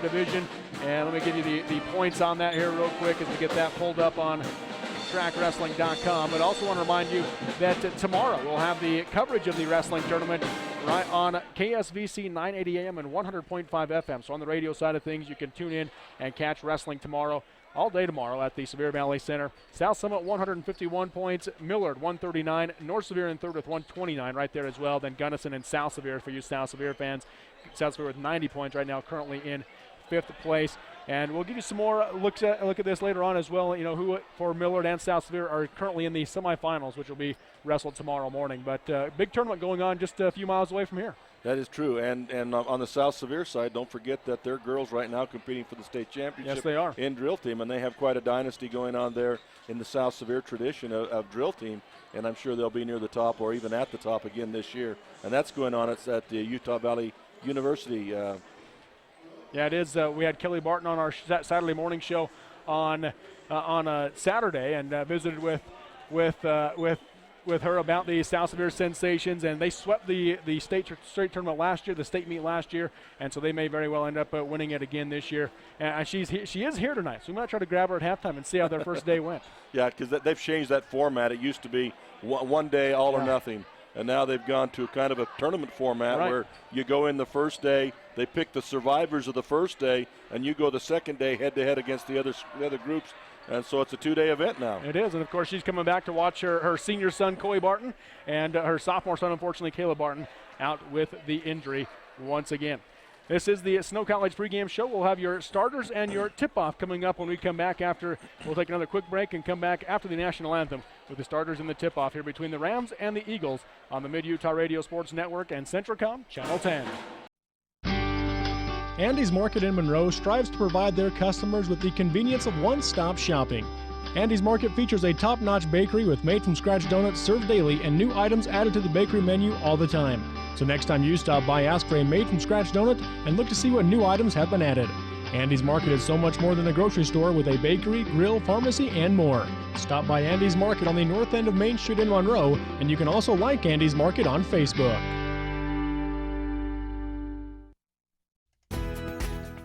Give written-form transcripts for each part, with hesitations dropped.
division. And let me give you the points on that here real quick as we get that pulled up on trackwrestling.com. But also want to remind you that tomorrow we'll have the coverage of the wrestling tournament right on KSVC 980 AM and 100.5 FM. So on the radio side of things, you can tune in and catch wrestling tomorrow, all day tomorrow at the Sevier Valley Center. South Summit 151 points, Millard 139, North Sevier in third with 129 right there as well. Then Gunnison and South Sevier for you South Sevier fans. South Sevier with 90 points right now, currently in fifth place. And we'll give you some more look at this later on as well, who for Millard and South Sevier are currently in the semifinals, which will be wrestled tomorrow morning. But big tournament going on just a few miles away from here. That is true. And on the South Sevier side, don't forget that their girls right now competing for the state championship. Yes, they are. In drill team, and they have quite a dynasty going on there in the South Sevier tradition of drill team. And I'm sure they'll be near the top or even at the top again this year. And that's going on. It's at the Utah Valley University. Yeah, it is. We had Kelly Barton on our Saturday morning show on Saturday and visited with her about the South Sevier Sensations, and they swept the state tournament last year, the state meet last year, and so they may very well end up winning it again this year. And she is here tonight, so we might try to grab her at halftime and see how their first day went. Yeah, because they've changed that format. It used to be one day, all or nothing. And now they've gone to kind of a tournament format where you go in the first day, they pick the survivors of the first day, and you go the second day head-to-head against the other groups. And so it's a two-day event now. It is, and of course she's coming back to watch her senior son, Coy Barton, and her sophomore son, unfortunately, Caleb Barton, out with the injury once again. This is the Snow College pregame show. We'll have your starters and your tip-off coming up when we come back after. We'll take another quick break and come back after the national anthem with the starters and the tip-off here between the Rams and the Eagles on the Mid-Utah Radio Sports Network and Centricom Channel 10. Andy's Market in Monroe strives to provide their customers with the convenience of one-stop shopping. Andy's Market features a top-notch bakery with made-from-scratch donuts served daily and new items added to the bakery menu all the time. So next time you stop by, ask for a made-from-scratch donut and look to see what new items have been added. Andy's Market is so much more than a grocery store with a bakery, grill, pharmacy, and more. Stop by Andy's Market on the north end of Main Street in Monroe, and you can also like Andy's Market on Facebook.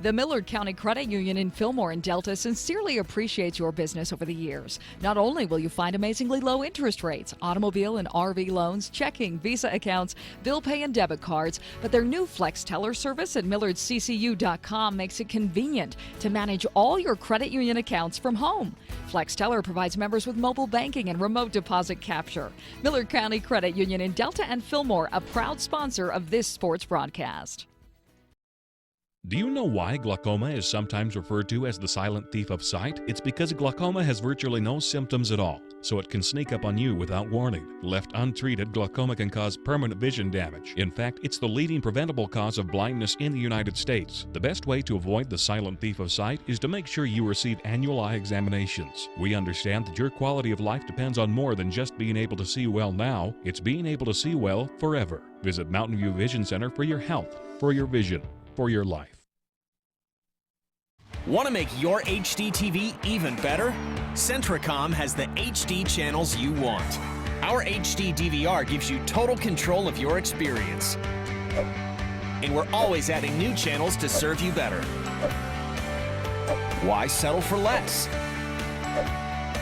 The Millard County Credit Union in Fillmore and Delta sincerely appreciates your business over the years. Not only will you find amazingly low interest rates, automobile and RV loans, checking, Visa accounts, bill pay and debit cards, but their new Flex Teller service at millardccu.com makes it convenient to manage all your credit union accounts from home. Flex Teller provides members with mobile banking and remote deposit capture. Millard County Credit Union in Delta and Fillmore, a proud sponsor of this sports broadcast. Do you know why glaucoma is sometimes referred to as the silent thief of sight? It's because glaucoma has virtually no symptoms at all, so it can sneak up on you without warning. Left untreated, glaucoma can cause permanent vision damage. In fact, it's the leading preventable cause of blindness in the United States. The best way to avoid the silent thief of sight is to make sure you receive annual eye examinations. We understand that your quality of life depends on more than just being able to see well now. It's being able to see well forever. Visit Mountain View Vision Center for your health, for your vision, for your life. Want to make your HD TV even better? Centricom has the HD channels you want. Our HD DVR gives you total control of your experience. And we're always adding new channels to serve you better. Why settle for less?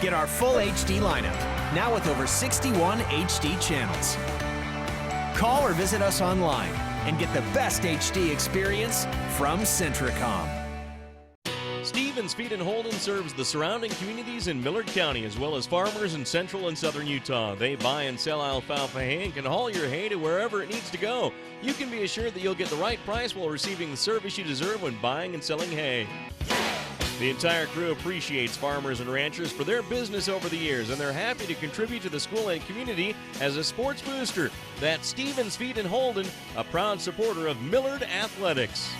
Get our full HD lineup, now with over 61 HD channels. Call or visit us online and get the best HD experience from Centricom. Stevens Feed and Holden serves the surrounding communities in Millard County as well as farmers in central and southern Utah. They buy and sell alfalfa hay and can haul your hay to wherever it needs to go. You can be assured that you'll get the right price while receiving the service you deserve when buying and selling hay. The entire crew appreciates farmers and ranchers for their business over the years, and they're happy to contribute to the school and community as a sports booster. That's Stevens Feed and Holden, a proud supporter of Millard Athletics.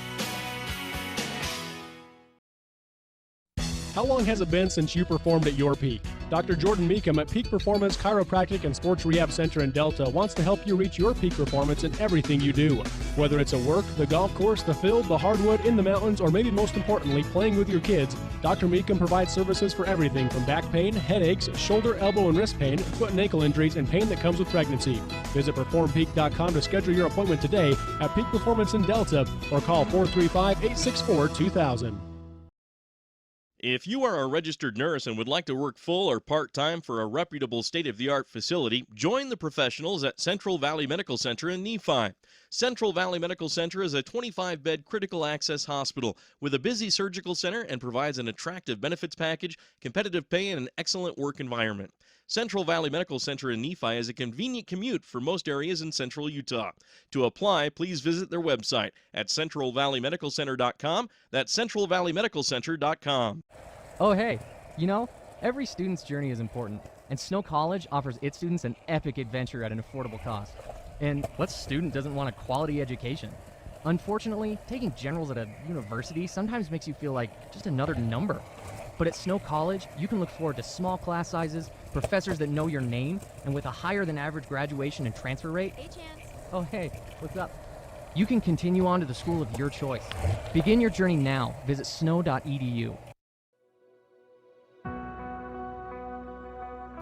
How long has it been since you performed at your peak? Dr. Jordan Meekum at Peak Performance Chiropractic and Sports Rehab Center in Delta wants to help you reach your peak performance in everything you do. Whether it's at work, the golf course, the field, the hardwood, in the mountains, or maybe most importantly, playing with your kids, Dr. Meekum provides services for everything from back pain, headaches, shoulder, elbow, and wrist pain, foot and ankle injuries, and pain that comes with pregnancy. Visit PerformPeak.com to schedule your appointment today at Peak Performance in Delta or call 435-864-2000. If you are a registered nurse and would like to work full or part-time for a reputable state-of-the-art facility, join the professionals at Central Valley Medical Center in Nephi. Central Valley Medical Center is a 25-bed critical access hospital with a busy surgical center and provides an attractive benefits package, competitive pay, and an excellent work environment. Central Valley Medical Center in Nephi is a convenient commute for most areas in central Utah. To apply, please visit their website at centralvalleymedicalcenter.com. That's centralvalleymedicalcenter.com. Oh, hey, you know, every student's journey is important, and Snow College offers its students an epic adventure at an affordable cost. And what student doesn't want a quality education? Unfortunately, taking generals at a university sometimes makes you feel like just another number. But at Snow College, you can look forward to small class sizes, professors that know your name, and with a higher than average graduation and transfer rate. Hey, Chance. Oh, hey, what's up? You can continue on to the school of your choice. Begin your journey now. Visit snow.edu.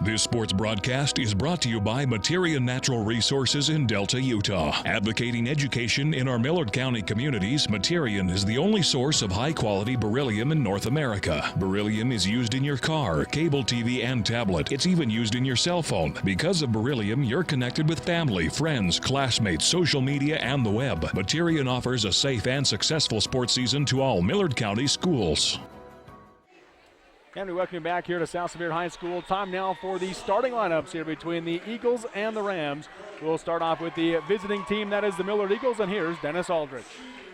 This sports broadcast is brought to you by Materia Natural Resources in Delta, Utah. Advocating education in our Millard County communities, Materian is the only source of high-quality beryllium in North America. Beryllium is used in your car, cable TV, and tablet. It's even used in your cell phone. Because of beryllium, you're connected with family, friends, classmates, social media, and the web. Materian offers a safe and successful sports season to all Millard County schools. And we welcome you back here to South Sevier High School. Time now for the starting lineups here between the Eagles and the Rams. We'll start off with the visiting team, that is the Millard Eagles, and here's Dennis Aldrich.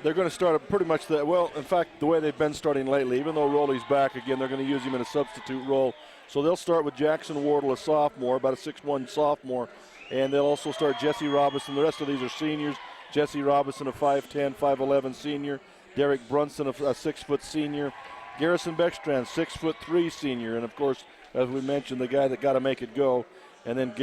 They're going to start pretty much in fact, the way they've been starting lately. Even though Rowley's back again, they're going to use him in a substitute role. So they'll start with Jackson Wardle, a sophomore, about a 6'1" sophomore, and they'll also start Jesse Robinson. The rest of these are seniors. Jesse Robinson, a 5'10", 5'11" senior. Derek Brunson, a 6-foot senior. Garrison Beckstrand, 6'3" senior, and of course, as we mentioned, the guy that got to make it go. And then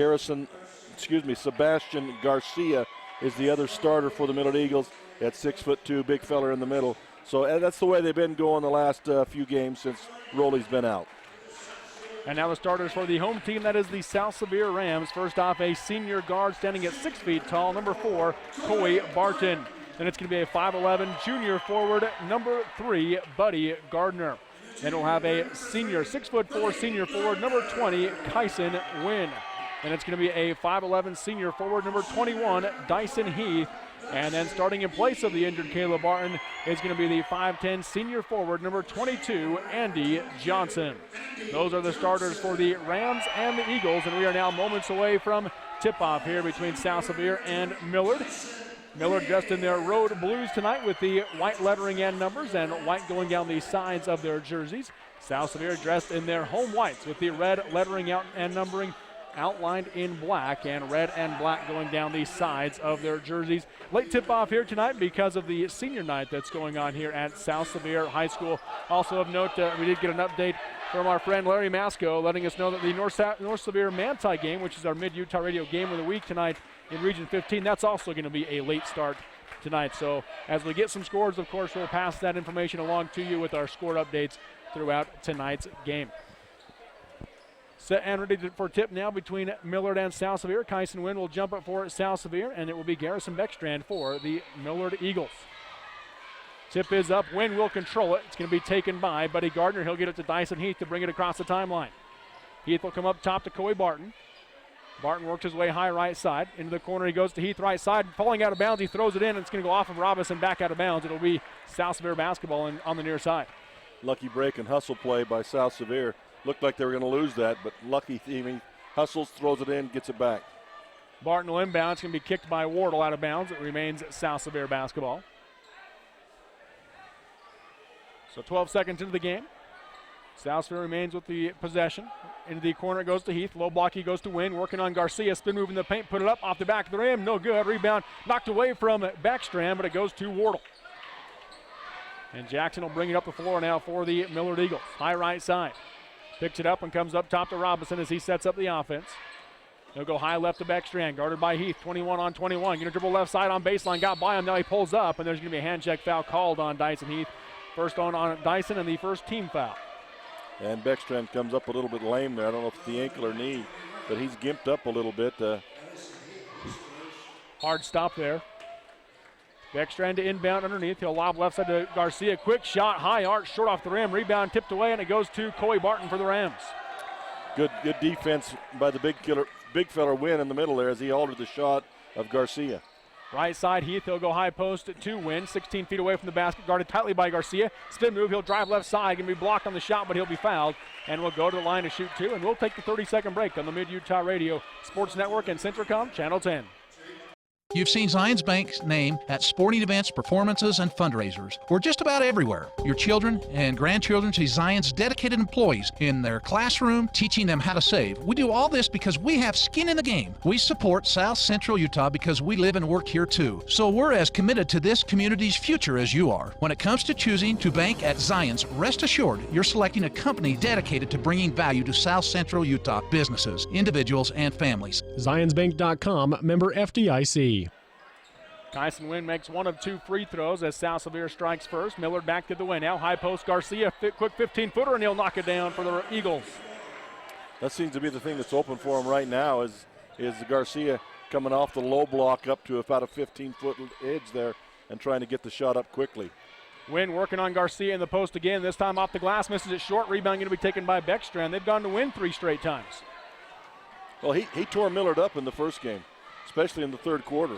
Sebastian Garcia is the other starter for the Millard Eagles at 6'2", big fella in the middle. So that's the way they've been going the last few games since Rowley's been out. And now the starters for the home team, that is the South Sevier Rams. First off, a senior guard standing at 6 feet tall, number 4, Coy Barton. Then it's going to be a 5'11" junior forward, number 3, Buddy Gardner. Then we'll have a senior, 6'4" senior forward, number 20, Kyson Wynn. Then it's going to be a 5'11" senior forward, number 21, Dyson Heath. And then starting in place of the injured Caleb Barton is going to be the 5'10" senior forward, number 22, Andy Johnson. Those are the starters for the Rams and the Eagles, and we are now moments away from tip-off here between South Sevier and Millard. Millard dressed in their road blues tonight with the white lettering and numbers and white going down the sides of their jerseys. South Sevier dressed in their home whites with the red lettering out and numbering outlined in black and red and black going down the sides of their jerseys. Late tip-off here tonight because of the senior night that's going on here at South Sevier High School. Also of note, we did get an update from our friend Larry Masco letting us know that the North Sevier Manti game, which is our Mid-Utah Radio game of the week tonight in Region 15, that's also going to be a late start tonight. So as we get some scores, of course, we'll pass that information along to you with our score updates throughout tonight's game. Set and ready for tip now between Millard and South Sevier. Kyson Wynn will jump it for South Sevier, and it will be Garrison Beckstrand for the Millard Eagles. Tip is up. Wynn will control it. It's going to be taken by Buddy Gardner. He'll get it to Dyson Heath to bring it across the timeline. Heath will come up top to Coy Barton. Barton works his way high right side. Into the corner he goes to Heath right side. Falling out of bounds, he throws it in, and it's going to go off of Robinson back out of bounds. It'll be South Sevier basketball on the near side. Lucky break and hustle play by South Sevier. Looked like they were going to lose that, but lucky teaming. Hustles, throws it in, gets it back. Barton will inbound. It's going to be kicked by Wardle out of bounds. It remains South Sevier basketball. So 12 seconds into the game. South Sevier remains with the possession. Into the corner it goes to Heath. Low block he goes to Wynn. Working on Garcia. Spin move in the paint. Put it up off the back of the rim. No good. Rebound knocked away from Backstrand, but it goes to Wardle. And Jackson will bring it up the floor now for the Millard Eagles. High right side. Picks it up and comes up top to Robinson as he sets up the offense. He'll go high left to Beckstrand, guarded by Heath, 21 on 21. Going to dribble left side on baseline, got by him, now he pulls up, and there's going to be a hand check foul called on Dyson Heath. First on Dyson and the first team foul. And Beckstrand comes up a little bit lame there. I don't know if it's the ankle or knee, but he's gimped up a little bit. Hard stop there. Beckstrand to inbound underneath. He'll lob left side to Garcia. Quick shot, high arch, short off the rim. Rebound tipped away, and it goes to Coy Barton for the Rams. Good defense by the big fella Wynn in the middle there as he altered the shot of Garcia. Right side, Heath. He'll go high post to Wynn. 16 feet away from the basket, guarded tightly by Garcia. Spin move. He'll drive left side. Going to be blocked on the shot, but he'll be fouled. And we'll go to the line to shoot two. And we'll take the 30-second break on the Mid-Utah Radio Sports Network and Centricom Channel 10. You've seen Zions Bank's name at sporting events, performances, and fundraisers. We're just about everywhere. Your children and grandchildren see Zions' dedicated employees in their classroom teaching them how to save. We do all this because we have skin in the game. We support South Central Utah because we live and work here too. So we're as committed to this community's future as you are. When it comes to choosing to bank at Zions, rest assured you're selecting a company dedicated to bringing value to South Central Utah businesses, individuals, and families. ZionsBank.com, member FDIC. Kyson Wynn makes one of two free throws as South Sevier strikes first. Millard back to the way now. High post Garcia, quick 15-footer, and he'll knock it down for the Eagles. That seems to be the thing that's open for him right now is Garcia coming off the low block up to about a 15-foot edge there and trying to get the shot up quickly. Wynn working on Garcia in the post again. This time off the glass, misses it short. Rebound going to be taken by Beckstrand. They've gone to Wynn 3 straight times. Well, he tore Millard up in the first game, especially in the third quarter.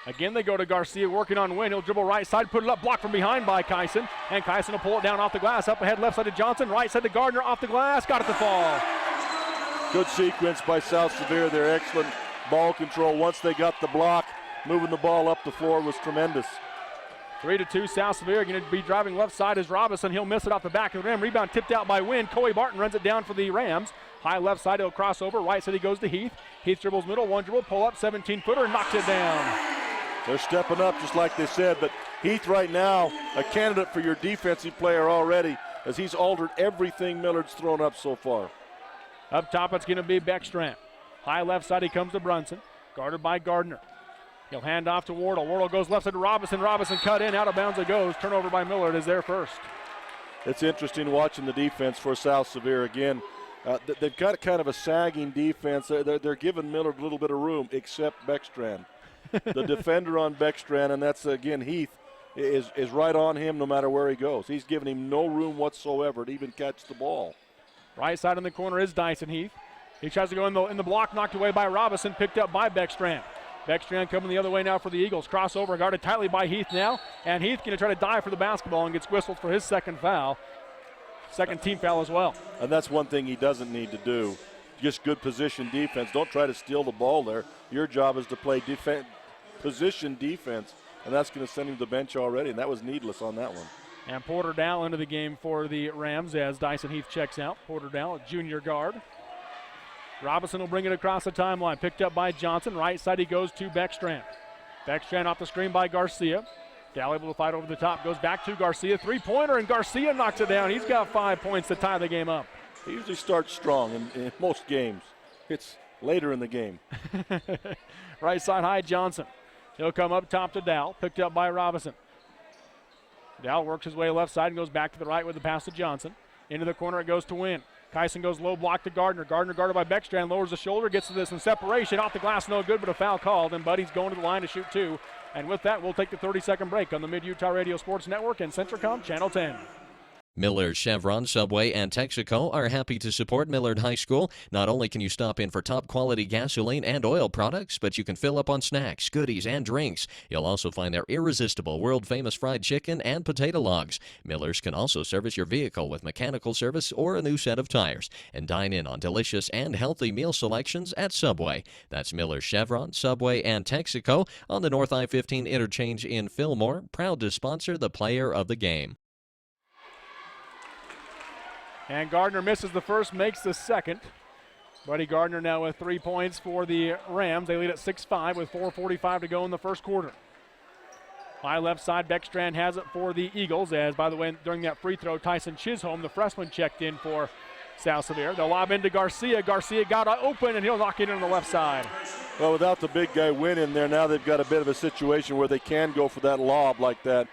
Again, they go to Garcia working on Wynn. He'll dribble right side, put it up, blocked from behind by Kyson. And Kyson will pull it down off the glass. Up ahead, left side to Johnson. Right side to Gardner, off the glass. Got it to fall. Good sequence by South Sevier there. Excellent ball control. Once they got the block, moving the ball up the floor was tremendous. 3-2, South Sevier going to be driving left side as Robinson. He'll miss it off the back of the rim. Rebound tipped out by Wynn. Coy Barton runs it down for the Rams. High left side, he'll cross over. Right side, he goes to Heath. Heath dribbles middle, one dribble, pull up, 17-footer, knocks it down. They're stepping up just like they said, but Heath right now, a candidate for your defensive player already as he's altered everything Millard's thrown up so far. Up top, it's going to be Beckstrand. High left side, he comes to Brunson, guarded by Gardner. He'll hand off to Wardle. Wardle goes left side to Robinson. Robinson cut in, out of bounds it goes. Turnover by Millard is there first. It's interesting watching the defense for South Sevier again. They've got kind of a sagging defense. They're giving Millard a little bit of room, except Beckstrand. The defender on Beckstrand, and that's, again, Heath, is right on him no matter where he goes. He's giving him no room whatsoever to even catch the ball. Right side in the corner is Dyson Heath. He tries to go in the block, knocked away by Robinson, picked up by Beckstrand. Beckstrand coming the other way now for the Eagles. Crossover, guarded tightly by Heath now, and Heath going to try to dive for the basketball and gets whistled for his second foul. Second team foul as well. And that's one thing he doesn't need to do. Just good position defense. Don't try to steal the ball there. Your job is to play position defense, and that's going to send him to the bench already, and that was needless on that one. And Porter Dow into the game for the Rams as Dyson Heath checks out. Porter Dow, a junior guard. Robinson will bring it across the timeline. Picked up by Johnson. Right side he goes to Beckstrand. Beckstrand off the screen by Garcia. Dow able to fight over the top. Goes back to Garcia. Three-pointer, and Garcia knocks it down. He's got 5 points to tie the game up. He usually starts strong in most games. It's later in the game. Right side high, Johnson. He'll come up top to Dow. Picked up by Robinson. Dow works his way left side and goes back to the right with the pass to Johnson. Into the corner it goes to Wynn. Kyson goes low block to Gardner. Gardner guarded by Beckstrand, lowers the shoulder, gets to this in separation. Off the glass, no good, but a foul called, and Buddy's going to the line to shoot two. And with that, we'll take the 30-second break on the Mid-Utah Radio Sports Network and Centricom Channel 10. Millard, Chevron, Subway, and Texaco are happy to support Millard High School. Not only can you stop in for top-quality gasoline and oil products, but you can fill up on snacks, goodies, and drinks. You'll also find their irresistible, world-famous fried chicken and potato logs. Millard's can also service your vehicle with mechanical service or a new set of tires. And dine in on delicious and healthy meal selections at Subway. That's Millard, Chevron, Subway, and Texaco on the North I-15 interchange in Fillmore, proud to sponsor the player of the game. And Gardner misses the first, makes the second. Buddy Gardner now with 3 points for the Rams. They lead at 6-5 with 4:45 to go in the first quarter. High left side, Beckstrand has it for the Eagles. As, by the way, during that free throw, Tyson Chisholm, the freshman, checked in for South Sevier. They'll lob into Garcia. Garcia got open, and he'll knock it in on the left side. Well, without the big guy Wynn in there, now they've got a bit of a situation where they can go for that lob like that.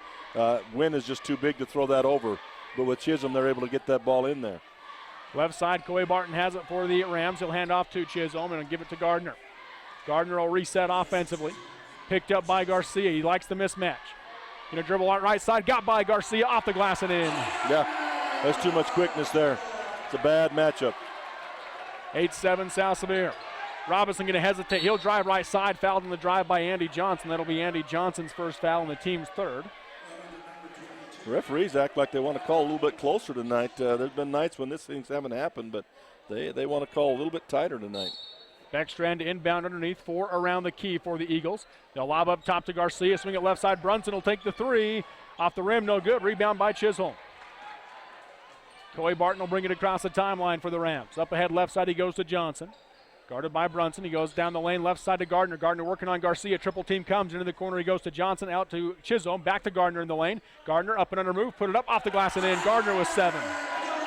Wynn is just too big to throw that over. But with Chisholm, they're able to get that ball in there. Left side, Coy Barton has it for the Rams. He'll hand off to Chisholm and give it to Gardner. Gardner will reset offensively. Picked up by Garcia. He likes the mismatch. Gonna dribble on right side. Got by Garcia, off the glass and in. Yeah, there's too much quickness there. It's a bad matchup. 8-7 South Sevier. Robinson gonna hesitate. He'll drive right side. Fouled in the drive by Andy Johnson. That'll be Andy Johnson's first foul and the team's third. The referees act like they want to call a little bit closer tonight. There's been nights when these things haven't happened, but they want to call a little bit tighter tonight. Beckstrand inbound underneath, 4 around the key for the Eagles. They'll lob up top to Garcia, swing it left side. Brunson will take the three. Off the rim, no good. Rebound by Chisholm. Coy Barton will bring it across the timeline for the Rams. Up ahead left side, he goes to Johnson. Guarded by Brunson. He goes down the lane left side to Gardner. Gardner working on Garcia. Triple team comes into the corner. He goes to Johnson, out to Chisholm. Back to Gardner in the lane. Gardner up and under move. Put it up off the glass and in. Gardner with 7.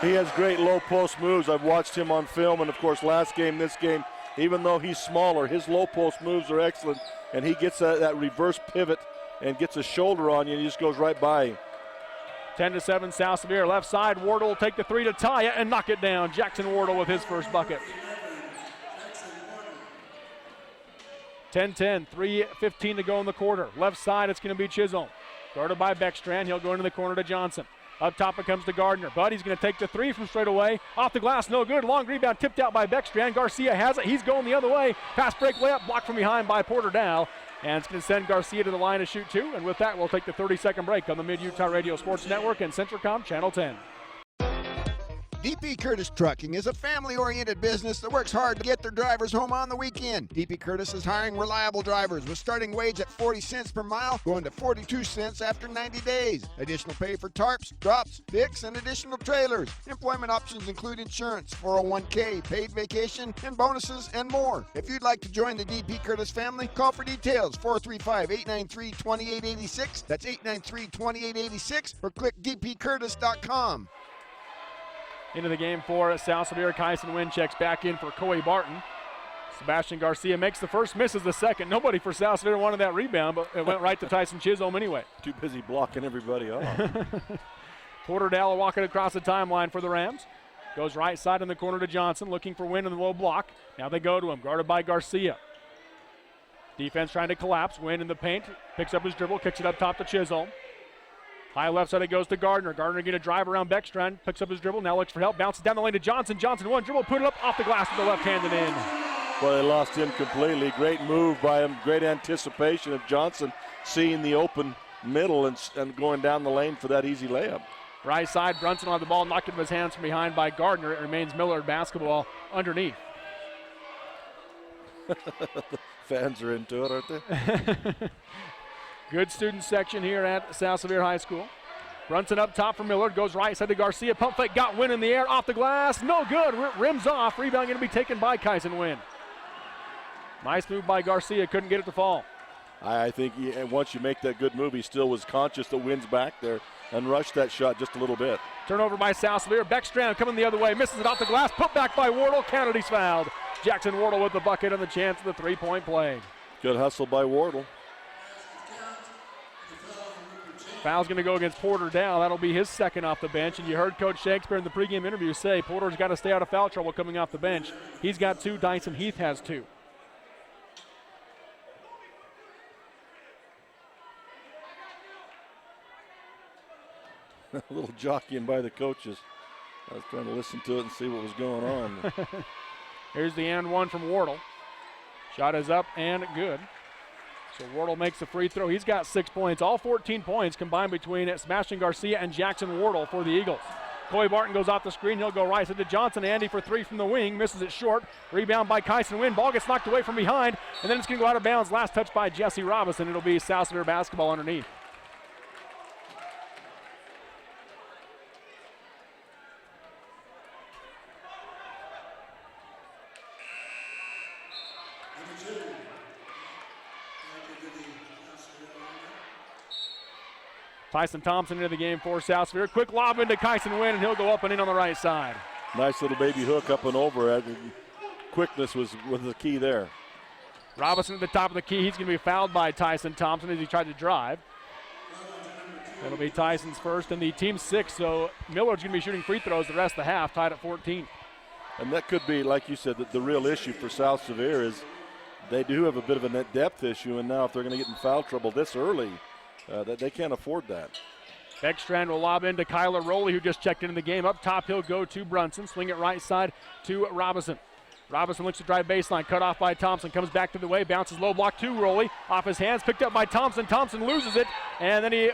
He has great low post moves. I've watched him on film, and of course last game, this game, even though he's smaller, his low post moves are excellent, and he gets that reverse pivot and gets a shoulder on you, and he just goes right by. 10-7 South Sevier. Left side, Wardle will take the three to tie it and knock it down. Jackson Wardle with his first bucket. 10-10, 3:15 to go in the quarter. Left side, it's going to be Chisholm. Guarded by Beckstrand. He'll go into the corner to Johnson. Up top it comes to Gardner. Buddy's going to take the three from straight away. Off the glass, no good. Long rebound tipped out by Beckstrand. Garcia has it. He's going the other way. Pass break layup blocked from behind by Porter Dow. And it's going to send Garcia to the line to shoot 2. And with that, we'll take the 30-second break on the Mid-Utah Radio Sports Network and Centricom Channel 10. DP Curtis Trucking is a family-oriented business that works hard to get their drivers home on the weekend. DP Curtis is hiring reliable drivers with starting wage at 40 cents per mile, going to 42 cents after 90 days. Additional pay for tarps, drops, picks, and additional trailers. Employment options include insurance, 401k, paid vacation, and bonuses, and more. If you'd like to join the DP Curtis family, call for details, 435-893-2886. That's 893-2886, or click dpcurtis.com. Into the game for South Sevier. Kyson Wynn checks back in for Coy Barton. Sebastian Garcia makes the first, misses the second. Nobody for South Sevier wanted that rebound, but it went right to Tyson Chisholm anyway. Too busy blocking everybody off. Porter Dowell walking across the timeline for the Rams. Goes right side in the corner to Johnson, looking for Wynn in the low block. Now they go to him, guarded by Garcia. Defense trying to collapse. Wynn in the paint, picks up his dribble, kicks it up top to Chisholm. High left side, it goes to Gardner. Gardner going to drive around Beckstrand, picks up his dribble, now looks for help, bounces down the lane to Johnson. Johnson one dribble, put it up off the glass with the left hand and in. Well, they lost him completely. Great move by him, great anticipation of Johnson seeing the open middle and going down the lane for that easy layup. Right side, Brunson on the ball, knocked into his hands from behind by Gardner. It remains Millard basketball underneath. The fans are into it, aren't they? Good student section here at South Sevier High School. Brunson up top for Millard, goes right side to Garcia. Pump fake, got Wynn in the air, off the glass, no good. Rims off, rebound going to be taken by Kyson Wynn. Nice move by Garcia, couldn't get it to fall. I think once you make that good move, he still was conscious that Wynn's back there and rushed that shot just a little bit. Turnover by South Sevier. Beckstrand coming the other way, misses it off the glass, put back by Wardle. Kennedy's fouled. Jackson Wardle with the bucket and the chance of the three-point play. Good hustle by Wardle. Foul's going to go against Porter Dow. That'll be his second off the bench. And you heard Coach Shakespeare in the pregame interview say Porter's got to stay out of foul trouble coming off the bench. He's got 2. Dyson Heath has 2. A little jockeying by the coaches. I was trying to listen to it and see what was going on. Here's the and one from Wardle. Shot is up and good. So Wardle makes the free throw. He's got 6 points. All 14 points combined between Sebastian Garcia and Jackson Wardle for the Eagles. Coy Barton goes off the screen. He'll go right side to Johnson. Andy for 3 from the wing. Misses it short. Rebound by Kyson Wynn. Ball gets knocked away from behind. And then it's going to go out of bounds. Last touch by Jesse Robinson. It'll be South Sevier basketball underneath. Tyson Thompson into the game for South Sevier. Quick lob into Kyson Wynn, and he'll go up and in on the right side. Nice little baby hook up and over. Quickness was the key there. Robinson at the top of the key. He's going to be fouled by Tyson Thompson as he tried to drive. It'll be Tyson's first and the team's sixth, so Millard's going to be shooting free throws the rest of the half, tied at 14. And that could be, like you said, the real issue for South Sevier is they do have a bit of a net depth issue, and now if they're going to get in foul trouble this early, they can't afford that. Beckstrand will lob into Kyler Rowley, who just checked into the game. Up top, he'll go to Brunson. Swing it right side to Robinson. Robinson looks to drive baseline, cut off by Thompson, comes back to the way, bounces low block to Rowley. Off his hands, picked up by Thompson. Thompson loses it, and then he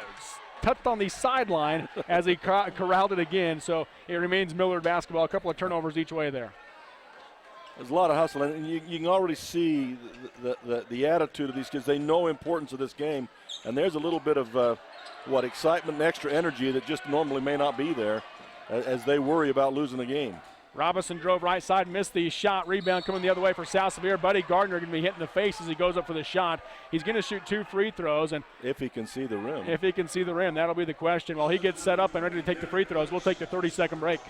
touched on the sideline as he corralled it again. So it remains Millard basketball. A couple of turnovers each way there. There's a lot of hustle, and you can already see the attitude of these kids. They know importance of this game, and there's a little bit of excitement and extra energy that just normally may not be there as they worry about losing the game. Robinson drove right side, missed the shot. Rebound coming the other way for South Sevier. Buddy Gardner going to be hit in the face as he goes up for the shot. He's going to shoot 2 free throws. And if he can see the rim. If he can see the rim, that'll be the question. While he gets set up and ready to take the free throws, we'll take the 30-second break.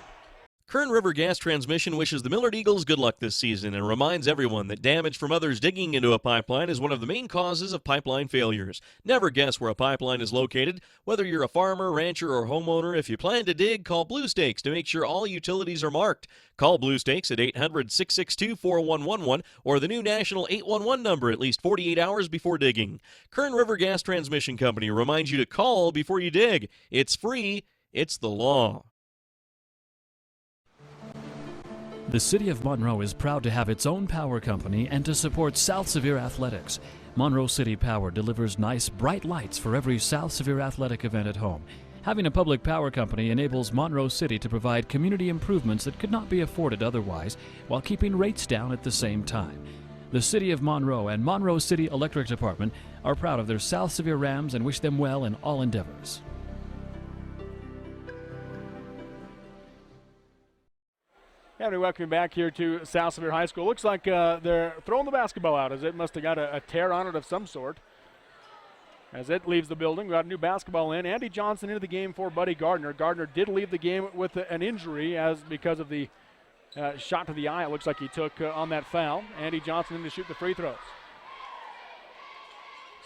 Kern River Gas Transmission wishes the Millard Eagles good luck this season and reminds everyone that damage from others digging into a pipeline is one of the main causes of pipeline failures. Never guess where a pipeline is located. Whether you're a farmer, rancher, or homeowner, if you plan to dig, call Blue Stakes to make sure all utilities are marked. Call Blue Stakes at 800-662-4111 or the new national 811 number at least 48 hours before digging. Kern River Gas Transmission Company reminds you to call before you dig. It's free. It's the law. The City of Monroe is proud to have its own power company and to support South Sevier athletics. Monroe City Power delivers nice, bright lights for every South Sevier athletic event at home. Having a public power company enables Monroe City to provide community improvements that could not be afforded otherwise, while keeping rates down at the same time. The City of Monroe and Monroe City Electric Department are proud of their South Sevier Rams and wish them well in all endeavors. Yeah, we welcome you back here to South Sevier High School. Looks like they're throwing the basketball out as it must have got a tear on it of some sort. As it leaves the building, we got a new basketball in. Andy Johnson into the game for Buddy Gardner. Gardner did leave the game with an injury because of the shot to the eye it looks like he took on that foul. Andy Johnson in to shoot the free throws.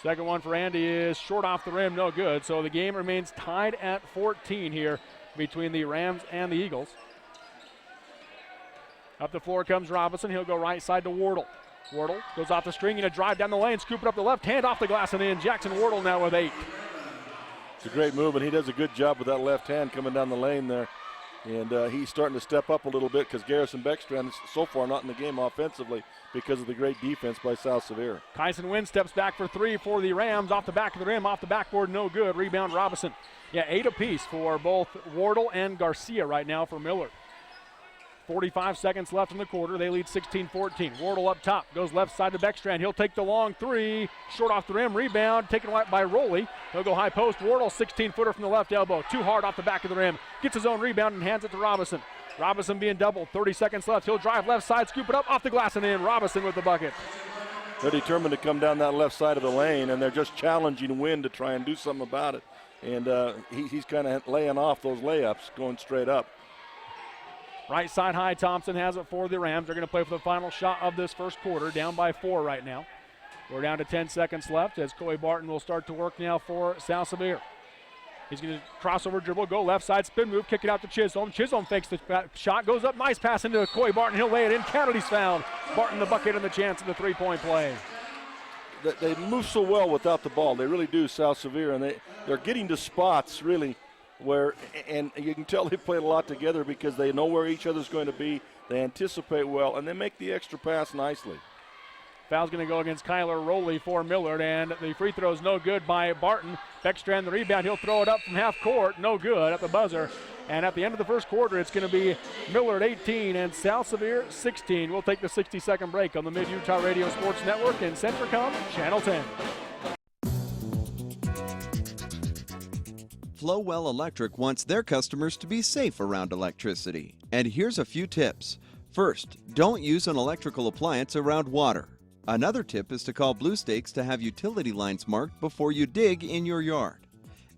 Second one for Andy is short off the rim, no good. So the game remains tied at 14 here between the Rams and the Eagles. Up the floor comes Robinson. He'll go right side to Wardle. Wardle goes off the string and a drive down the lane, scoop it up the left hand off the glass and in. Jackson Wardle now with 8. It's a great move, and he does a good job with that left hand coming down the lane there. And he's starting to step up a little bit because Garrison Beckstrand is so far not in the game offensively because of the great defense by South Sevier. Kyson Wynn steps back for 3 for the Rams. Off the back of the rim, off the backboard, no good. Rebound Robinson. Yeah, 8 apiece for both Wardle and Garcia right now for Millard. 45 seconds left in the quarter. They lead 16-14. Wardle up top, goes left side to Beckstrand. He'll take the long 3, short off the rim, rebound, taken away by Rowley. He'll go high post. Wardle, 16-footer from the left elbow. Too hard off the back of the rim. Gets his own rebound and hands it to Robinson. Robinson being doubled, 30 seconds left. He'll drive left side, scoop it up, off the glass and in. Robinson with the bucket. They're determined to come down that left side of the lane, and they're just challenging Wynn to try and do something about it. And he's kind of laying off those layups, going straight up. Right side high, Thompson has it for the Rams. They're going to play for the final shot of this first quarter, down by 4 right now. We're down to 10 seconds left as Coy Barton will start to work now for South Sevier. He's going to crossover dribble, go left side, spin move, kick it out to Chisholm. Chisholm fakes the shot, goes up, nice pass into Coy Barton. He'll lay it in. Kennedy's fouled. Barton the bucket and the chance of the three-point play. They move so well without the ball. They really do, South Sevier, and they're getting to spots really where, and you can tell they played a lot together because they know where each other's going to be. They anticipate well, and they make the extra pass nicely. Foul's going to go against Kyler Rowley for Millard, and the free throw's no good by Barton. Beckstrand the rebound. He'll throw it up from half court. No good at the buzzer. And at the end of the first quarter, it's going to be Millard 18 and South Sevier 16. We'll take the 60-second break on the Mid-Utah Radio Sports Network and Centricom Channel 10. Flowell Electric wants their customers to be safe around electricity. And here's a few tips. First, don't use an electrical appliance around water. Another tip is to call Blue Stakes to have utility lines marked before you dig in your yard.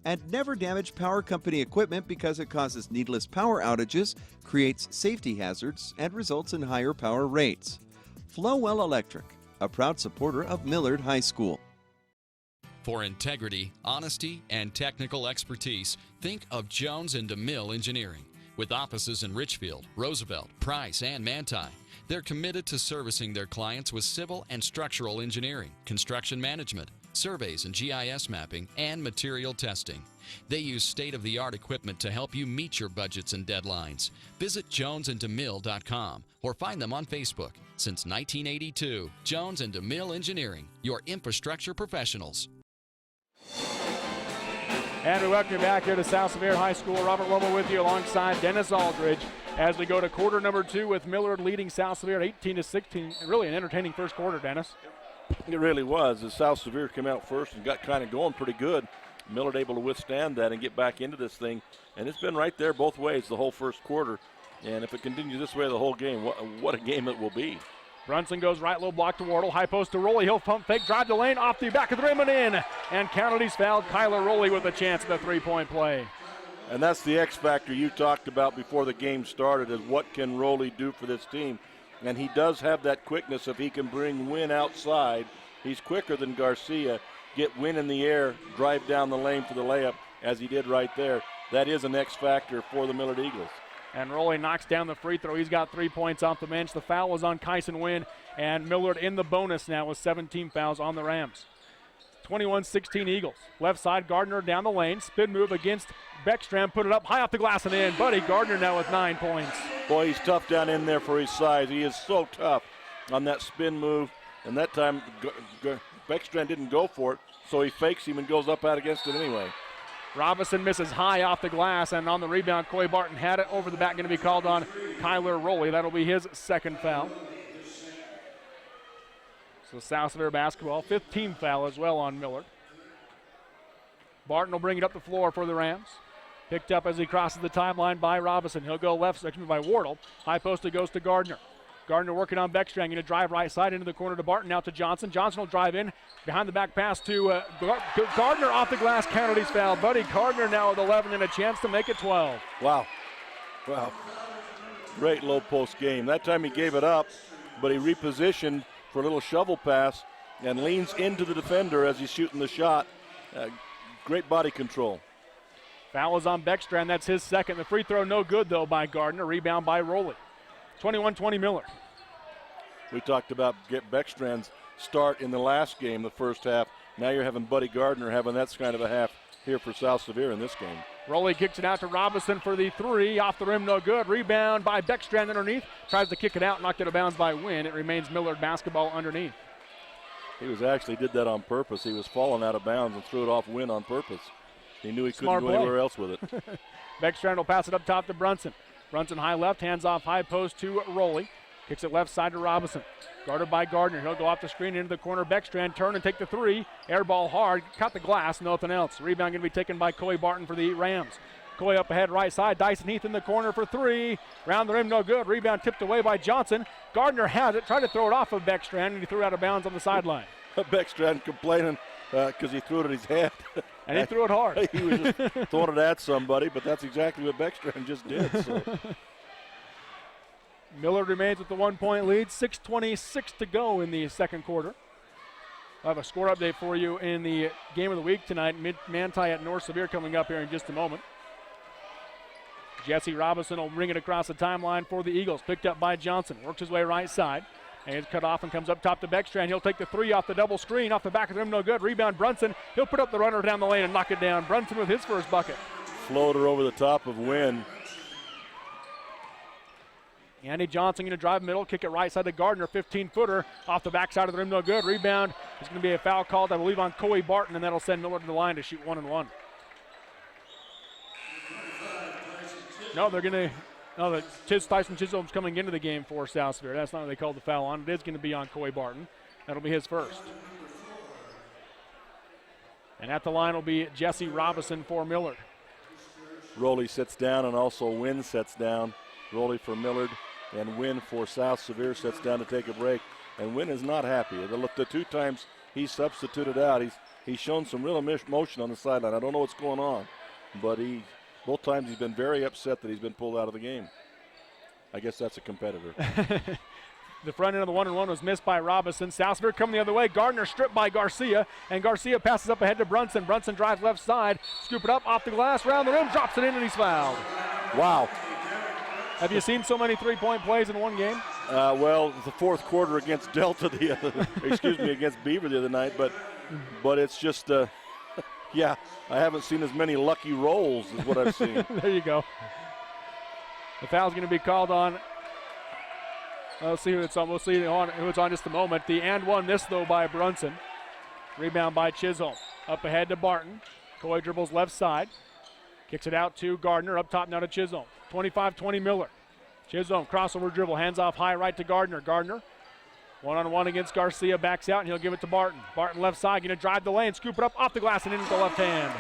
And never damage power company equipment because it causes needless power outages, creates safety hazards, and results in higher power rates. Flowell Electric, a proud supporter of Millard High School. For integrity, honesty, and technical expertise, think of Jones & DeMille Engineering. With offices in Richfield, Roosevelt, Price, and Manti, they're committed to servicing their clients with civil and structural engineering, construction management, surveys and GIS mapping, and material testing. They use state-of-the-art equipment to help you meet your budgets and deadlines. Visit jonesanddemille.com or find them on Facebook. Since 1982, Jones & DeMille Engineering, your infrastructure professionals. And we welcome you back here to South Sevier High School. Robert Lomo with you alongside Dennis Aldridge as we go to quarter number 2 with Millard leading South Sevier 18-16. Really an entertaining first quarter, Dennis. It really was. As South Sevier came out first and got kind of going pretty good, Millard able to withstand that and get back into this thing. And it's been right there both ways the whole first quarter. And if it continues this way the whole game, what a game it will be. Brunson goes right, low block to Wardle, high post to Rowley. He'll pump fake, drive the lane, off the back of the rim and in. And County's fouled Kyler Rowley with a chance at the three-point play. And that's the X factor you talked about before the game started, is what can Rowley do for this team. And he does have that quickness. If he can bring Wynn outside, he's quicker than Garcia. Get Wynn in the air, drive down the lane for the layup, as he did right there. That is an X factor for the Millard Eagles. And Rowley knocks down the free throw. He's got 3 points off the bench. The foul was on Kyson Wynn, and Millard in the bonus now with 17 fouls on the Rams. 21-16 Eagles. Left side, Gardner down the lane. Spin move against Beckstrand. Put it up high off the glass and in. Buddy Gardner now with 9 points. Boy, he's tough down in there for his size. He is so tough on that spin move. And that time, Beckstrand didn't go for it, so he fakes him and goes up out against it anyway. Robinson misses high off the glass, and on the rebound, Coy Barton had it over the back, going to be called on Kyler Rowley. That'll be his second foul. So South Sevier basketball, 5th team foul as well on Millard. Barton will bring it up the floor for the Rams. Picked up as he crosses the timeline by Robinson. He'll go left section by Wardle. High post it goes to Gardner. Gardner working on Beckstrand, going to drive right side into the corner to Barton, out to Johnson. Johnson will drive in, behind the back pass to Gardner off the glass, County's foul. Buddy Gardner now with 11 and a chance to make it 12. Wow. Great low post game. That time he gave it up, but he repositioned for a little shovel pass and leans into the defender as he's shooting the shot. Great body control. Foul is on Beckstrand, that's his second. The free throw no good though by Gardner, rebound by Rowley. 21-20 Millard. We talked about Beckstrand's start in the last game, the first half. Now you're having Buddy Gardner having that kind of a half here for South Sevier in this game. Rowley kicks it out to Robinson for the three. Off the rim, no good. Rebound by Beckstrand underneath. Tries to kick it out, knocked it out of bounds by Wynn. It remains Millard basketball underneath. He did that on purpose. He was falling out of bounds and threw it off Wynn on purpose. He knew he couldn't go anywhere else with it. Beckstrand will pass it up top to Brunson. Brunson high left, hands off high post to Rowley. Kicks it left side to Robinson. Guarded by Gardner. He'll go off the screen into the corner. Beckstrand turn and take the three. Air ball hard. Caught the glass. Nothing else. Rebound going to be taken by Coy Barton for the Rams. Coy up ahead right side. Dyson Heath in the corner for three. Round the rim, no good. Rebound tipped away by Johnson. Gardner has it. Tried to throw it off of Beckstrand, and he threw it out of bounds on the sideline. Beckstrand complaining because he threw it at his head. And he threw it hard. He was just throwing it at somebody, but that's exactly what Beckstrand just did. So. Millard remains with the 1 point lead. 6:26 to go in the second quarter. I'll have a score update for you in the game of the week tonight. Manti at North Sevier coming up here in just a moment. Jesse Robinson will bring it across the timeline for the Eagles. Picked up by Johnson. Works his way right side. And it's cut off and comes up top to Beckstrand. He'll take the three off the double screen. Off the back of the rim, no good. Rebound Brunson. He'll put up the runner down the lane and knock it down. Brunson with his first bucket. Floater over the top of Wynn. Andy Johnson going to drive middle, kick it right side to Gardner, 15-footer. Off the backside of the rim, no good. Rebound. It's going to be a foul called, I believe, on Coy Barton, and that'll send Millard to the line to shoot 1-and-1. No, they're going to. No, Tyson Chisholm's coming into the game for South Sevier. That's not what they called the foul on. It is going to be on Coy Barton. That'll be his first. And at the line will be Jesse Robinson for Millard. Rowley sits down, and also Wynn sets down. Rowley for Millard, and Wynn for South Sevier sets down to take a break. And Wynn is not happy. The two times he substituted out, He's shown some real emotion on the sideline. I don't know what's going on, but both times he's been very upset that he's been pulled out of the game. I guess that's a competitor. The front end of the 1-and-1 was missed by Robinson. South Sevier coming the other way. Gardner stripped by Garcia, and Garcia passes up ahead to Brunson. Brunson drives left side, scoop it up off the glass, round the rim, drops it in, and he's fouled. Wow. Have you seen so many three-point plays in one game? Well, the fourth quarter against Delta against Beaver the other night, but it's just, yeah, I haven't seen as many lucky rolls as what I've seen. There you go. The foul's going to be called on. We'll see who it's on. We'll see who it's on just a moment. The and one missed, though, by Brunson. Rebound by Chisholm. Up ahead to Barton. Coy dribbles left side. Kicks it out to Gardner. Up top now to Chisholm. 25-20 Miller. Chisholm crossover dribble. Hands off high right to Gardner. Gardner one-on-one against Garcia. Backs out and he'll give it to Barton. Barton left side. Going to drive the lane. Scoop it up off the glass and in with the left hand.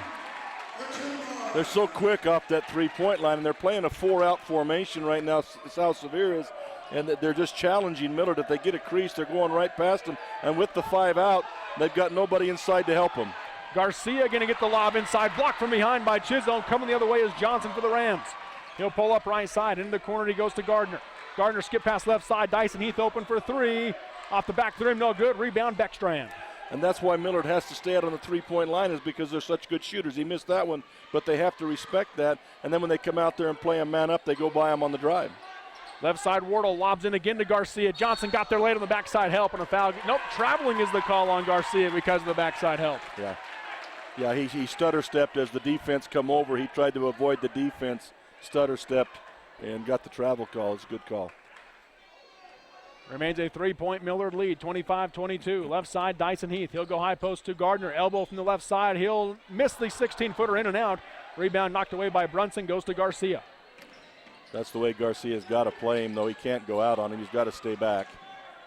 They're so quick off that three-point line, and they're playing a four-out formation right now, South Sevier is, and they're just challenging Millard. If they get a crease, they're going right past them, and with the 5 out, they've got nobody inside to help them. Garcia going to get the lob inside, blocked from behind by Chisholm. Coming the other way is Johnson for the Rams. He'll pull up right side. Into the corner he goes to Gardner. Gardner skip past left side. Dyson Heath open for 3. Off the back rim, no good. Rebound, Beckstrand. And that's why Millard has to stay out on the three-point line, is because they're such good shooters. He missed that one, but they have to respect that. And then when they come out there and play a man up, they go by him on the drive. Left side, Wardle lobs in again to Garcia. Johnson got there late on the backside help and a foul. Nope, traveling is the call on Garcia because of the backside help. Yeah, he stutter-stepped as the defense come over. He tried to avoid the defense, stutter-stepped, and got the travel call. It's a good call. Remains a 3-point Millard lead, 25-22. Left side, Dyson Heath. He'll go high post to Gardner. Elbow from the left side. He'll miss the 16-footer in and out. Rebound knocked away by Brunson, goes to Garcia. That's the way Garcia's got to play him, though. He can't go out on him. He's got to stay back.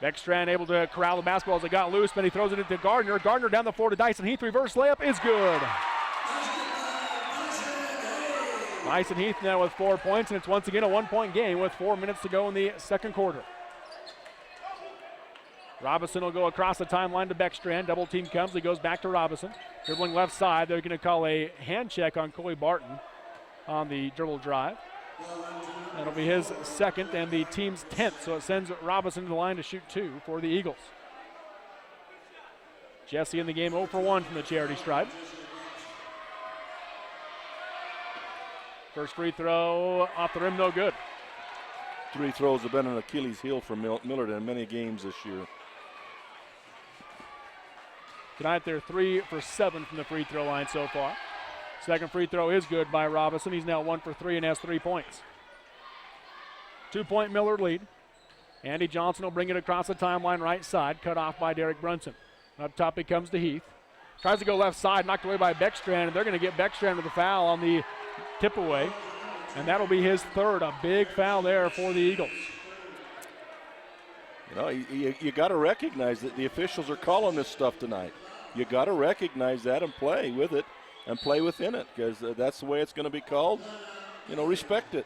Beckstrand able to corral the basketball as it got loose, but he throws it into Gardner. Gardner down the floor to Dyson Heath. Reverse layup is good. Dyson Heath now with 4 points, and it's once again a 1-point game with 4 minutes to go in the second quarter. Robinson will go across the timeline to Beckstrand. Double team comes. He goes back to Robinson. Dribbling left side. They're going to call a hand check on Coy Barton on the dribble drive. That'll be his second and the team's 10th. So it sends Robinson to the line to shoot 2 for the Eagles. Jesse in the game 0 for 1 from the charity stripe. First free throw off the rim, no good. 3 throws have been an Achilles heel for Millard in many games this year. Tonight they're 3 for 7 from the free throw line so far. Second free throw is good by Robinson. He's now 1 for 3 and has 3 points. 2-point Millard lead. Andy Johnson will bring it across the timeline right side, cut off by Derek Brunson. Up top he comes to Heath. Tries to go left side, knocked away by Beckstrand, and they're going to get Beckstrand with a foul on the tip away. And that'll be his third, a big foul there for the Eagles. You know, you got to recognize that the officials are calling this stuff tonight. You got to recognize that and play with it and play within it, because that's the way it's going to be called. You know, respect it.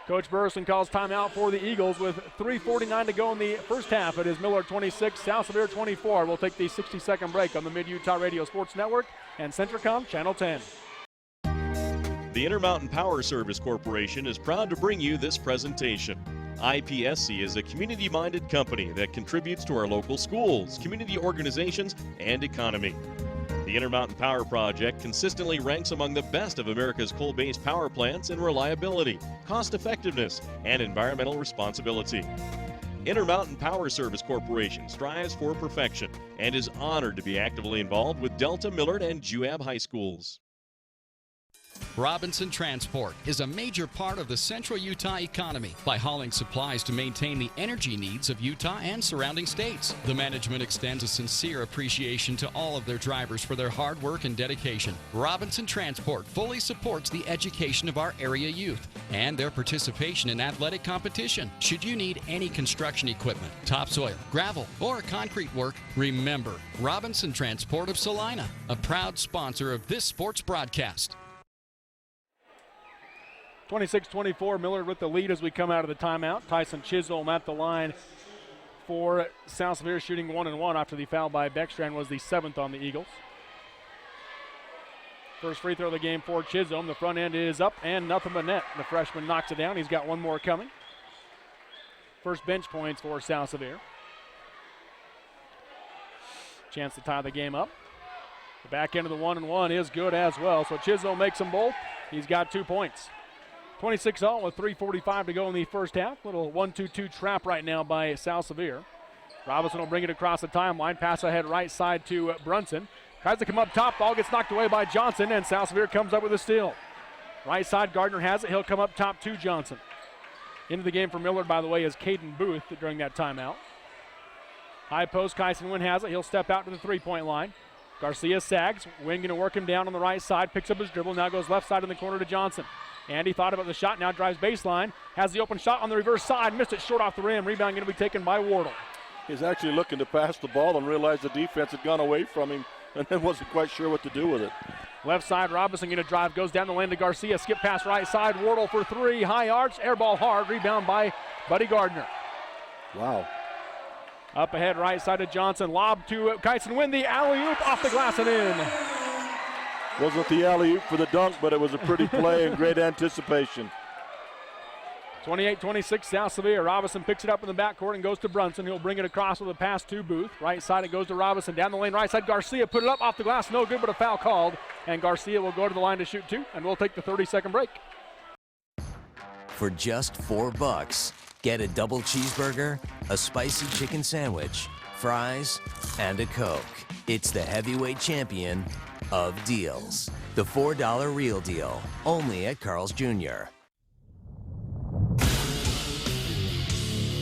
Coach Burrison calls timeout for the Eagles with 3:49 to go in the first half. It is Millard 26, South Sevier 24. We'll take the 60-second break on the Mid-Utah Radio Sports Network and Centricom Channel 10. The Intermountain Power Service Corporation is proud to bring you this presentation. IPSC is a community-minded company that contributes to our local schools, community organizations, and economy. The Intermountain Power Project consistently ranks among the best of America's coal-based power plants in reliability, cost-effectiveness, and environmental responsibility. Intermountain Power Service Corporation strives for perfection and is honored to be actively involved with Delta, Millard, and Juab High Schools. Robinson Transport is a major part of the central Utah economy by hauling supplies to maintain the energy needs of Utah and surrounding states. The management extends a sincere appreciation to all of their drivers for their hard work and dedication. Robinson Transport fully supports the education of our area youth and their participation in athletic competition. Should you need any construction equipment, topsoil, gravel, or concrete work, remember Robinson Transport of Salina, a proud sponsor of this sports broadcast. 26-24, Millard with the lead as we come out of the timeout. Tyson Chisholm at the line for South Sevier, shooting 1-1 after the foul by Beckstrand was the 7th on the Eagles. First free throw of the game for Chisholm. The front end is up and nothing but net. The freshman knocks it down. He's got one more coming. First bench points for South Sevier. Chance to tie the game up. The back end of the 1-and-1 is good as well. So Chisholm makes them both. He's got 2 points. 26-all with 3:45 to go in the first half. Little 1-2-2 trap right now by South Sevier. Robinson will bring it across the timeline. Pass ahead right side to Brunson. Tries to come up top. Ball gets knocked away by Johnson, and South Sevier comes up with a steal. Right side, Gardner has it. He'll come up top to Johnson. Into the game for Millard, by the way, is Caden Booth during that timeout. High post, Kyson Wynn has it. He'll step out to the three-point line. Garcia sags. Wynn going to work him down on the right side. Picks up his dribble. Now goes left side in the corner to Johnson. Andy thought about the shot. Now drives baseline. Has the open shot on the reverse side. Missed it short off the rim. Rebound going to be taken by Wardle. He's actually looking to pass the ball and realized the defense had gone away from him and then wasn't quite sure what to do with it. Left side, Robinson going to drive. Goes down the lane to Garcia. Skip pass right side. Wardle for three. High arch. Air ball hard. Rebound by Buddy Gardner. Wow. Up ahead, right side to Johnson. Lob to Kyson Wynn. The alley-oop off the glass and in. Wasn't the alley-oop for the dunk, but it was a pretty play and great anticipation. 28-26, South Sevier. Robinson picks it up in the backcourt and goes to Brunson. He'll bring it across with a pass to Booth. Right side, it goes to Robinson. Down the lane, right side, Garcia put it up off the glass. No good, but a foul called. And Garcia will go to the line to shoot two, and we'll take the 30-second break. For just $4, get a double cheeseburger, a spicy chicken sandwich, fries, and a Coke. It's the heavyweight champion of deals. The $4 Real Deal, only at Carl's Jr.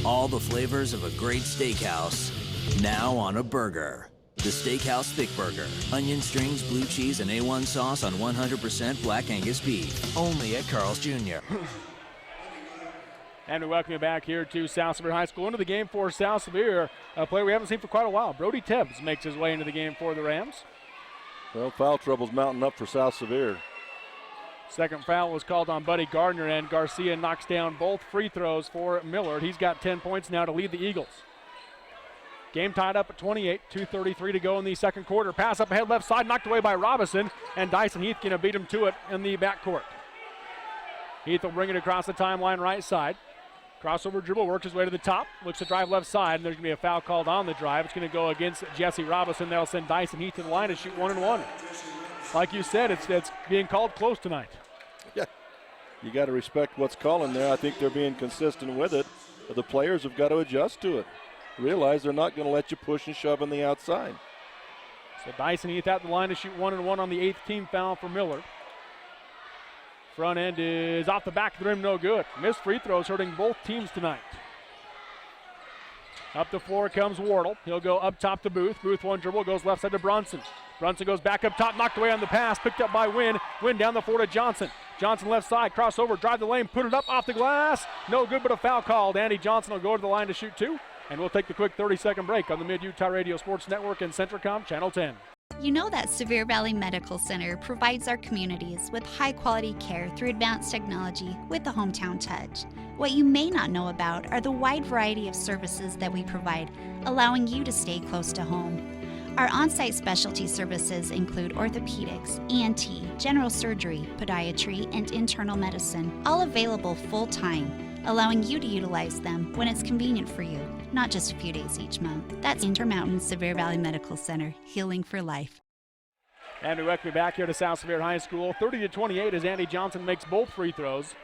All the flavors of a great steakhouse, now on a burger. The Steakhouse Thick Burger. Onion strings, blue cheese, and A1 sauce on 100% Black Angus beef. Only at Carl's Jr. And we welcome you back here to South Sevier High School. Into the game for South Sevier, a player we haven't seen for quite a while. Brody Tebbs makes his way into the game for the Rams. Well, foul trouble's mounting up for South Sevier. Second foul was called on Buddy Gardner, and Garcia knocks down both free throws for Millard. He's got 10 points now to lead the Eagles. Game tied up at 28, 2:33 to go in the second quarter. Pass up ahead left side, knocked away by Robinson, and Dyson Heath going to beat him to it in the backcourt. Heath will bring it across the timeline right side. Crossover dribble, works his way to the top, looks to drive left side, and there's going to be a foul called on the drive. It's going to go against Jesse Robinson. They'll send Dyson Heath to the line to shoot 1-and-1. Like you said, it's being called close tonight. Yeah, you got to respect what's calling there. I think they're being consistent with it. But the players have got to adjust to it. Realize they're not going to let you push and shove on the outside. So Dyson Heath at the line to shoot 1-and-1 on the 8th team foul for Millard. Front end is off the back of the rim, no good. Missed free throws hurting both teams tonight. Up the floor comes Wardle. He'll go up top to Booth. Booth one dribble, goes left side to Brunson. Brunson goes back up top, knocked away on the pass, picked up by Wynn. Wynn down the floor to Johnson. Johnson left side, crossover, drive the lane, put it up off the glass. No good, but a foul called. Andy Johnson will go to the line to shoot two. And we'll take the quick 30-second break on the Mid-Utah Radio Sports Network and Centricom Channel 10. You know that Sevier Valley Medical Center provides our communities with high-quality care through advanced technology with a hometown touch. What you may not know about are the wide variety of services that we provide, allowing you to stay close to home. Our on-site specialty services include orthopedics, ENT, general surgery, podiatry, and internal medicine, all available full-time, allowing you to utilize them when it's convenient for you, not just a few days each month. That's Intermountain Sevier Valley Medical Center, healing for life. And we welcome you back here to South Sevier High School. 30-28 as Andy Johnson makes both free throws.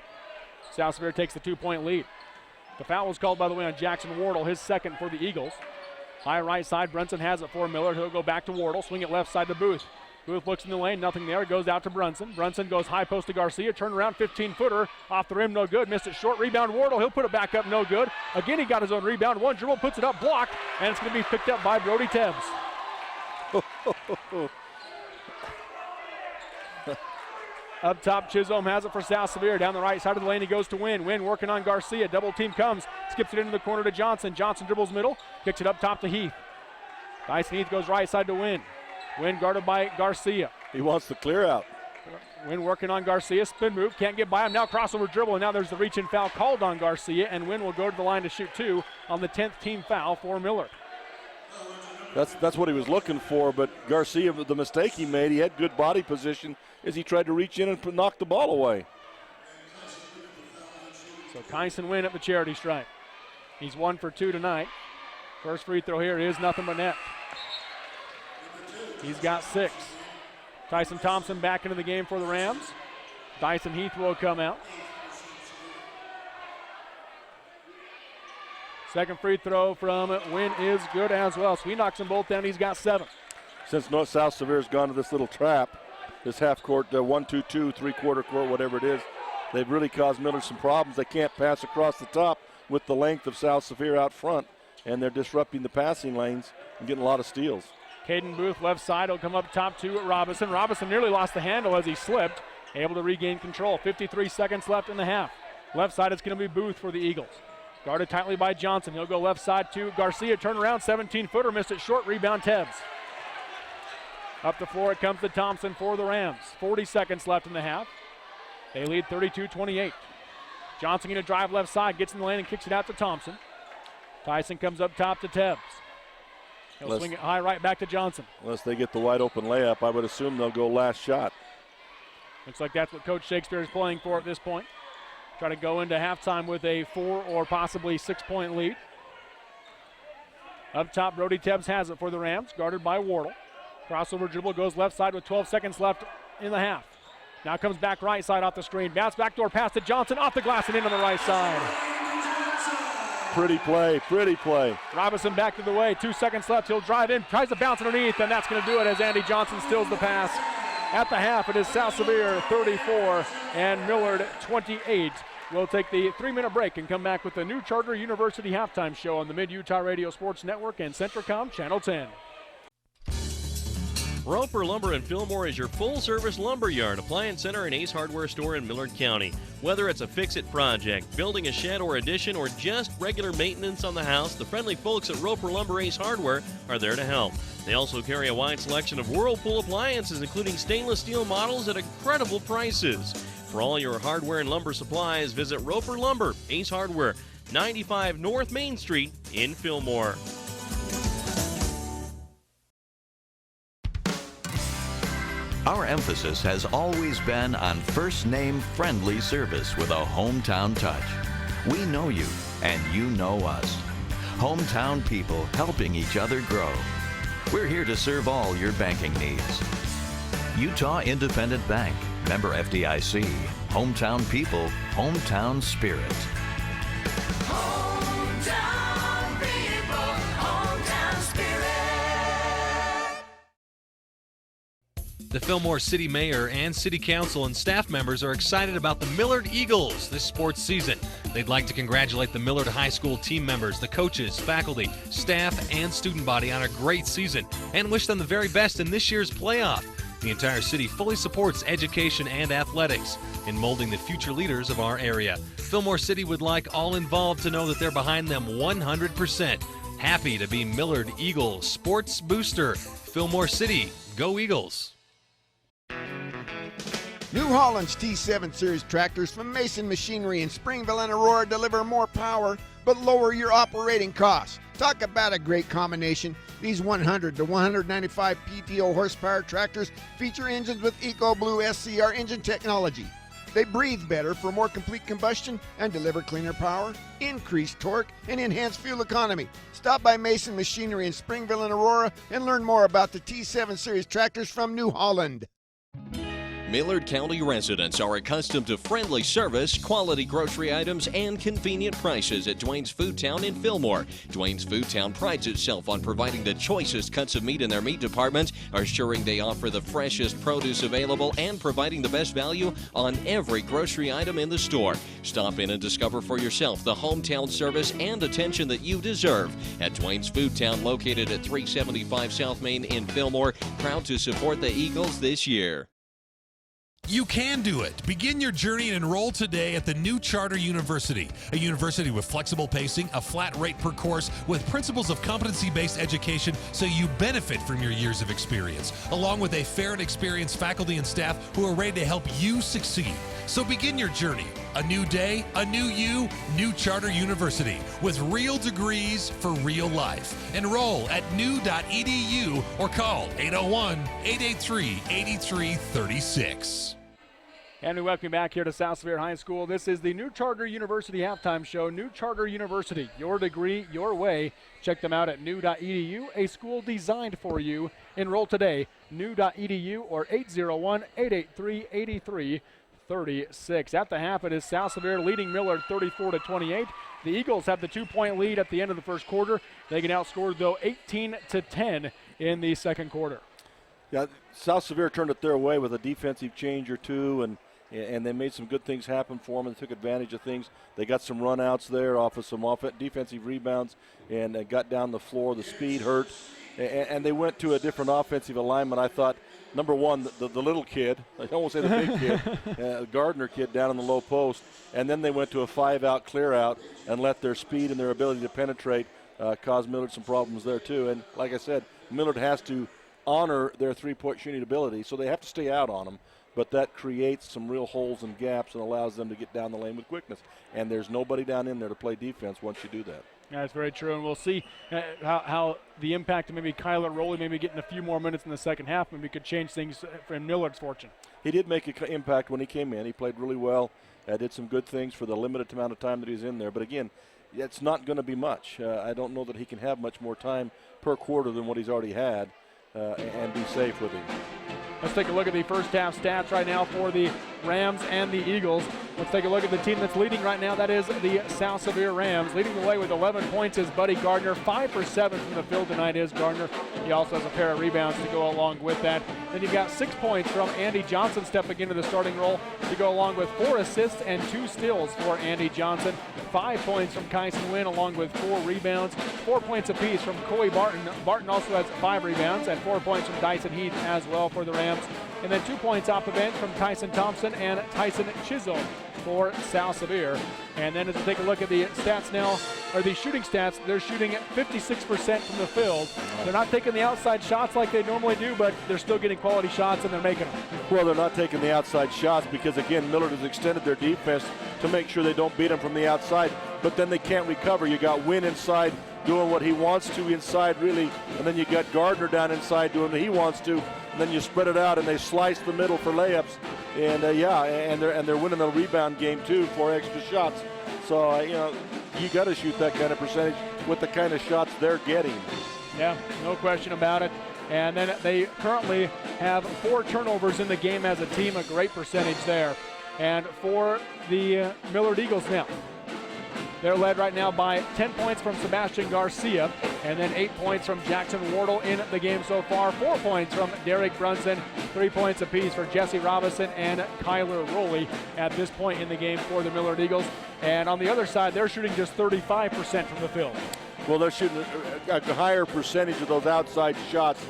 South Sevier takes the 2-point lead. The foul was called, by the way, on Jackson Wardle, his second for the Eagles. High right side, Brunson has it for Millard. He'll go back to Wardle, swing it left side to Booth. Booth looks in the lane, nothing there, goes out to Brunson. Brunson goes high post to Garcia, turn around, 15-footer, off the rim, no good, missed it short, rebound Wardle, he'll put it back up, no good. Again, he got his own rebound, one dribble, puts it up, blocked, and it's going to be picked up by Brody Tebbs. Up top, Chisholm has it for South Sevier. Down the right side of the lane, he goes to Wynn. Wynn working on Garcia, double team comes, skips it into the corner to Johnson. Johnson dribbles middle, kicks it up top to Heath. Dyson Heath goes right side to Wynn. Wynn guarded by Garcia. He wants the clear out. Wynn working on Garcia, spin move, can't get by him. Now crossover dribble, and now there's the reach and foul called on Garcia, and Wynn will go to the line to shoot two on the 10th team foul for Millard. That's what he was looking for, but Garcia, the mistake he made, he had good body position. as he tried to reach in and knock the ball away. So Kyson Wynn at the charity stripe. He's 1 for 2 tonight. First free throw here is nothing but net. He's got 6. Tyson Thompson back into the game for the Rams. Dyson Heath will come out. Second free throw from Wynn is good as well. So he knocks them both down. He's got 7. Since North South Sevier has gone to this little trap, this half court, 1-2-2, 3-quarter court, whatever it is, they've really caused Millard some problems. They can't pass across the top with the length of South Sevier out front, and they're disrupting the passing lanes and getting a lot of steals. Caden Booth left side will come up top to Robinson. Robinson nearly lost the handle as he slipped, able to regain control. 53 seconds left in the half. Left side, it's going to be Booth for the Eagles. Guarded tightly by Johnson. He'll go left side to Garcia. Turn around, 17-footer, missed it short. Rebound Tebbs. Up the floor it comes to Thompson for the Rams. 40 seconds left in the half. They lead 32-28. Johnson going to drive left side, gets in the lane and kicks it out to Thompson. Tyson comes up top to Tebbs. He'll swing it high right back to Johnson. Unless they get the wide open layup, I would assume they'll go last shot. Looks like that's what Coach Shakespeare is playing for at this point. Try to go into halftime with a 4 or possibly 6-point lead. Up top, Brody Tebbs has it for the Rams, guarded by Wardle. Crossover dribble goes left side with 12 seconds left in the half. Now comes back right side off the screen. Bounce backdoor pass to Johnson, off the glass and in on the right side. Pretty play, pretty play. Robinson back to the way, 2 seconds left. He'll drive in, tries to bounce underneath, and that's going to do it as Andy Johnson steals the pass. At the half, it is South Sevier 34 and Millard 28. We'll take the 3-minute break and come back with the new Charter University halftime show on the Mid-Utah Radio Sports Network and Centricom Channel 10. Roper Lumber in Fillmore is your full-service lumber yard, appliance center, and Ace Hardware store in Millard County. Whether it's a fix-it project, building a shed or addition, or just regular maintenance on the house, the friendly folks at Roper Lumber Ace Hardware are there to help. They also carry a wide selection of Whirlpool appliances, including stainless steel models at incredible prices. For all your hardware and lumber supplies, visit Roper Lumber Ace Hardware, 95 North Main Street in Fillmore. Our emphasis has always been on first-name friendly service with a hometown touch. We know you, and you know us. Hometown people helping each other grow. We're here to serve all your banking needs. Utah Independent Bank, member FDIC. Hometown people, hometown spirit. Hometown people, hometown spirit. The Fillmore City Mayor and City Council and staff members are excited about the Millard Eagles this sports season. They'd like to congratulate the Millard High School team members, the coaches, faculty, staff, and student body on a great season and wish them the very best in this year's playoff. The entire city fully supports education and athletics in molding the future leaders of our area. Fillmore City would like all involved to know that they're behind them 100%. Happy to be Millard Eagles Sports Booster. Fillmore City, go Eagles! New Holland's T7 Series tractors from Mason Machinery in Springville and Aurora deliver more power but lower your operating costs. Talk about a great combination. These 100 to 195 PTO horsepower tractors feature engines with EcoBlue SCR engine technology. They breathe better for more complete combustion and deliver cleaner power, increased torque, and enhanced fuel economy. Stop by Mason Machinery in Springville and Aurora and learn more about the T7 Series tractors from New Holland. Millard County residents are accustomed to friendly service, quality grocery items, and convenient prices at Dwayne's Food Town in Fillmore. Dwayne's Food Town prides itself on providing the choicest cuts of meat in their meat department, assuring they offer the freshest produce available, and providing the best value on every grocery item in the store. Stop in and discover for yourself the hometown service and attention that you deserve at Dwayne's Food Town, located at 375 South Main in Fillmore. Proud to support the Eagles this year. You can do it. Begin your journey and enroll today at the new Charter University, a university with flexible pacing, a flat rate per course, with principles of competency-based education so you benefit from your years of experience, along with a fair and experienced faculty and staff who are ready to help you succeed. So begin your journey. A new day, a new you, New Charter University with real degrees for real life. Enroll at new.edu or call 801-883-8336. And we welcome you back here to South Sevier High School. This is the New Charter University halftime show. New Charter University, your degree, your way. Check them out at new.edu, a school designed for you. Enroll today, new.edu or 801-883-8336. At the half, it is South Sevier leading Millard 34-28. The Eagles have the 2-point lead at the end of the first quarter. They get outscored, though, 18-10 in the second quarter. Yeah, South Sevier turned it their way with a defensive change or two, and they made some good things happen for them and took advantage of things. They got some run-outs there off of some defensive rebounds and got down the floor. The speed hurt, and they went to a different offensive alignment. I thought, number one, the little kid, I almost say the big kid, Gardner kid down in the low post, and then they went to a 5-out clear-out and let their speed and their ability to penetrate cause Millard some problems there too. And like I said, Millard has to honor their three-point shooting ability, so they have to stay out on them. But that creates some real holes and gaps and allows them to get down the lane with quickness. And there's nobody down in there to play defense once you do that. Yeah, that's very true, and we'll see how the impact of maybe Kyler Rowley maybe getting a few more minutes in the second half maybe could change things for Millard's fortune. He did make an impact when he came in. He played really well, did some good things for the limited amount of time that he's in there. But again, it's not going to be much. I don't know that he can have much more time per quarter than what he's already had and be safe with him. Let's take a look at the first half stats right now for the Rams and the Eagles. Let's take a look at the team that's leading right now. That is the South Sevier Rams. Leading the way with 11 points is Buddy Gardner. 5 for 7 from the field tonight is Gardner. He also has a pair of rebounds to go along with that. Then you've got 6 points from Andy Johnson stepping into the starting role to go along with 4 assists and 2 steals for Andy Johnson. 5 points from Kyson Wynn along with 4 rebounds. 4 points apiece from Coy Barton. Barton also has 5 rebounds and 4 points from Dyson Heath as well for the Rams. And then 2 points off the bench from Tyson Thompson and Tyson Chisholm for South Sevier. And then as we take a look at the stats now, or the shooting stats, they're shooting at 56% from the field. They're not taking the outside shots like they normally do, but they're still getting quality shots and they're making them. Well, they're not taking the outside shots because, again, Millard has extended their defense to make sure they don't beat them from the outside, but then they can't recover. You got Wynn inside doing what he wants to inside, really, and then you got Gardner down inside doing what he wants to, and then you spread it out and they slice the middle for layups, and they're winning the rebound game too for extra shots. So you got to shoot that kind of percentage with the kind of shots they're getting. Yeah, no question about it. And then they currently have 4 turnovers in the game as a team, a great percentage there. And for the Millard Eagles now, they're led right now by 10 points from Sebastian Garcia, and then 8 points from Jackson Wardle in the game so far. 4 points from Derek Brunson, 3 points apiece for Jesse Robinson and Kyler Rowley at this point in the game for the Millard Eagles. And on the other side, they're shooting just 35% from the field. Well, they're shooting a higher percentage of those outside shots.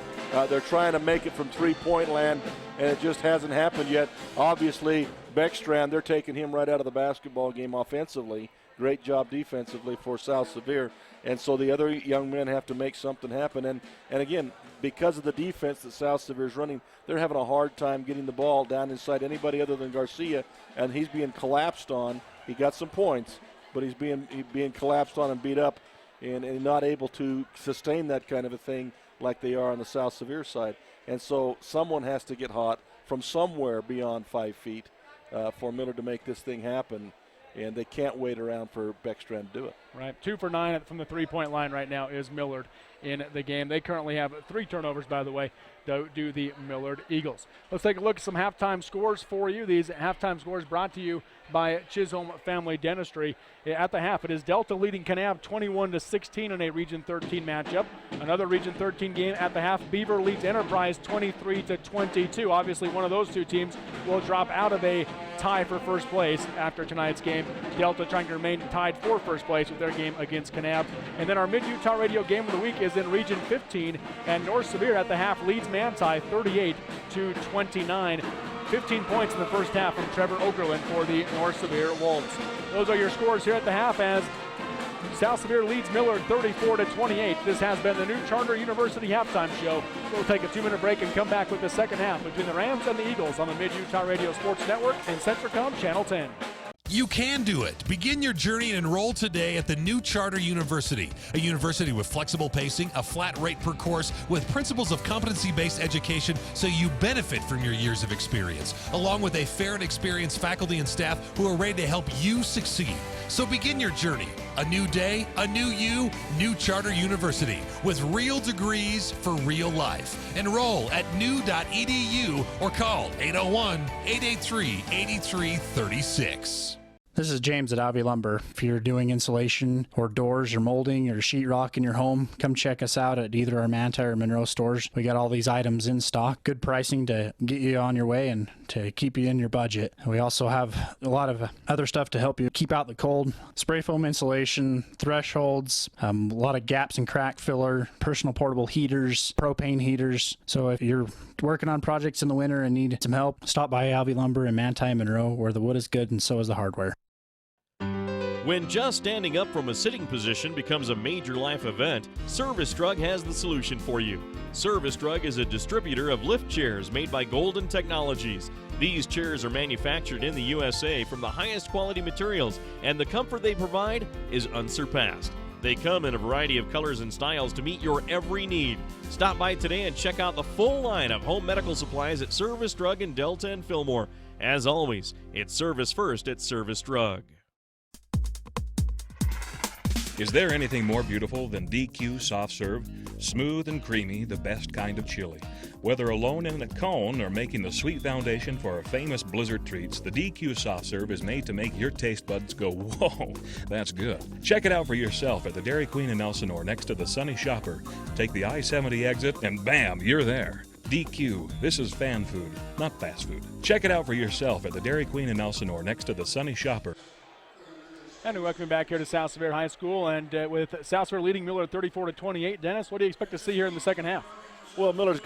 They're trying to make it from three-point land, and it just hasn't happened yet. Obviously, Beckstrand, they're taking him right out of the basketball game offensively. Great job defensively for South Sevier. And so the other young men have to make something happen. And again, because of the defense that South Sevier is running, they're having a hard time getting the ball down inside anybody other than Garcia, and he's being collapsed on. He got some points, but he's being collapsed on and beat up and not able to sustain that kind of a thing like they are on the South Sevier side. And so someone has to get hot from somewhere beyond 5 feet for Millard to make this thing happen. And they can't wait around for Beckstrand to do it. Right, 2 for 9 from the three-point line right now is Millard in the game. They currently have 3 turnovers, by the way, do the Millard Eagles. Let's take a look at some halftime scores for you. These halftime scores brought to you by Chisholm Family Dentistry. At the half, it is Delta leading Kanab 21-16 in a Region 13 matchup. Another Region 13 game at the half, Beaver leads Enterprise 23-22. Obviously, one of those 2 teams will drop out of a tie for first place after tonight's game. Delta trying to remain tied for first place with their game against Kanab. And then our Mid-Utah Radio game of the week is in Region 15, and North Sevier at the half leads Manti 38-29. 15 points in the first half from Trevor Ogerlin for the North Sevier Wolves. Those are your scores here at the half as South Sevier leads Millard 34-28. This has been the New Charter University halftime show. We'll take a 2-minute break and come back with the second half between the Rams and the Eagles on the Mid-Utah Radio Sports Network and Centricom Channel 10. You can do it. Begin your journey and enroll today at the new Charter University, a university with flexible pacing, a flat rate per course, with principles of competency-based education so you benefit from your years of experience, along with a fair and experienced faculty and staff who are ready to help you succeed. So begin your journey. A new day, a new you, New Charter University, with real degrees for real life. Enroll at new.edu or call 801-883-8336. This is James at Avi Lumber. If you're doing insulation or doors or molding or sheetrock in your home, come check us out at either our Manti or Monroe stores. We got all these items in stock. Good pricing to get you on your way and to keep you in your budget. We also have a lot of other stuff to help you keep out the cold. Spray foam insulation, thresholds, a lot of gaps and crack filler, personal portable heaters, propane heaters. So if you're working on projects in the winter and need some help, stop by Avi Lumber in Manti and Monroe, where the wood is good and so is the hardware. When just standing up from a sitting position becomes a major life event, Service Drug has the solution for you. Service Drug is a distributor of lift chairs made by Golden Technologies. These chairs are manufactured in the USA from the highest quality materials, and the comfort they provide is unsurpassed. They come in a variety of colors and styles to meet your every need. Stop by today and check out the full line of home medical supplies at Service Drug in Delta and Fillmore. As always, it's service first at Service Drug. Is there anything more beautiful than DQ Soft Serve? Smooth and creamy, the best kind of chili. Whether alone in a cone or making the sweet foundation for our famous Blizzard treats, the DQ Soft Serve is made to make your taste buds go, whoa, that's good. Check it out for yourself at the Dairy Queen in Elsinore next to the Sunny Shopper. Take the I-70 exit and bam, you're there. DQ, this is fan food, not fast food. Check it out for yourself at the Dairy Queen in Elsinore next to the Sunny Shopper. And we welcome you back here to South Sevier High School, and with South Sevier leading Millard 34-28. Dennis, what do you expect to see here in the second half? Well, Millard's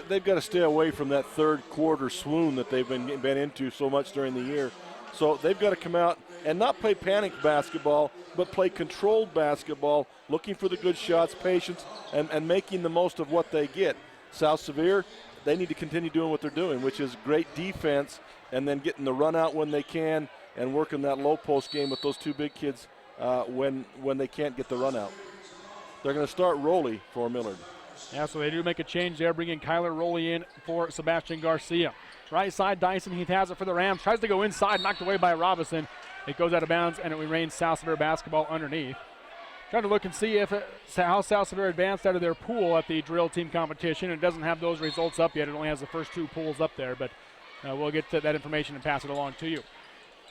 they've got to stay away from that third quarter swoon that they've been into so much during the year. So they've got to come out and not play panic basketball, but play controlled basketball, looking for the good shots, patience, and making the most of what they get. South Sevier, they need to continue doing what they're doing, which is great defense, and then getting the run out when they can, and working that low post game with those two big kids when they can't get the run out. They're going to start Rowley for Millard. Yeah, so they do make a change there, bringing Kyler Rowley in for Sebastian Garcia. Right side, Dyson Heath has it for the Rams. Tries to go inside, knocked away by Robinson. It goes out of bounds, and it remains South Sevier basketball underneath. Trying to look and see how South Sevier advanced out of their pool at the drill team competition. It doesn't have those results up yet. It only has the first two pools up there, but we'll get to that information and pass it along to you.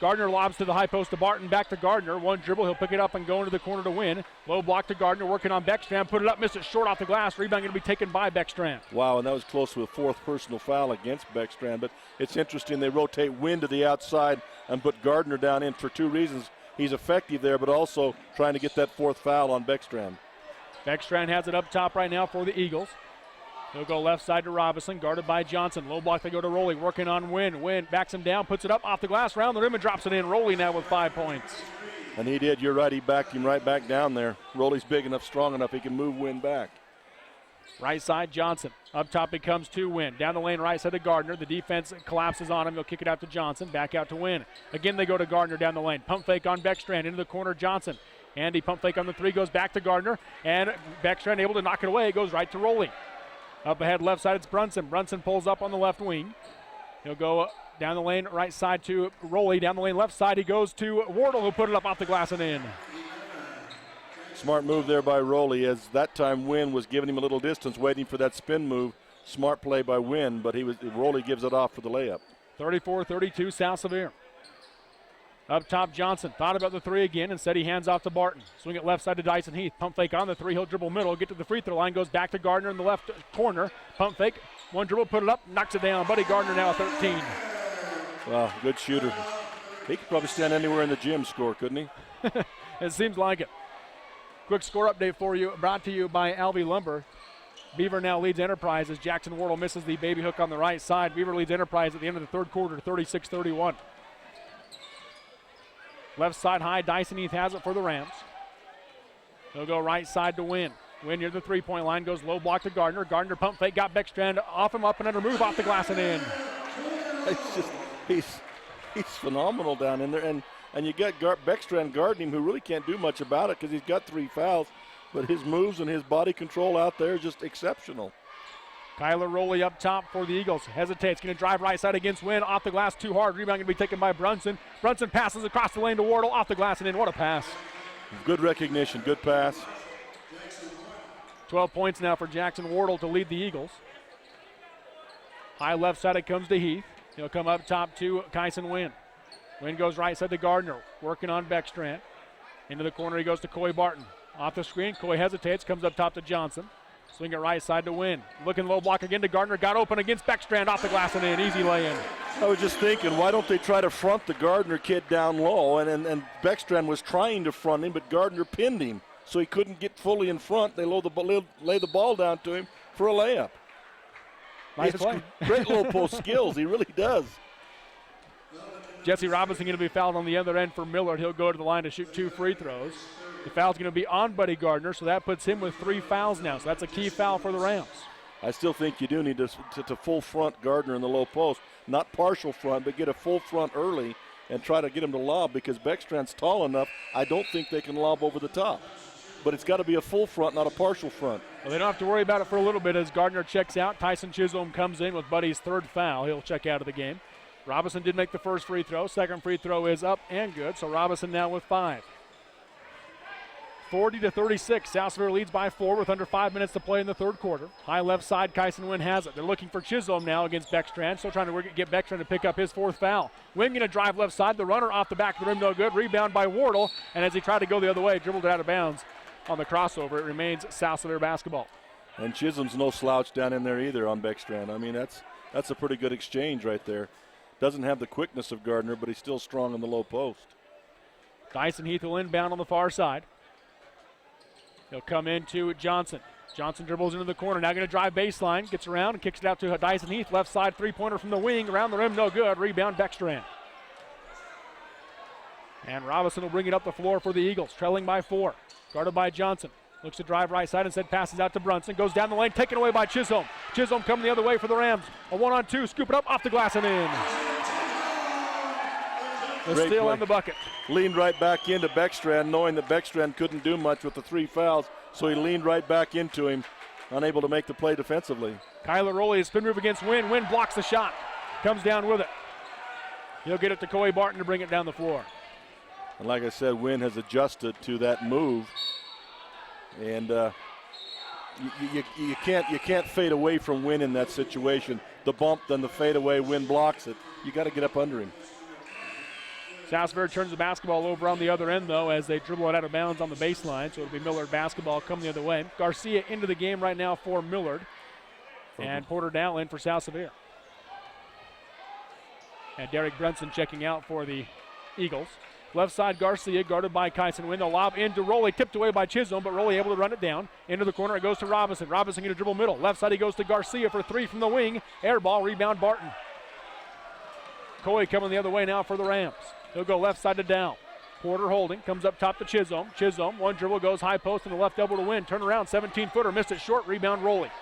Gardner lobs to the high post to Barton, back to Gardner. One dribble, he'll pick it up and go into the corner to win. Low block to Gardner, working on Beckstrand. Put it up, missed it short off the glass. Rebound going to be taken by Beckstrand. Wow, and that was close to a fourth personal foul against Beckstrand. But it's interesting, they rotate Wynn to the outside and put Gardner down in for two reasons. He's effective there, but also trying to get that fourth foul on Beckstrand. Beckstrand has it up top right now for the Eagles. He'll go left side to Robinson, guarded by Johnson. Low block, they go to Rowley, working on Wynn. Wynn backs him down, puts it up off the glass, round the rim, and drops it in. Rowley now with 5 points. And he did, you're right, he backed him right back down there. Rowley's big enough, strong enough, he can move Wynn back. Right side, Johnson. Up top it comes to Wynn. Down the lane, right side to Gardner. The defense collapses on him. He'll kick it out to Johnson. Back out to Wynn. Again, they go to Gardner down the lane. Pump fake on Beckstrand. Into the corner, Johnson. Andy pump fake on the three, goes back to Gardner. And Beckstrand able to knock it away. It goes right to Rowley. Up ahead, left side, it's Brunson. Brunson pulls up on the left wing. He'll go down the lane, right side to Rowley. Down the lane, left side, he goes to Wardle, who put it up off the glass and in. Smart move there by Rowley, as that time Wynn was giving him a little distance, waiting for that spin move. Smart play by Wynn, but Rowley gives it off for the layup. 34-32, South Sevier. Up top, Johnson thought about the three again and said he hands off to Barton. Swing it left side to Dyson Heath. Pump fake on the three. He'll dribble middle, get to the free throw line, goes back to Gardner in the left corner. Pump fake, one dribble, put it up, knocks it down. Buddy Gardner now 13. Wow, good shooter. He could probably stand anywhere in the gym, score, couldn't he? It seems like it. Quick score update for you, brought to you by Alvey Lumber. Beaver now leads Enterprise as Jackson Wardle misses the baby hook on the right side. Beaver leads Enterprise at the end of the third quarter, 36-31. Left side high, Dyson Heath has it for the Rams. He'll go right side to Wynn. Wynn near the three-point line, goes low block to Gardner. Gardner pump fake, got Beckstrand off him, up and under move, off the glass and in. It's just, he's phenomenal down in there. And and you got Beckstrand guarding him, who really can't do much about it because he's got 3 fouls, but his moves and his body control out there is just exceptional. Kyler Rowley up top for the Eagles. Hesitates, going to drive right side against Wynn. Off the glass, too hard. Rebound going to be taken by Brunson. Brunson passes across the lane to Wardle. Off the glass and in. What a pass. Good recognition, good pass. 12 points now for Jackson Wardle to lead the Eagles. High left side, it comes to Heath. He'll come up top to Kyson Wynn. Wynn goes right side to Gardner, working on Beckstrand. Into the corner, he goes to Coy Barton. Off the screen, Coy hesitates, comes up top to Johnson. Swing it right side to Wynn. Looking low block again to Gardner. Got open against Beckstrand. Off the glass and in. Easy lay-in. I was just thinking, why don't they try to front the Gardner kid down low? And Beckstrand was trying to front him, but Gardner pinned him, so he couldn't get fully in front. They lay the ball down to him for a layup. Nice play. Great low post skills. He really does. Jesse Robinson going to be fouled on the other end for Millard. He'll go to the line to shoot 2 free throws. The foul's going to be on Buddy Gardner, so that puts him with 3 fouls now. So that's a key foul for the Rams. I still think you do need to full front Gardner in the low post. Not partial front, but get a full front early and try to get him to lob, because Beckstrand's tall enough. I don't think they can lob over the top. But it's got to be a full front, not a partial front. Well, they don't have to worry about it for a little bit as Gardner checks out. Tyson Chisholm comes in with Buddy's 3rd foul. He'll check out of the game. Robinson did make the first free throw. Second free throw is up and good, so Robinson now with 5. 40-36, South Sevier leads by 4 with under 5 minutes to play in the 3rd quarter. High left side, Kyson Wynn has it. They're looking for Chisholm now against Beckstrand, still trying to get Beckstrand to pick up his 4th foul. Wynn going to drive left side, the runner off the back of the rim, no good. Rebound by Wardle, and as he tried to go the other way, dribbled it out of bounds on the crossover. It remains South Sevier basketball. And Chisholm's no slouch down in there either on Beckstrand. I mean, that's a pretty good exchange right there. Doesn't have the quickness of Gardner, but he's still strong in the low post. Dyson Heath will inbound on the far side. He'll come into Johnson. Johnson dribbles into the corner. Now going to drive baseline. Gets around and kicks it out to Dyson Heath. Left side three-pointer from the wing. Around the rim, no good. Rebound, Beckstrand. And Robinson will bring it up the floor for the Eagles. Trailing by 4. Guarded by Johnson. Looks to drive right side, instead passes out to Brunson. Goes down the lane, taken away by Chisholm. Chisholm coming the other way for the Rams. A 1-on-2, scoop it up, off the glass and in. The steal on the bucket. Leaned right back into Beckstrand, knowing that Beckstrand couldn't do much with the 3 fouls, so he leaned right back into him, unable to make the play defensively. Kyler Rowley, a spin move against Wynn. Wynn blocks the shot, comes down with it. He'll get it to Coy Barton to bring it down the floor. And like I said, Wynn has adjusted to that move. And you can't fade away from Wynn in that situation. The bump, then the fade away, Wynn blocks it. You got to get up under him. South Sevier turns the basketball over on the other end, though, as they dribble it out of bounds on the baseline. So it'll be Millard basketball coming the other way. Garcia into the game right now for Millard. And Porter Dow in for South Sevier. And Derek Brunson checking out for the Eagles. Left side, Garcia guarded by Kyson Wynn. The lob into Rowley, tipped away by Chisholm, but Rowley able to run it down. Into the corner, it goes to Robinson. Robinson going to dribble middle. Left side, he goes to Garcia for 3 from the wing. Air ball, rebound Barton. Coy coming the other way now for the Rams. He'll go left side to Dow. Porter holding, comes up top to Chisholm. Chisholm, one dribble, goes high post and the left elbow to Win. Turn around, 17-footer, missed it short, rebound Rowley.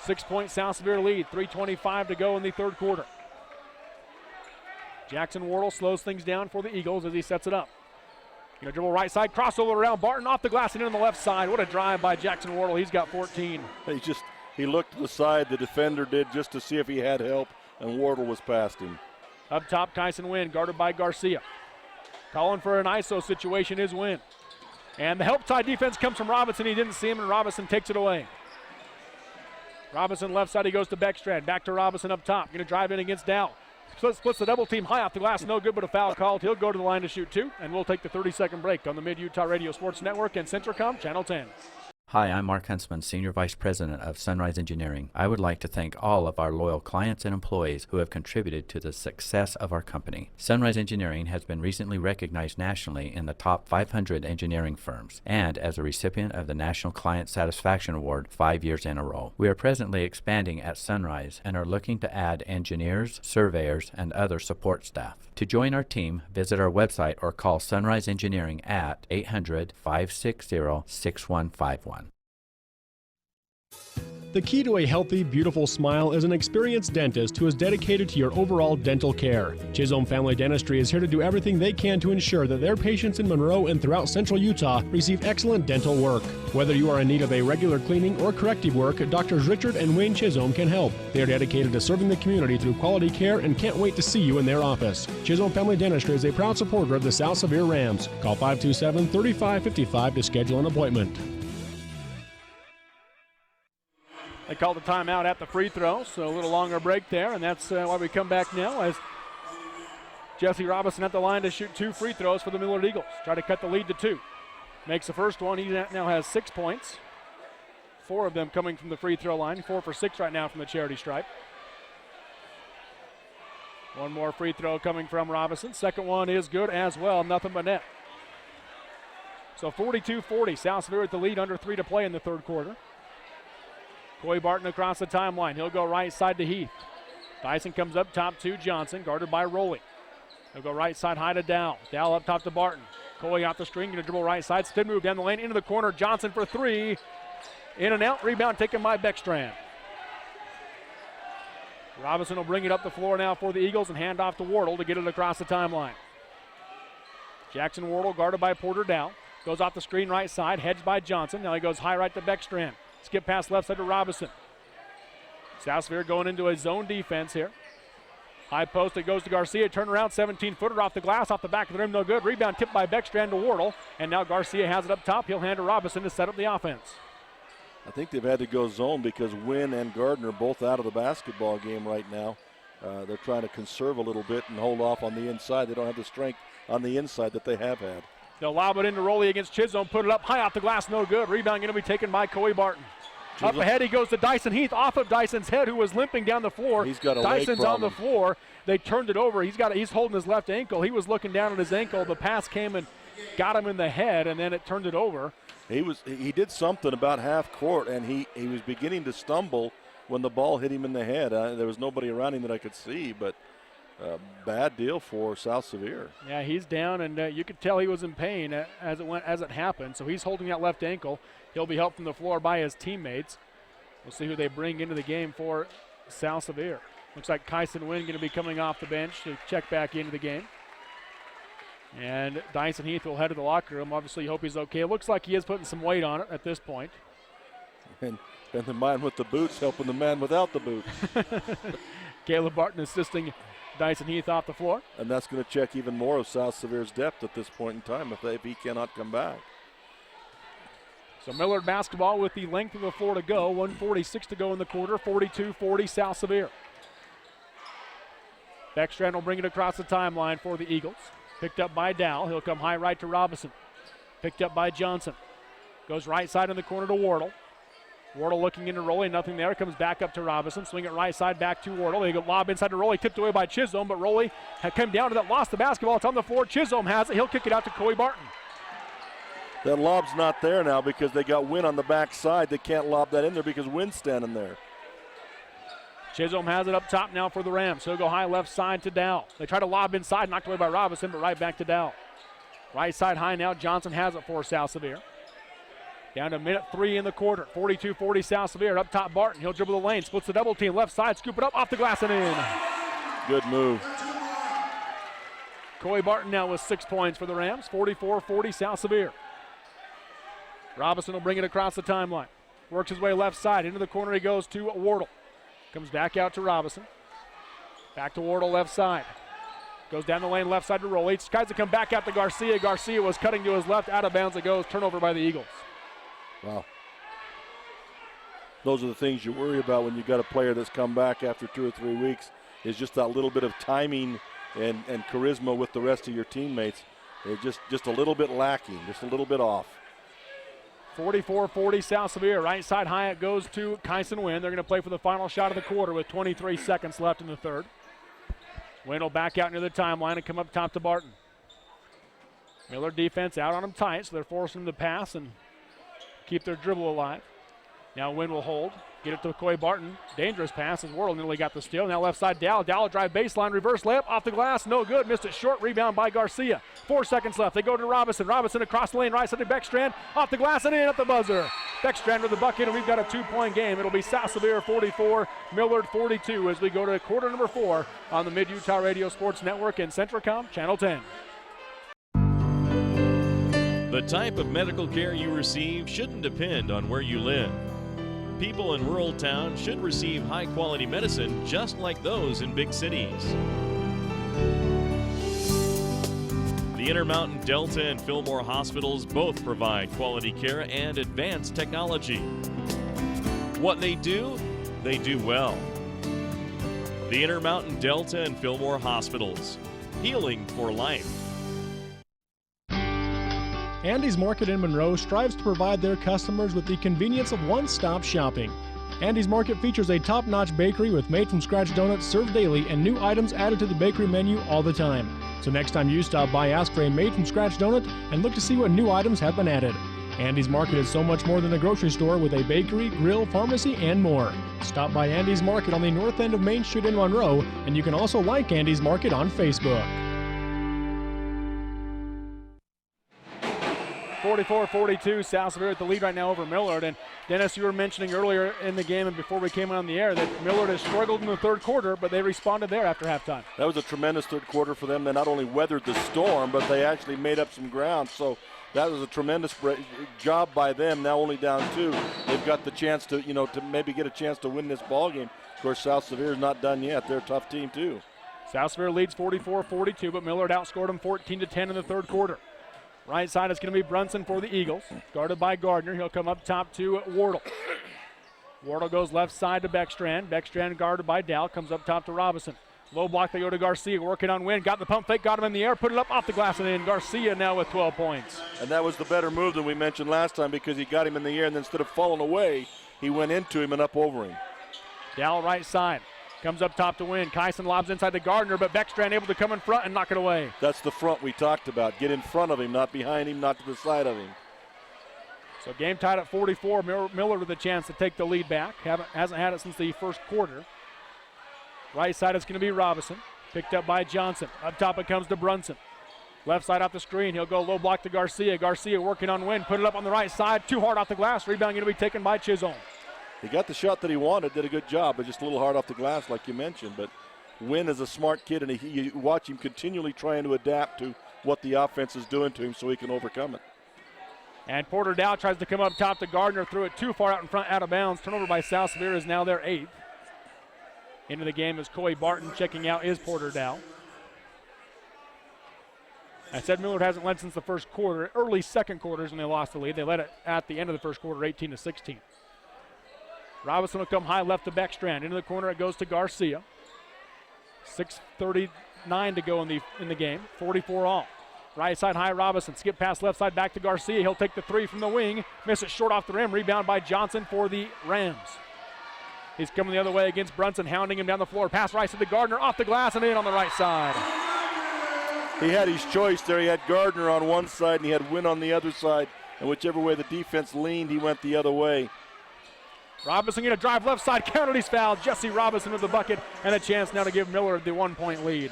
6-point South Sevier lead, 3:25 to go in the 3rd quarter. Jackson Wardle slows things down for the Eagles as he sets it up. Gonna dribble right side, crossover around Barton, off the glass and in on the left side. What a drive by Jackson Wardle, he's got 14. He looked to the side, the defender did, just to see if he had help, and Wardle was past him. Up top, Kyson Wynn, guarded by Garcia. Calling for an ISO situation is Wynn. And the help side defense comes from Robinson. He didn't see him, and Robinson takes it away. Robinson left side, he goes to Beckstrand. Back to Robinson up top. Going to drive in against Dow. Splits the double team high off the glass, no good, but a foul called. He'll go to the line to shoot 2, and we'll take the 30-second break on the Mid-Utah Radio Sports Network and Centricom Channel 10. Hi, I'm Mark Huntsman, Senior Vice President of Sunrise Engineering. I would like to thank all of our loyal clients and employees who have contributed to the success of our company. Sunrise Engineering has been recently recognized nationally in the top 500 engineering firms and as a recipient of the National Client Satisfaction Award 5 years in a row. We are presently expanding at Sunrise and are looking to add engineers, surveyors, and other support staff. To join our team, visit our website or call Sunrise Engineering at 800-560-6151. The key to a healthy, beautiful smile is an experienced dentist who is dedicated to your overall dental care. Chisholm Family Dentistry is here to do everything they can to ensure that their patients in Monroe and throughout central Utah receive excellent dental work. Whether you are in need of a regular cleaning or corrective work, Drs. Richard and Wayne Chisholm can help. They are dedicated to serving the community through quality care and can't wait to see you in their office. Chisholm Family Dentistry is a proud supporter of the South Sevier Rams. Call 527-3555 to schedule an appointment. They called the timeout at the free throw, so a little longer break there, and that's why we come back now as Jesse Robinson at the line to shoot 2 free throws for the Millard Eagles. Try to cut the lead to 2. Makes the first one. He now has 6 points. 4 of them coming from the free throw line. 4 for 6 right now from the charity stripe. One more free throw coming from Robinson. Second one is good as well. Nothing but net. So 42-40. South Sevier with the lead, under 3 to play in the third quarter. Coy Barton across the timeline. He'll go right side to Heath. Dyson comes up top to Johnson, guarded by Rowley. He'll go right side high to Dow. Dow up top to Barton. Coy off the string, going to dribble right side. Spin move down the lane into the corner. Johnson for 3. In and out. Rebound taken by Beckstrand. Robinson will bring it up the floor now for the Eagles and hand off to Wardle to get it across the timeline. Jackson Wardle guarded by Porter Dow. Goes off the screen right side, hedged by Johnson. Now he goes high right to Beckstrand. Skip pass left side to Robinson. South Sevier going into a zone defense here. High post, it goes to Garcia. Turn around, 17-footer off the glass, off the back of the rim, no good. Rebound tipped by Beckstrand to Wardle. And now Garcia has it up top. He'll hand to Robinson to set up the offense. I think they've had to go zone because Wynn and Gardner both out of the basketball game right now. They're trying to conserve a little bit and hold off on the inside. They don't have the strength on the inside that they have had. They'll lob it into Rowley against Chisholm. Put it up high off the glass, no good. Rebound going to be taken by Coy Barton. Up ahead, he goes to Dyson Heath, off of Dyson's head, who was limping down the floor. He's got a Dyson's leg on the problem. floor. They turned it over. He's holding his left ankle. He was looking down at his ankle. The pass came and got him in the head, and then it turned it over. He did something about half court, and he was beginning to stumble when the ball hit him in the head. There was nobody around him that I could see, but bad deal for South Sevier. Yeah, he's down, and you could tell he was in pain as it happened. So he's holding that left ankle. He'll be helped from the floor by his teammates. We'll see who they bring into the game for South Sevier. Looks like Kyson Wynn going to be coming off the bench to check back into the game. And Dyson Heath will head to the locker room. Obviously, you hope he's okay. It looks like he is putting some weight on it at this point. And the man with the boots helping the man without the boots. Caleb Barton assisting Dyson Heath off the floor. And that's going to check even more of South Sevier's depth at this point in time if he cannot come back. So Millard basketball with the length of the floor to go. 1:46 to go in the quarter. 42-40 South Sevier. Beckstrand will bring it across the timeline for the Eagles. Picked up by Dow. He'll come high right to Robinson. Picked up by Johnson. Goes right side in the corner to Wardle. Wardle looking into Rowley. Nothing there. Comes back up to Robinson. Swing it right side back to Wardle. They go lob inside to Rowley. Tipped away by Chisholm, but Rowley had come down to that. Lost the basketball. It's on the floor. Chisholm has it. He'll kick it out to Coy Barton. That lob's not there now because they got Wynn on the backside. They can't lob that in there because Wynn's standing there. Chisholm has it up top now for the Rams. He'll go high left side to Dow. They try to lob inside, knocked away by Robinson, but right back to Dow. Right side high now. Johnson has it for South Sevier. Down to minute 3 in the quarter. 42-40 South Sevier. Up top Barton. He'll dribble the lane. Splits the double team. Left side. Scoop it up off the glass and in. Good move. Coy Barton now with 6 points for the Rams. 44-40 South Sevier. Robinson will bring it across the timeline. Works his way left side. Into the corner he goes to Wardle. Comes back out to Robinson. Back to Wardle left side. Goes down the lane left side to Rowley. Tries to come back out to Garcia. Garcia was cutting to his left. Out of bounds it goes. Turnover by the Eagles. Wow. Those are the things you worry about when you got a player that's come back after 2 or 3 weeks, is just that little bit of timing and charisma with the rest of your teammates. They're just a little bit lacking, just a little bit off. 44-40 South Sevier. Right side high it goes to Kyson Wynn. They're going to play for the final shot of the quarter with 23 seconds left in the third. Wynn will back out near the timeline and come up top to Barton. Millard defense out on him tight, so they're forcing him to pass and keep their dribble alive. Now Wynn will hold. Get it to Coy Barton. Dangerous pass as Worrell nearly got the steal. Now left side, Dow. Dow will drive baseline, reverse layup off the glass. No good. Missed it short. Rebound by Garcia. 4 seconds left. They go to Robinson. Robinson across the lane. Right side to Beckstrand. Off the glass and in at the buzzer. Beckstrand with the bucket, and we've got a 2-point game. It'll be South Sevier 44, Millard 42 as we go to quarter number 4 on the Mid-Utah Radio Sports Network and Centricom Channel 10. The type of medical care you receive shouldn't depend on where you live. People in rural towns should receive high-quality medicine just like those in big cities. The Intermountain Delta and Fillmore hospitals both provide quality care and advanced technology. What they do well. The Intermountain Delta and Fillmore hospitals. Healing for life. Andy's Market in Monroe strives to provide their customers with the convenience of one-stop shopping. Andy's Market features a top-notch bakery with made-from-scratch donuts served daily and new items added to the bakery menu all the time. So next time you stop by, ask for a made-from-scratch donut and look to see what new items have been added. Andy's Market is so much more than a grocery store with a bakery, grill, pharmacy, and more. Stop by Andy's Market on the north end of Main Street in Monroe, and you can also like Andy's Market on Facebook. 44-42, South Sevier at the lead right now over Millard. And Dennis, you were mentioning earlier in the game and before we came on the air that Millard has struggled in the third quarter, but they responded there after halftime. That was a tremendous third quarter for them. They not only weathered the storm, but they actually made up some ground. So that was a tremendous job by them. Now only down 2. They've got the chance to, to maybe get a chance to win this ball game. Of course, South Sevier is not done yet. They're a tough team too. South Sevier leads 44-42, but Millard outscored them 14-10 in the third quarter. Right side is going to be Brunson for the Eagles, guarded by Gardner. He'll come up top to Wardle. Wardle goes left side to Beckstrand. Beckstrand guarded by Dow, comes up top to Robinson. Low block, they go to Garcia, working on Wynn. Got the pump fake, got him in the air, put it up off the glass and in. Garcia now with 12 points. And that was the better move than we mentioned last time because he got him in the air, and then instead of falling away, he went into him and up over him. Dow right side. Comes up top to Win. Kyson lobs inside to Gardner, but Beckstrand able to come in front and knock it away. That's the front we talked about. Get in front of him, not behind him, not to the side of him. So game tied at 44. Millard with a chance to take the lead back. Hasn't had it since the first quarter. Right side is going to be Robinson. Picked up by Johnson. Up top it comes to Brunson. Left side off the screen. He'll go low block to Garcia. Garcia working on Win. Put it up on the right side. Too hard off the glass. Rebound going to be taken by Chisholm. He got the shot that he wanted, did a good job, but just a little hard off the glass like you mentioned. But Wynn is a smart kid, and you watch him continually trying to adapt to what the offense is doing to him so he can overcome it. And Porter Dow tries to come up top to Gardner, threw it too far out in front, out of bounds. Turnover by South Sevier is now their 8th. Into the game is Coy Barton. Checking out is Porter Dow. I said Millard hasn't led since the first quarter. Early second quarters when they lost the lead. They led it at the end of the first quarter, 18-16. Robinson will come high left to Beckstrand. Into the corner it goes to Garcia. 6:39 to go in the game. 44 all. Right side high Robinson. Skip pass left side back to Garcia. He'll take the 3 from the wing. Miss it short off the rim. Rebound by Johnson for the Rams. He's coming the other way against Brunson, hounding him down the floor. Pass right to Gardner off the glass and in on the right side. He had his choice there. He had Gardner on one side and he had Wynn on the other side. And whichever way the defense leaned, he went the other way. Robinson going to drive left side, countered, he's fouled. Jesse Robinson with the bucket and a chance now to give Millard the 1-point lead.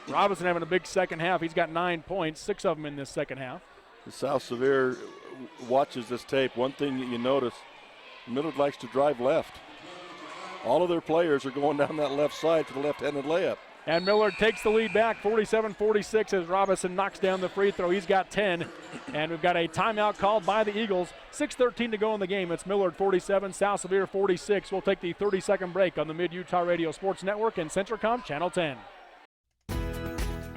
Robinson having a big second half. He's got 9 points, 6 of them in this second half. The South Sevier watches this tape. One thing that you notice, Millard likes to drive left. All of their players are going down that left side for the left-handed layup. And Millard takes the lead back, 47-46, as Robinson knocks down the free throw. He's got 10, and we've got a timeout called by the Eagles. 6:13 to go in the game. It's Millard 47, South Sevier 46. We'll take the 30-second break on the Mid-Utah Radio Sports Network and Centricom Channel 10.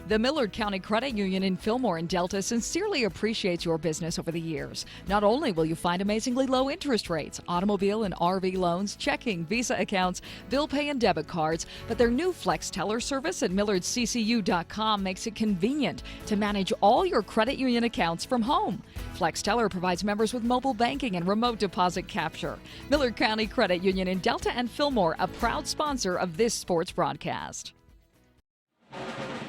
The Millard County Credit Union in Fillmore and Delta sincerely appreciates your business over the years. Not only will you find amazingly low interest rates, automobile and RV loans, checking, Visa accounts, bill pay and debit cards, but their new Flex Teller service at millardccu.com makes it convenient to manage all your credit union accounts from home. Flex Teller provides members with mobile banking and remote deposit capture. Millard County Credit Union in Delta and Fillmore, a proud sponsor of this sports broadcast.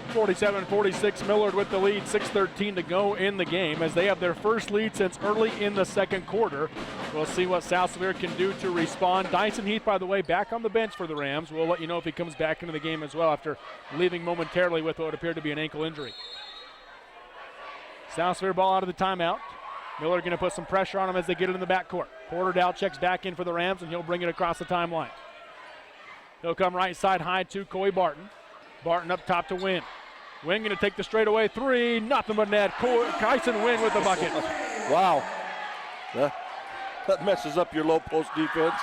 47-46, Millard with the lead, 6:13 to go in the game as they have their first lead since early in the second quarter. We'll see what South Sevier can do to respond. Dyson Heath, by the way, back on the bench for the Rams. We'll let you know if he comes back into the game as well after leaving momentarily with what appeared to be an ankle injury. South Sevier ball out of the timeout. Millard going to put some pressure on him as they get it in the backcourt. Porter Dow checks back in for the Rams, and he'll bring it across the timeline. He'll come right side high to Coy Barton. Barton up top to Wynn. Wynn going to take the straightaway three. Nothing but net. Kyson Wynn with the bucket. Wow. That messes up your low post defense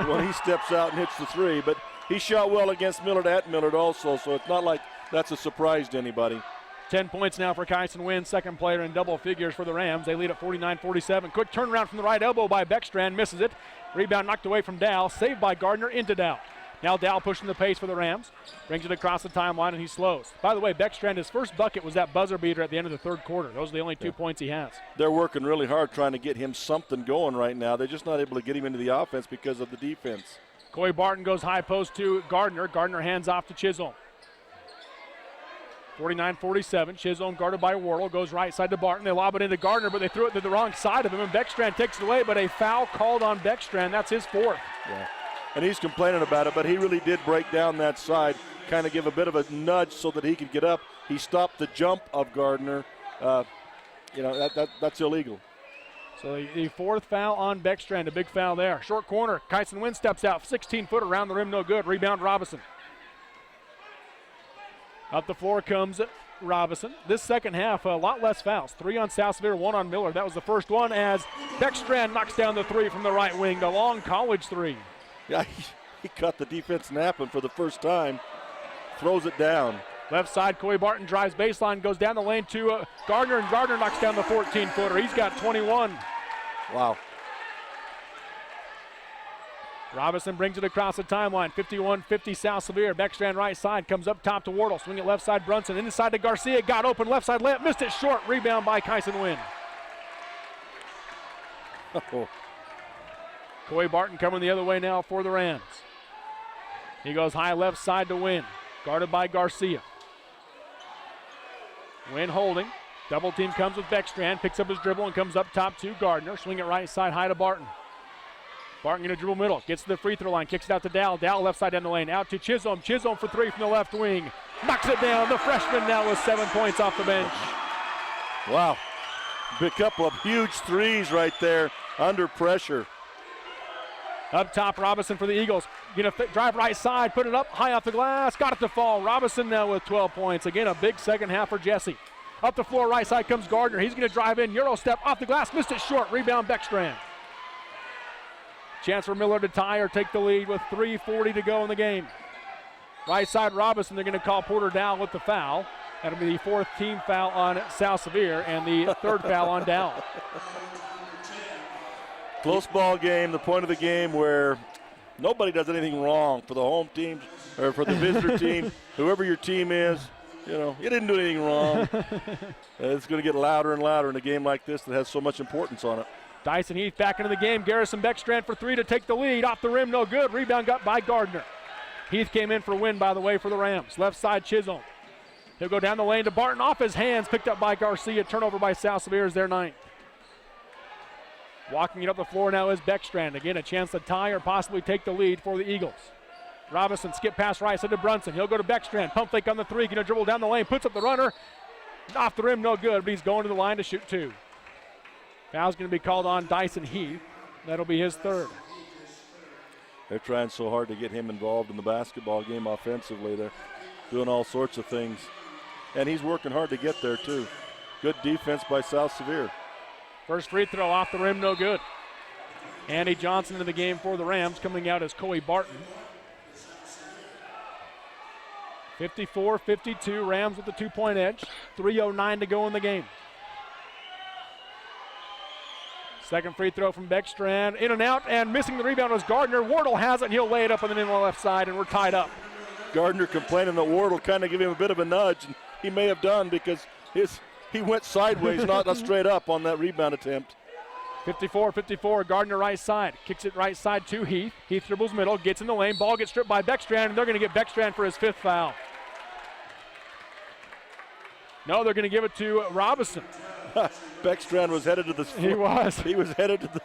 when he steps out and hits the three. But he shot well against Millard at Millard also, so it's not like that's a surprise to anybody. 10 points now for Kyson Wynn, second player in double figures for the Rams. They lead at 49-47. Quick turnaround from the right elbow by Beckstrand, misses it. Rebound knocked away from Dow, saved by Gardner into Dow. Now Dow pushing the pace for the Rams. Brings it across the timeline and he slows. By the way, Beckstrand, his first bucket was that buzzer beater at the end of the third quarter. Those are the only 2 points he has. They're working really hard trying to get him something going right now. They're just not able to get him into the offense because of the defense. Coy Barton goes high post to Gardner. Gardner hands off to Chisholm. 49-47. Chisholm guarded by Wardle. Goes right side to Barton. They lob it into Gardner, but they threw it to the wrong side of him, and Beckstrand takes it away, but a foul called on Beckstrand. That's his fourth. Yeah. And he's complaining about it, but he really did break down that side, kind of give a bit of a nudge so that he could get up. He stopped the jump of Gardner. That's illegal. So the fourth foul on Beckstrand, a big foul there. Short corner, Kyson Wynn steps out, 16-foot around the rim, no good. Rebound Robinson. Up the floor comes Robinson. This second half, a lot less fouls. 3 on South Sevier, 1 on Millard. That was the first one as Beckstrand knocks down the three from the right wing, the long college three. Yeah, he caught the defense napping for the first time. Throws it down. Left side, Coy Barton drives baseline, goes down the lane to Gardner, and Gardner knocks down the 14-footer. He's got 21. Wow. Robinson brings it across the timeline. 51-50 South Sevier. Beckstrand right side, comes up top to Wardle. Swing it left side, Brunson. Inside to Garcia, got open, left side layup, missed it short. Rebound by Kyson Wynn. Coy Barton coming the other way now for the Rams. He goes high left side to Wynn. Guarded by Garcia. Wynn holding. Double team comes with Beckstrand. Picks up his dribble and comes up top to Gardner. Swing it right side high to Barton. Barton going to dribble middle. Gets to the free throw line. Kicks it out to Dow. Dow left side down the lane. Out to Chisholm. Chisholm for three from the left wing. Knocks it down. The freshman now with 7 points off the bench. Wow. Big couple of huge threes right there under pressure. Up top, Robinson for the Eagles. Going to drive right side, put it up high off the glass, got it to fall. Robinson now with 12 points. Again, a big second half for Jesse. Up the floor, right side comes Gardner. He's going to drive in, Euro step off the glass, missed it short. Rebound Beckstrand. Chance for Millard to tie or take the lead with 3:40 to go in the game. Right side, Robinson. They're going to call Porter Dow with the foul. That'll be the fourth team foul on South Sevier and the third foul on Dow. Close ball game, the point of the game where nobody does anything wrong for the home team or for the visitor team. Whoever your team is, you didn't do anything wrong. It's going to get louder and louder in a game like this that has so much importance on it. Dyson Heath back into the game. Garrison Beckstrand for three to take the lead. Off the rim, no good. Rebound got by Gardner. Heath came in for Wynn, by the way, for the Rams. Left side, Chisholm. He'll go down the lane to Barton, off his hands, picked up by Garcia. Turnover by South Sevier is their ninth. Walking it up the floor now is Beckstrand. Again, a chance to tie or possibly take the lead for the Eagles. Robinson skip pass right side to Brunson. He'll go to Beckstrand. Pump fake on the three. Going to dribble down the lane. Puts up the runner. Off the rim, no good, but he's going to the line to shoot two. Foul's going to be called on Dyson Heath. That'll be his third. They're trying so hard to get him involved in the basketball game offensively. They're doing all sorts of things. And he's working hard to get there, too. Good defense by South Sevier. First free throw off the rim, no good. Andy Johnson into the game for the Rams, coming out as Coy Barton. 54-52, Rams with the 2-point edge. 3:09 to go in the game. Second free throw from Beckstrand. In and out, and missing the rebound was Gardner. Wardle has it, and he'll lay it up on the left side, and we're tied up. Gardner complaining that Wardle kind of gave him a bit of a nudge, and he may have done because he went sideways, not straight up on that rebound attempt. 54-54, Gardner right side. Kicks it right side to Heath. Heath dribbles middle, gets in the lane. Ball gets stripped by Beckstrand, and they're going to get Beckstrand for his fifth foul. No, they're going to give it to Robinson. Beckstrand was headed to the He was. He was headed to the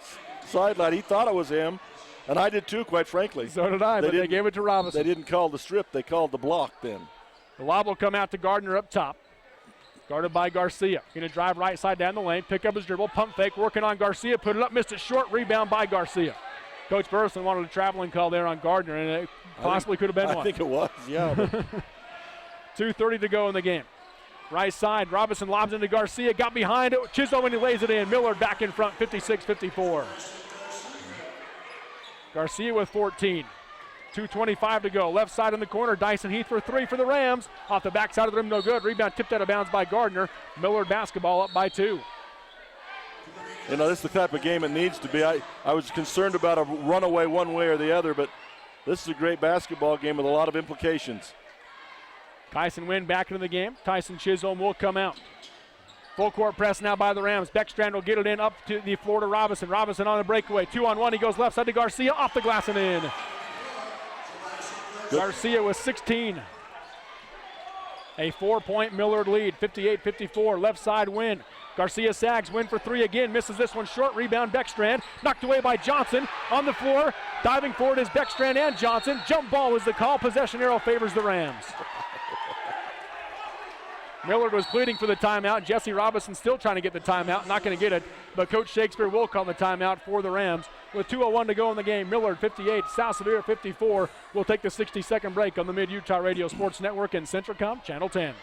sideline. He thought it was him, and I did too, quite frankly. So did I, but they gave it to Robinson. They didn't call the strip. They called the block then. The lob will come out to Gardner up top. Guarded by Garcia. Going to drive right side down the lane, pick up his dribble, pump fake, working on Garcia, put it up, missed it short, rebound by Garcia. Coach Burleson wanted a traveling call there on Gardner, and it possibly could have been one. I think it was, yeah. 2:30 to go in the game. Right side, Robinson lobs into Garcia, got behind it, Chisholm, and he lays it in. Millard back in front, 56-54. Garcia with 14. 2:25 to go. Left side in the corner. Dyson Heath for three for the Rams. Off the backside of the rim, no good. Rebound tipped out of bounds by Gardner. Millard basketball up by 2. You know, this is the type of game it needs to be. I was concerned about a runaway one way or the other, but this is a great basketball game with a lot of implications. Tyson Wynn back into the game. Tyson Chisholm will come out. Full court press now by the Rams. Beckstrand will get it in up to the floor to Robinson. Robinson on the breakaway. 2-on-1. He goes left side to Garcia. Off the glass and in. Good. Garcia with 16. A 4-point Millard lead, 58-54. Left side Win. Garcia sags, Win for three again, misses this one short. Rebound Beckstrand, knocked away by Johnson. On the floor, diving forward is Beckstrand and Johnson. Jump ball is the call. Possession arrow favors the Rams. Millard was pleading for the timeout. Jesse Robinson still trying to get the timeout, not going to get it, but Coach Shakespeare will call the timeout for the Rams. With 2:01 to go in the game, Millard 58, South Sevier 54. We'll take the 60-second break on the Mid-Utah Radio Sports Network and Centricom Channel 10.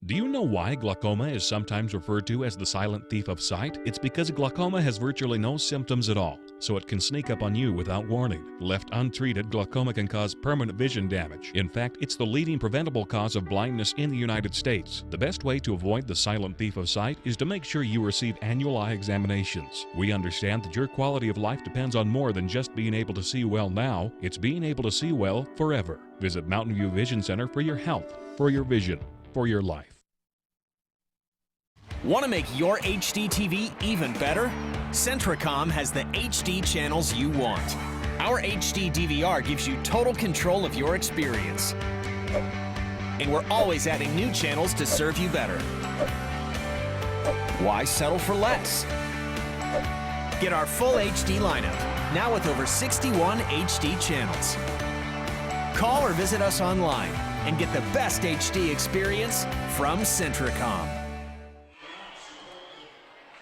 Do you know why glaucoma is sometimes referred to as the silent thief of sight? It's because glaucoma has virtually no symptoms at all, so it can sneak up on you without warning. Left untreated, glaucoma can cause permanent vision damage. In fact, it's the leading preventable cause of blindness in the United States. The best way to avoid the silent thief of sight is to make sure you receive annual eye examinations. We understand that your quality of life depends on more than just being able to see well now. It's being able to see well forever. Visit Mountain View Vision Center for your health, for your vision, for your life. Want to make your HD TV even better? Centricom has the HD channels you want. Our HD DVR gives you total control of your experience. And we're always adding new channels to serve you better. Why settle for less? Get our full HD lineup, now with over 61 HD channels. Call or visit us online and get the best HD experience from Centricom.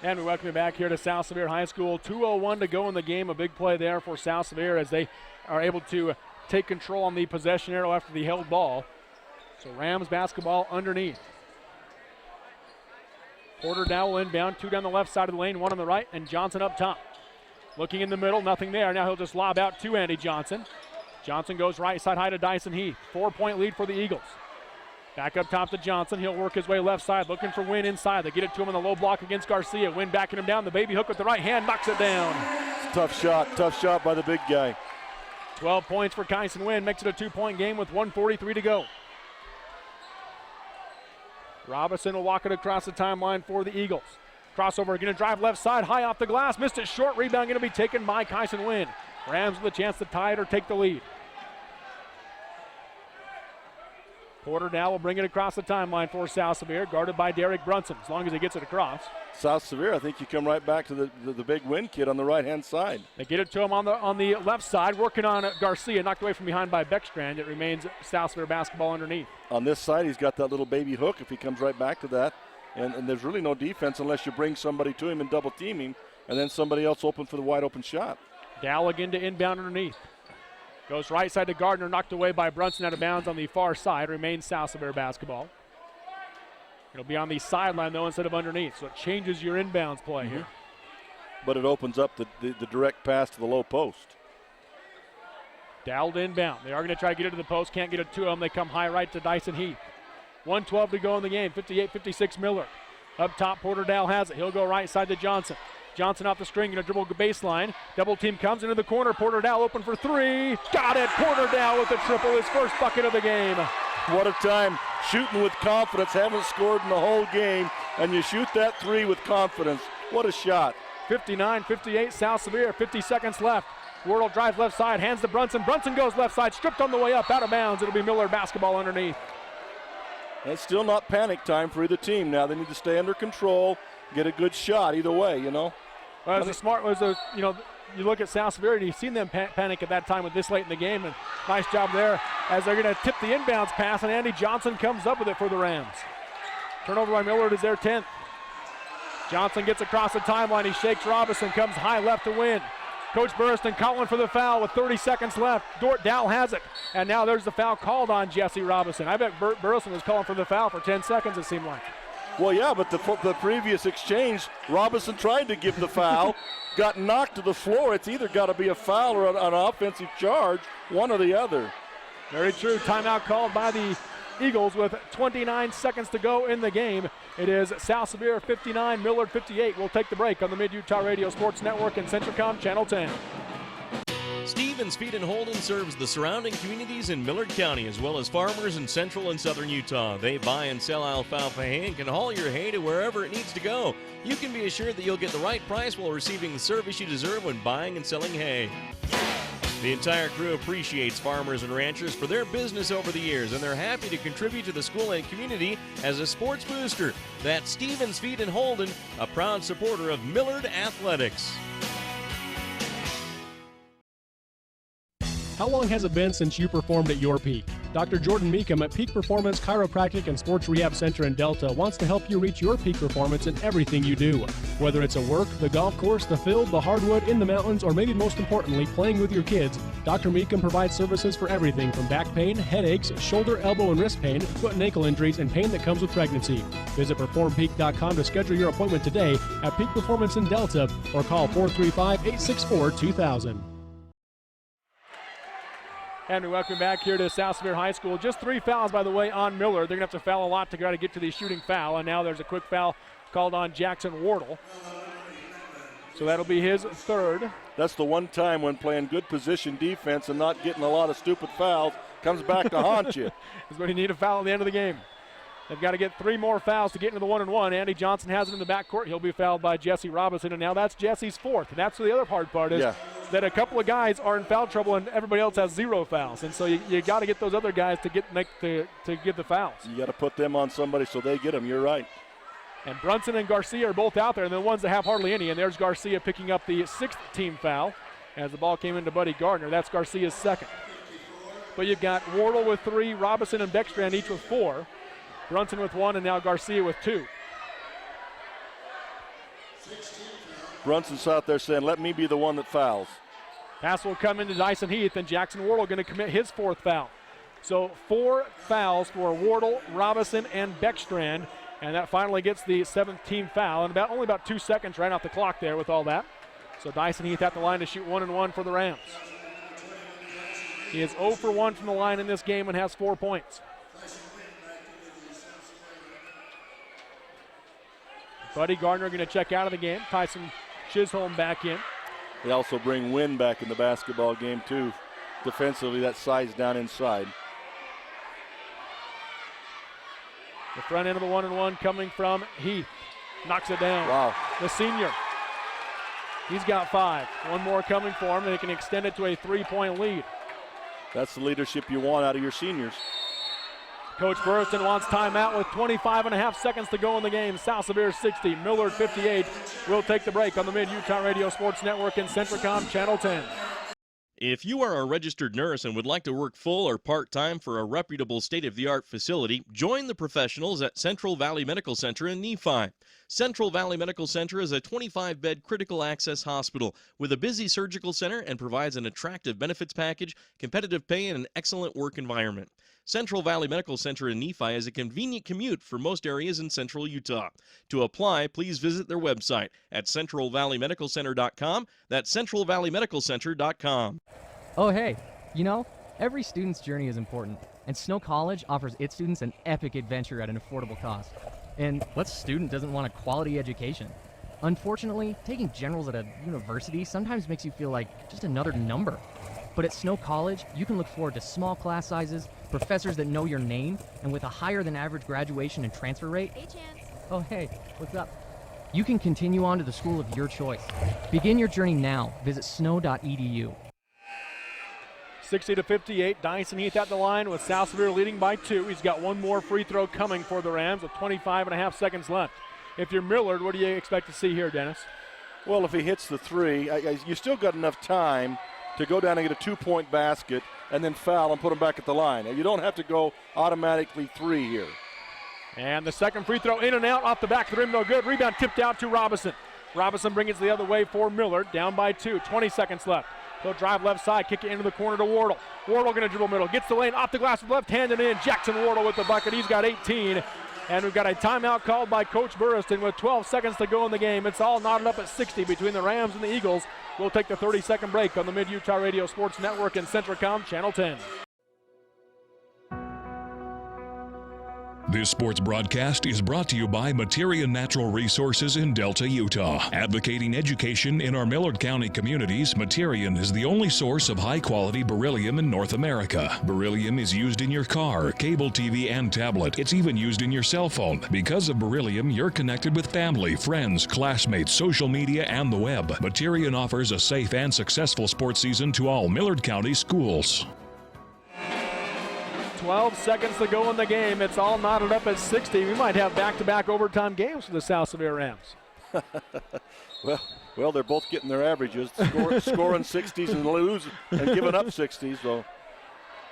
And we welcome you back here to South Sevier High School. 2:01 to go in the game. A big play there for South Sevier as they are able to take control on the possession arrow after the held ball. So Rams basketball underneath. Porter now will inbound. 2 down the left side of the lane, 1 on the right, and Johnson up top. Looking in the middle, nothing there. Now he'll just lob out to Andy Johnson. Johnson goes right side high to Dyson Heath. 4-point lead for the Eagles. Back up top to Johnson. He'll work his way left side, looking for Wynn inside. They get it to him in the low block against Garcia. Wynn backing him down. The baby hook with the right hand knocks it down. Tough shot by the big guy. 12 points for Kyson Wynn. Makes it a 2-point game with 1:43 to go. Robinson will walk it across the timeline for the Eagles. Crossover, going to drive left side, high off the glass. Missed it short. Rebound going to be taken by Kyson Wynn. Rams with a chance to tie it or take the lead. Porter now will bring it across the timeline for South Sevier, guarded by Derek Brunson, as long as he gets it across. South Sevier, I think you come right back to the big win kid on the right-hand side. They get it to him on the left side, working on Garcia, knocked away from behind by Beckstrand. It remains South Sevier basketball underneath. On this side, he's got that little baby hook if he comes right back to that. And there's really no defense unless you bring somebody to him and double team him, and then somebody else open for the wide open shot. Dow again to inbound underneath. Goes right side to Gardner, knocked away by Brunson out of bounds on the far side. Remains South Sevier basketball. It'll be on the sideline, though, instead of underneath, so it changes your inbounds play here. But it opens up the direct pass to the low post. Dowd inbound. They are going to try to get it to the post, can't get it to him. They come high right to Dyson Heath. 1:12 to go in the game, 58-56 Millard. Up top, Porter Dow has it. He'll go right side to Johnson. Johnson off the string, going to dribble baseline. Double team comes into the corner. Porter Dow open for three. Got it. Porter Dow with the triple, his first bucket of the game. What a time. Shooting with confidence. Haven't scored in the whole game, and you shoot that three with confidence. What a shot. 59-58 South Sevier. 50 seconds left. Wardle drives left side, hands to Brunson. Brunson goes left side, stripped on the way up, out of bounds. It'll be Millard basketball underneath. It's still not panic time for either team now. They need to stay under control, get a good shot either way, you know. Well, you look at South Sevier and you've seen them panic at that time with this late in the game, and nice job there as they're going to tip the inbounds pass, and Andy Johnson comes up with it for the Rams. Turnover by Millard is their 10th. Johnson gets across the timeline. He shakes Robinson, comes high left to win. Coach Burriston calling for the foul with 30 seconds left. Dort Dow has it, and now there's the foul called on Jesse Robinson. I bet Burriston was calling for the foul for 10 seconds, it seemed like. Well, yeah, but the previous exchange, Robinson tried to give the foul, got knocked to the floor. It's either got to be a foul or an offensive charge, one or the other. Very true. Timeout called by the Eagles with 29 seconds to go in the game. It is South Sevier 59, Millard 58. We'll take the break on the Mid-Utah Radio Sports Network and Centricom Channel 10. Stevens Feed and Holden serves the surrounding communities in Millard County as well as farmers in central and southern Utah. They buy and sell alfalfa hay and can haul your hay to wherever it needs to go. You can be assured that you'll get the right price while receiving the service you deserve when buying and selling hay. The entire crew appreciates farmers and ranchers for their business over the years, and they're happy to contribute to the school and community as a sports booster. That's Stevens Feed and Holden, a proud supporter of Millard Athletics. How long has it been since you performed at your peak? Dr. Jordan Meekum at Peak Performance Chiropractic and Sports Rehab Center in Delta wants to help you reach your peak performance in everything you do. Whether it's at work, the golf course, the field, the hardwood, in the mountains, or maybe most importantly, playing with your kids, Dr. Meekum provides services for everything from back pain, headaches, shoulder, elbow, and wrist pain, foot and ankle injuries, and pain that comes with pregnancy. Visit PerformPeak.com to schedule your appointment today at Peak Performance in Delta or call 435-864-2000. And we welcome back here to South Sevier High School. Just 3 fouls, by the way, on Millard. They're going to have to foul a lot to try to get to the shooting foul. And now there's a quick foul called on Jackson Wardle. So that'll be his 3rd. That's the one time when playing good position defense and not getting a lot of stupid fouls comes back to haunt you. Is when you need a foul at the end of the game. They've got to get 3 more fouls to get into the 1-and-1. Andy Johnson has it in the backcourt. He'll be fouled by Jesse Robinson, and now that's Jesse's 4th. And that's the other hard part is that a couple of guys are in foul trouble and everybody else has 0 fouls. And so you got to get those other guys to get the fouls. You got to put them on somebody so they get them. You're right. And Brunson and Garcia are both out there, and the ones that have hardly any. And there's Garcia picking up the 6th team foul as the ball came into Buddy Gardner. That's Garcia's 2nd. But you've got Wardle with 3, Robinson and Beckstrand each with 4. Brunson with 1, and now Garcia with 2. Brunson's out there saying, let me be the one that fouls. Pass will come into Dyson Heath, and Jackson Wardle going to commit his 4th foul. So 4 fouls for Wardle, Robinson, and Beckstrand, and that finally gets the 7th team foul, and only about 2 seconds right off the clock there with all that. So Dyson Heath at the line to shoot 1-and-1 for the Rams. He is 0 for 1 from the line in this game and has 4 points. Buddy Gardner going to check out of the game. Tyson Chisholm back in. They also bring Wynn back in the basketball game too. Defensively, that size down inside. The front end of the 1-and-1 coming from Heath. Knocks it down. Wow. The senior. He's got 5. 1 more coming for him, and they can extend it to a 3-point lead. That's the leadership you want out of your seniors. Coach Burriston wants timeout with 25.5 seconds to go in the game. South Sevier 60, Millard 58. We'll take the break on the Mid-Utah Radio Sports Network and Centricom Channel 10. If you are a registered nurse and would like to work full or part-time for a reputable state-of-the-art facility, join the professionals at Central Valley Medical Center in Nephi. Central Valley Medical Center is a 25-bed critical access hospital with a busy surgical center and provides an attractive benefits package, competitive pay, and an excellent work environment. Central Valley Medical Center in Nephi is a convenient commute for most areas in central Utah. To apply, please visit their website at centralvalleymedicalcenter.com. That's centralvalleymedicalcenter.com. Oh, hey, you know, every student's journey is important, and Snow College offers its students an epic adventure at an affordable cost. And what student doesn't want a quality education? Unfortunately, taking generals at a university sometimes makes you feel like just another number. But at Snow College, you can look forward to small class sizes, professors that know your name, and with a higher than average graduation and transfer rate. Hey, Chance. Oh, hey, what's up? You can continue on to the school of your choice. Begin your journey now. Visit snow.edu. 60-58. Dyson Heath at the line with South Sevier leading by 2. He's got one more free throw coming for the Rams with 25.5 seconds left. If you're Millard, what do you expect to see here, Dennis? Well, if he hits the 3, you still got enough time to go down and get a 2-point basket and then foul and put him back at the line. You don't have to go automatically 3 here. And the second free throw in and out off the back of the rim, no good. Rebound tipped out to Robinson. Robinson brings it the other way for Millard, down by 2, 20 seconds left. He'll drive left side, kick it into the corner to Wardle. Wardle going to dribble middle, gets the lane off the glass with left hand and in. Jackson Wardle with the bucket. He's got 18. And we've got a timeout called by Coach Burriston with 12 seconds to go in the game. It's all knotted up at 60 between the Rams and the Eagles. We'll take the 30-second break on the Mid-Utah Radio Sports Network and Centricom Channel 10. This sports broadcast is brought to you by Materia Natural Resources in Delta, Utah. Advocating education in our Millard County communities, Materian is the only source of high-quality beryllium in North America. Beryllium is used in your car, cable TV, and tablet. It's even used in your cell phone. Because of beryllium, you're connected with family, friends, classmates, social media, and the web. Materian offers a safe and successful sports season to all Millard County schools. 12 seconds to go in the game. It's all knotted up at 60. We might have back-to-back overtime games for the South Sevier Rams. Well, they're both getting their averages, scoring 60s and giving up 60s. So.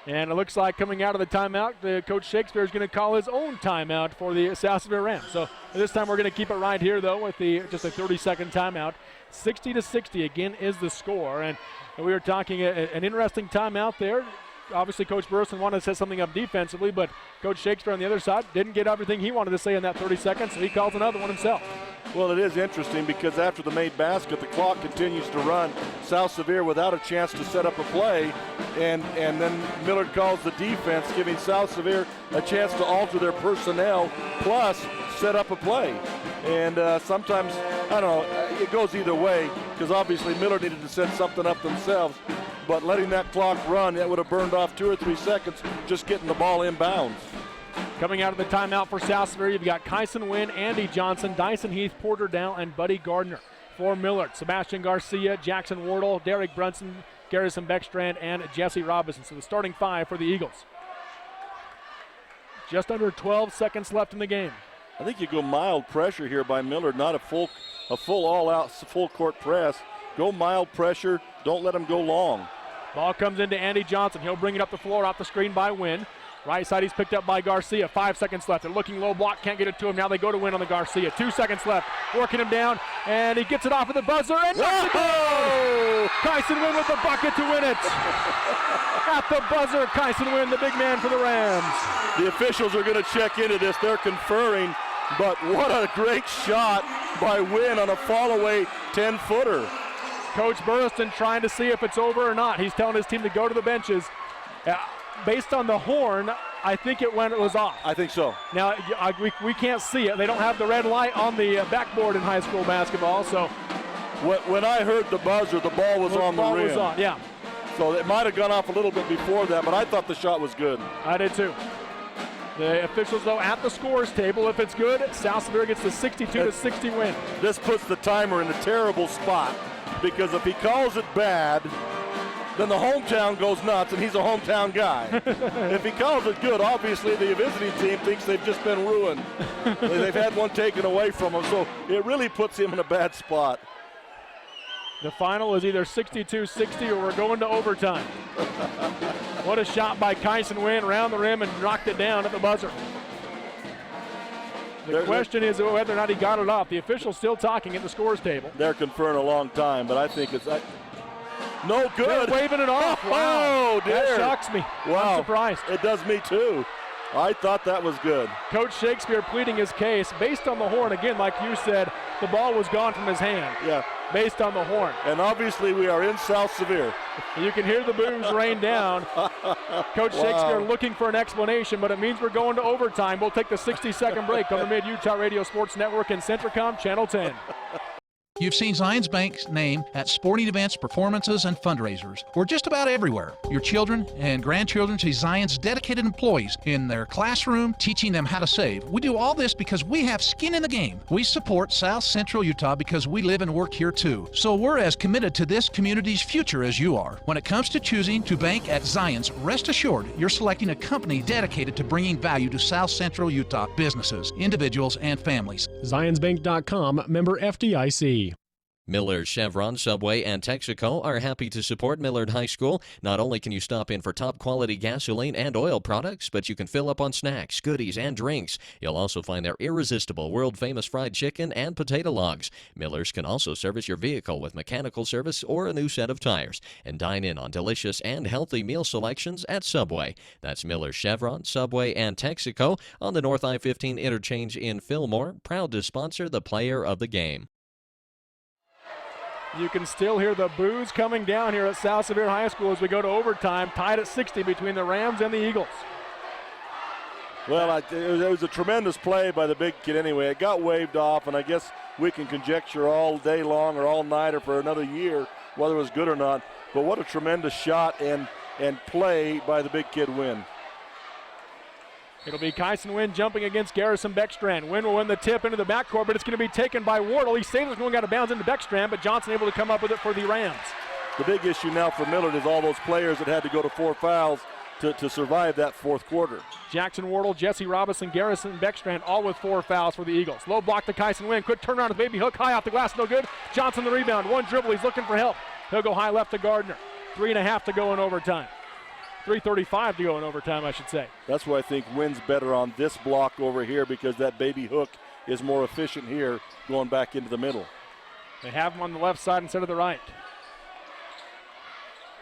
And it looks like coming out of the timeout, Coach Shakespeare is going to call his own timeout for the South Sevier Rams. So this time we're going to keep it right here, though, with just a 30-second timeout. 60-60 again is the score. And we were talking an interesting timeout there. Obviously, Coach Burriston wanted to set something up defensively, but Coach Shakespeare on the other side didn't get everything he wanted to say in that 30 seconds, so he calls another one himself. Well, it is interesting because after the made basket, the clock continues to run. South Sevier without a chance to set up a play, and then Millard calls the defense, giving South Sevier a chance to alter their personnel, plus set up a play. And sometimes, I don't know, it goes either way because obviously Millard needed to set something up themselves. But letting that clock run, that would have burned off 2 or 3 seconds just getting the ball inbounds. Coming out of the timeout for South Sevier, you've got Kyson Wynn, Andy Johnson, Dyson Heath, Porter Dow, and Buddy Gardner. For Millard, Sebastian Garcia, Jackson Wardle, Derek Brunson, Garrison Beckstrand, and Jesse Robinson. So the starting 5 for the Eagles. Just under 12 seconds left in the game. I think you go mild pressure here by Millard, not a full all-out full court press. Go mild pressure. Don't let them go long. Ball comes into Andy Johnson. He'll bring it up the floor off the screen by Wynn. Right side, he's picked up by Garcia. 5 seconds left. They're looking low block, can't get it to him. Now they go to Wynn on the Garcia. 2 seconds left. Working him down, and he gets it off of the buzzer and knocks it down. Kyson Wynn with the bucket to win it. At the buzzer, Kyson Wynn, the big man for the Rams. The officials are going to check into this. They're conferring, but what a great shot by Wynn on a fall-away 10-footer. Coach Burriston trying to see if it's over or not. He's telling his team to go to the benches. Based on the horn, I think it was off. I think so. Now, we can't see it. They don't have the red light on the backboard in high school basketball. So when I heard the buzzer, the ball was on the rim. The ball was on, yeah. So it might have gone off a little bit before that, but I thought the shot was good. I did too. The officials, though, at the scores table, if it's good, South Sevier gets the 62-60 win. This puts the timer in a terrible spot because if he calls it bad, then the hometown goes nuts, and he's a hometown guy. If he calls it good, obviously the visiting team thinks they've just been ruined. They've had one taken away from them, so it really puts him in a bad spot. The final is either 62-60 or we're going to overtime. What a shot by Kyson Wynn around the rim and knocked it down at the buzzer. The question is whether or not he got it off. The official's still talking at the scores table. They're conferring a long time, but I think it's no good. They're waving it off. Wow. Oh, dear. That shocks me. Wow. I'm surprised. It does me too. I thought that was good. Coach Shakespeare pleading his case based on the horn. Again, like you said, the ball was gone from his hand. Yeah. Based on the horn. And obviously we are in South Sevier. You can hear the boos rain down. Coach Shakespeare looking for an explanation, but it means we're going to overtime. We'll take the 60-second break on the Mid-Utah Radio Sports Network and Centricom Channel 10. You've seen Zions Bank's name at sporting events, performances, and fundraisers. We're just about everywhere. Your children and grandchildren see Zions' dedicated employees in their classroom teaching them how to save. We do all this because we have skin in the game. We support South Central Utah because we live and work here too. So we're as committed to this community's future as you are. When it comes to choosing to bank at Zions, rest assured you're selecting a company dedicated to bringing value to South Central Utah businesses, individuals, and families. ZionsBank.com, member FDIC. Millard, Chevron, Subway, and Texaco are happy to support Millard High School. Not only can you stop in for top-quality gasoline and oil products, but you can fill up on snacks, goodies, and drinks. You'll also find their irresistible, world-famous fried chicken and potato logs. Miller's can also service your vehicle with mechanical service or a new set of tires. And dine in on delicious and healthy meal selections at Subway. That's Millard, Chevron, Subway, and Texaco on the North I-15 interchange in Fillmore, proud to sponsor the player of the game. You can still hear the boos coming down here at South Sevier High School as we go to overtime, tied at 60 between the Rams and the Eagles. Well, it was a tremendous play by the big kid anyway. It got waved off, and I guess we can conjecture all day long or all night or for another year whether it was good or not. But what a tremendous shot and play by the big kid Wynn. It'll be Kyson Wynn jumping against Garrison Beckstrand. Wynn will win the tip into the backcourt, but it's going to be taken by Wardle. He saves it, going out of bounds into Beckstrand, but Johnson able to come up with it for the Rams. The big issue now for Millard is all those players that had to go to 4 fouls to survive that fourth quarter. Jackson Wardle, Jesse Robinson, Garrison Beckstrand, all with 4 fouls for the Eagles. Low block to Kyson Wynn. Quick turnaround with baby hook, high off the glass, no good. Johnson the rebound, 1 dribble, he's looking for help. He'll go high left to Gardner. 3.5 to go in overtime. 3:35 to go in overtime, I should say. That's why I think Wynn's better on this block over here because that baby hook is more efficient here going back into the middle. They have him on the left side instead of the right.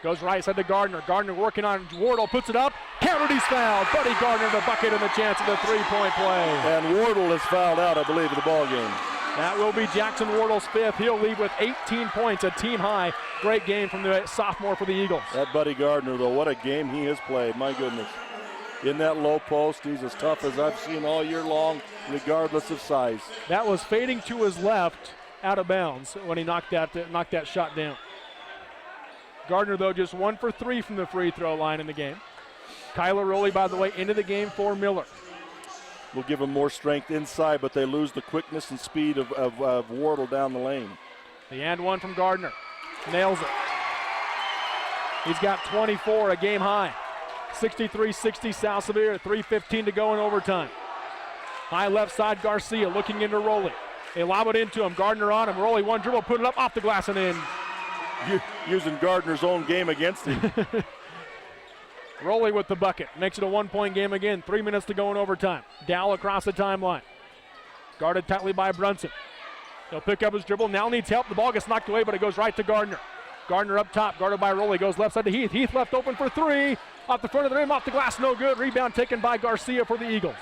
Goes right side to Gardner. Gardner working on Wardle, puts it up. Counted, he's fouled. Buddy Gardner the bucket and the chance of the 3-point play. And Wardle is fouled out, I believe, in the ball game. That will be Jackson Wardle's 5th. He'll leave with 18 points, a team high. Great game from the sophomore for the Eagles. That Buddy Gardner, though, what a game he has played. My goodness. In that low post, he's as tough as I've seen all year long, regardless of size. That was fading to his left, out of bounds, when he knocked that shot down. Gardner, though, just 1 for 3 from the free throw line in the game. Kyler Rowley, by the way, into the game for Miller. Will give them more strength inside, but they lose the quickness and speed of Wardle down the lane. The and one from Gardner. Nails it. He's got 24, a game high. 63-60 South Sevier, 3:15 to go in overtime. High left side, Garcia looking into Rowley. They lob it into him. Gardner on him. Rowley 1 dribble, put it up off the glass and in. Using Gardner's own game against him. Rowley with the bucket. Makes it a 1-point game again. 3 minutes to go in overtime. Dow across the timeline. Guarded tightly by Brunson. He'll pick up his dribble. Now needs help. The ball gets knocked away, but it goes right to Gardner. Gardner up top, guarded by Rowley. Goes left side to Heath. Heath left open for 3. Off the front of the rim, off the glass, no good. Rebound taken by Garcia for the Eagles.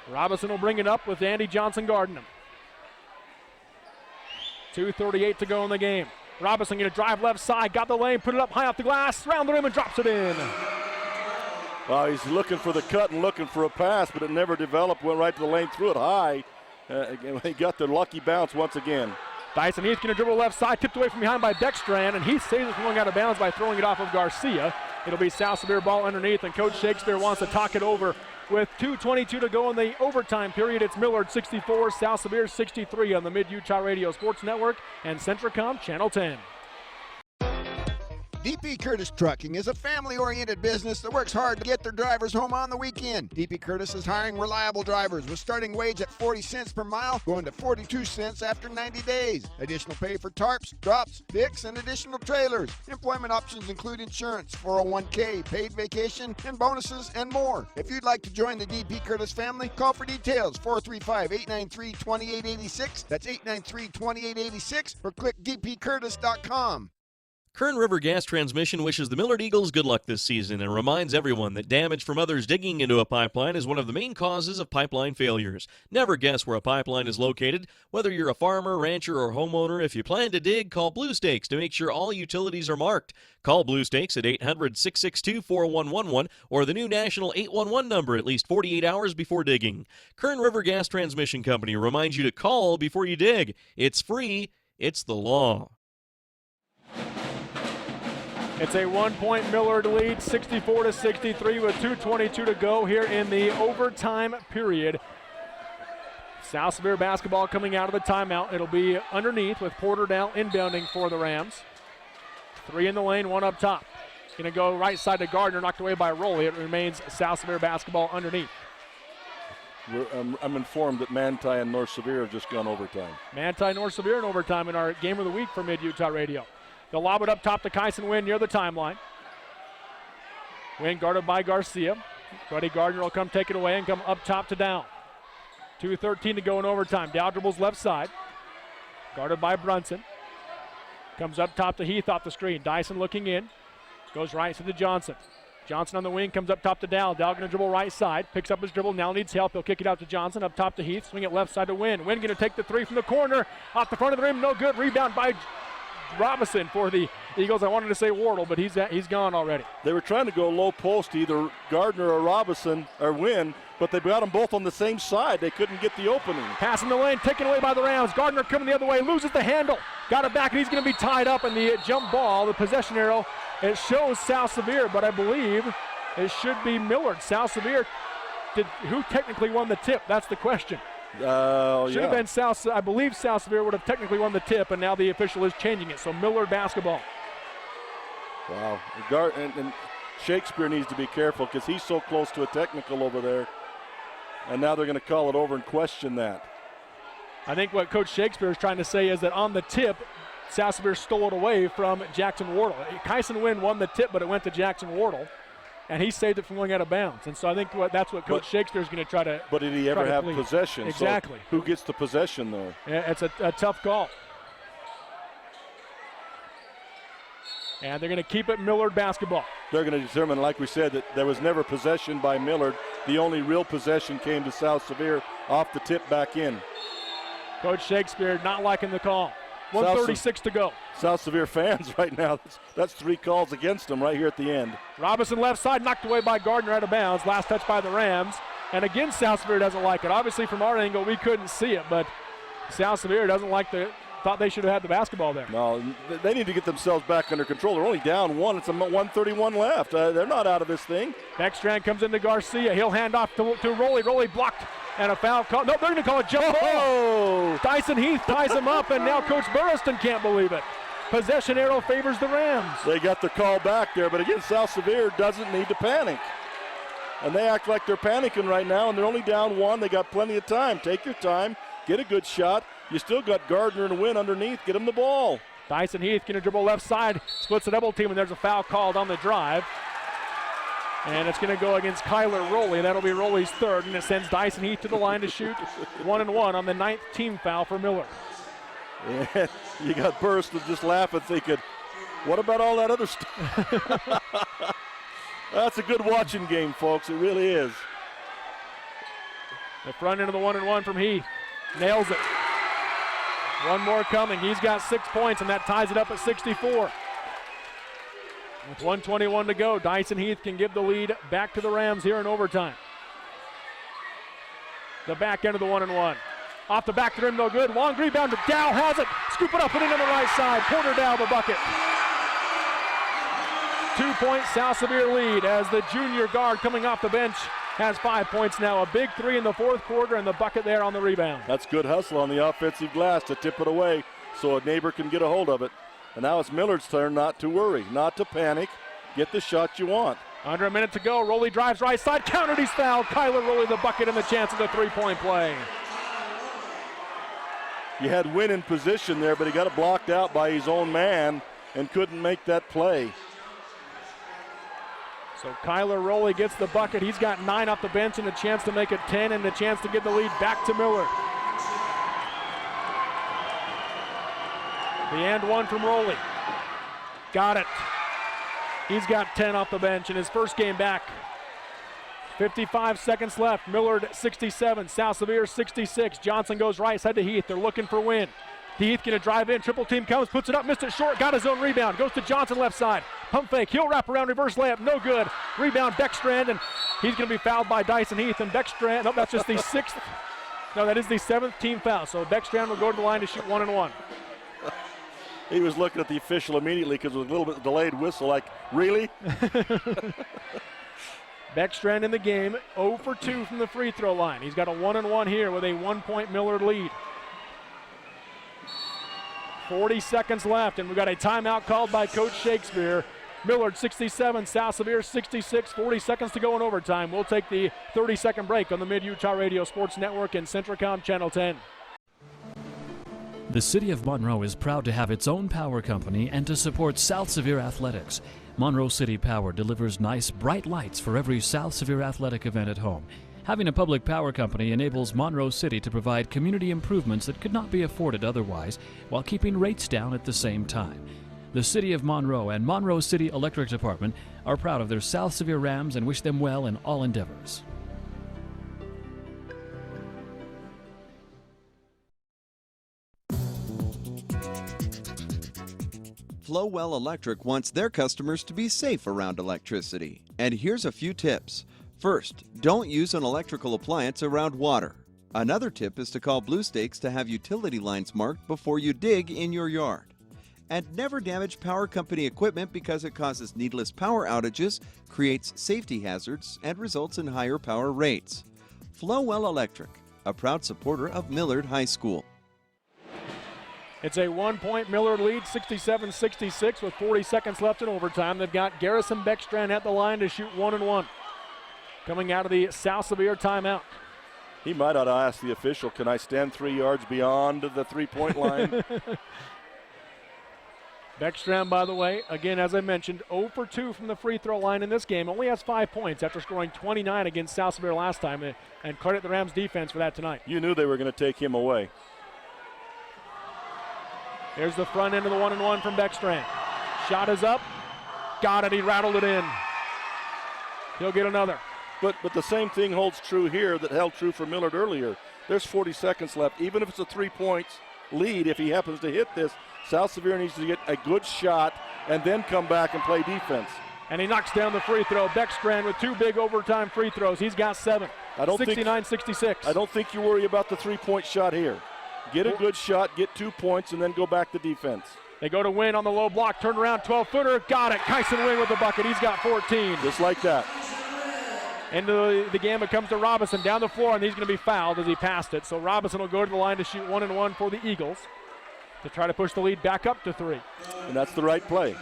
Robinson will bring it up with Andy Johnson guarding him. 2:38 to go in the game. Robinson going to drive left side, got the lane, put it up high off the glass, round the rim and drops it in. Well, he's looking for the cut and looking for a pass, but it never developed. Went right to the lane, threw it high. He got the lucky bounce once again. Dyson Heath going to dribble left side, tipped away from behind by Beckstrand, and Heath saves it from going out of bounds by throwing it off of Garcia. It'll be South Sevier ball underneath, and Coach Shakespeare wants to talk it over with 2:22 to go in the overtime period. It's Millard 64, South Sevier 63 on the Mid-Utah Radio Sports Network and Centricom Channel 10. DP Curtis Trucking is a family-oriented business that works hard to get their drivers home on the weekend. DP Curtis is hiring reliable drivers with starting wage at 40 cents per mile, going to 42 cents after 90 days. Additional pay for tarps, drops, picks, and additional trailers. Employment options include insurance, 401k, paid vacation, and bonuses, and more. If you'd like to join the DP Curtis family, call for details, 435-893-2886. That's 893-2886, or click dpcurtis.com. Kern River Gas Transmission wishes the Millard Eagles good luck this season and reminds everyone that damage from others digging into a pipeline is one of the main causes of pipeline failures. Never guess where a pipeline is located. Whether you're a farmer, rancher, or homeowner, if you plan to dig, call Blue Stakes to make sure all utilities are marked. Call Blue Stakes at 800-662-4111 or the new national 811 number at least 48 hours before digging. Kern River Gas Transmission Company reminds you to call before you dig. It's free. It's the law. It's a 1-point Millard lead, 64-63 with 2:22 to go here in the overtime period. South Sevier basketball coming out of the timeout. It'll be underneath with Porter down inbounding for the Rams. 3 in the lane, 1 up top. Going to go right side to Gardner, knocked away by Rowley. It remains South Sevier basketball underneath. I'm informed that Manti and North Sevier have just gone overtime. Manti, North Sevier in overtime in our Game of the Week for Mid-Utah Radio. They'll lob it up top to Kyson Wynn near the timeline. Wynn guarded by Garcia. Buddy Gardner will come take it away and come up top to Dow. 2:13 to go in overtime. Dow dribbles left side. Guarded by Brunson. Comes up top to Heath off the screen. Dyson looking in. Goes right to Johnson. Johnson on the wing, comes up top to Dow. Dow going to dribble right side. Picks up his dribble, now needs help. He'll kick it out to Johnson. Up top to Heath. Swing it left side to Wynn. Wynn going to take the 3 from the corner. Off the front of the rim, no good. Rebound by Robinson for the Eagles. I wanted to say Wardle, but he's gone already. They were trying to go low post, either Gardner or Robinson or Wynn, but they got them both on the same side. They couldn't get the opening. Pass in the lane, taken away by the Rams. Gardner coming the other way, loses the handle. Got it back, and he's going to be tied up in the jump ball. The possession arrow, it shows South Sevier, but I believe it should be Millard. South Sevier, who technically won the tip? That's the question. Should have been South. I believe South Sevier would have technically won the tip, and now the official is changing it. So Millard basketball. Wow. And Shakespeare needs to be careful because he's so close to a technical over there. And now they're going to call it over and question that. I think what Coach Shakespeare is trying to say is that on the tip, South Sevier stole it away from Jackson Wardle. Kyson Wynn won the tip, but it went to Jackson Wardle. And he saved it from going out of bounds. And so I think that's what Coach Shakespeare is going to try to. But did he ever have possession? Exactly. So who gets the possession there? Yeah, it's a tough call. And they're going to keep it Millard basketball. They're going to determine, like we said, that there was never possession by Millard. The only real possession came to South Sevier off the tip back in. Coach Shakespeare not liking the call. 1:36 to go. South Sevier fans right now, that's 3 calls against them right here at the end. Robinson left side, knocked away by Gardner out of bounds. Last touch by the Rams. And again, South Sevier doesn't like it. Obviously, from our angle, we couldn't see it, but South Sevier doesn't like thought they should have had the basketball there. No, they need to get themselves back under control. They're only down 1. It's a 1:31 left. They're not out of this thing. Beckstrand comes into Garcia. He'll hand off to Rowley. Rowley blocked. And a foul call. No, they're going to call it jump ball. Dyson Heath ties him up, and now Coach Burriston can't believe it. Possession arrow favors the Rams. They got the call back there, but again, South Sevier doesn't need to panic. And they act like they're panicking right now, and they're only down 1. They got plenty of time. Take your time. Get a good shot. You still got Gardner and Wynn underneath. Get him the ball. Dyson Heath going to dribble left side. Splits a double team, and there's a foul called on the drive. And it's going to go against Kyler Rowley. That'll be Rowley's 3rd, and it sends Dyson Heath to the line to shoot 1-1 on the 9th team foul for Millard. Yeah, you got Burst just laughing, thinking, what about all that other stuff? That's a good watching game, folks. It really is. The front end of the 1-1 from Heath. Nails it. One more coming. He's got 6 points, and that ties it up at 64. With 1:21 to go, Dyson Heath can give the lead back to the Rams here in overtime. The back end of the 1-1. Off the back of the rim, no good. Long rebound to Dow, has it. Scoop it up, put it on the right side. Porter Dow the bucket. 2-point South Sevier lead as the junior guard coming off the bench has 5 points now. A big 3 in the 4th quarter and the bucket there on the rebound. That's good hustle on the offensive glass to tip it away so a neighbor can get a hold of it. And now it's Millard's turn not to worry, not to panic. Get the shot you want. Under a minute to go. Rowley drives right side. Countered, he's fouled. Kyler Rowley the bucket and the chance of the 3-point play. You had Wynn in position there, but he got it blocked out by his own man and couldn't make that play. So Kyler Rowley gets the bucket. He's got 9 off the bench and a chance to make it 10 and a chance to get the lead back to Millard. The and 1 from Rowley. Got it. He's got 10 off the bench in his first game back. 55 seconds left. Millard 67, South Sevier 66. Johnson goes right side to Heath. They're looking for win. Heath gonna drive in, triple team comes, puts it up, missed it short, got his own rebound, goes to Johnson left side. Pump fake, he'll wrap around, reverse layup, no good. Rebound Beckstrand, and he's gonna be fouled by Dyson Heath, and Beckstrand, nope, that's just the sixth. No, that is the 7th team foul, so Beckstrand will go to the line to shoot 1 and 1. He was looking at the official immediately because it was a little bit delayed whistle, like, really? Beckstrand in the game, 0 for 2 from the free throw line. He's got a 1 and 1 here with a 1-point Millard lead. 40 seconds left, and we've got a timeout called by Coach Shakespeare. Millard 67, South Sevier 66, 40 seconds to go in overtime. We'll take the 30-second break on the Mid-Utah Radio Sports Network and Centricom Channel 10. The City of Monroe is proud to have its own power company and to support South Sevier athletics. Monroe City Power delivers nice, bright lights for every South Sevier athletic event at home. Having a public power company enables Monroe City to provide community improvements that could not be afforded otherwise, while keeping rates down at the same time. The City of Monroe and Monroe City Electric Department are proud of their South Sevier Rams and wish them well in all endeavors. Flowell Electric wants their customers to be safe around electricity. And here's a few tips. First, don't use an electrical appliance around water. Another tip is to call Blue Stakes to have utility lines marked before you dig in your yard. And never damage power company equipment because it causes needless power outages, creates safety hazards, and results in higher power rates. Flowell Electric, a proud supporter of Millard High School. It's a 1-point Millard lead, 67-66 with 40 seconds left in overtime. They've got Garrison Beckstrand at the line to shoot 1 and 1. Coming out of the South Sevier timeout. He might ought to ask the official, can I stand 3 yards beyond the 3-point line? Beckstrand, by the way, again, as I mentioned, 0 for 2 from the free throw line in this game. Only has 5 points after scoring 29 against South Sevier last time, and credit the Rams defense for that tonight. You knew they were going to take him away. Here's the front end of the 1 and 1 from Beckstrand. Shot is up. Got it. He rattled it in. He'll get another. But the same thing holds true here that held true for Millard earlier. There's 40 seconds left. Even if it's a 3-point lead, if he happens to hit this, South Sevier needs to get a good shot and then come back and play defense. And he knocks down the free throw. Beckstrand with 2 big overtime free throws. He's got 7. 69-66. I don't think you worry about the 3-point shot here. Get a good shot, get 2 points, and then go back to defense. They go to Wynn on the low block, turn around, 12-footer, got it. Kyson Wynn with the bucket, he's got 14. Just like that. Into the game, it comes to Robinson down the floor, and he's going to be fouled as he passed it. So Robinson will go to the line to shoot 1 and 1 for the Eagles to try to push the lead back up to 3. And that's the right play.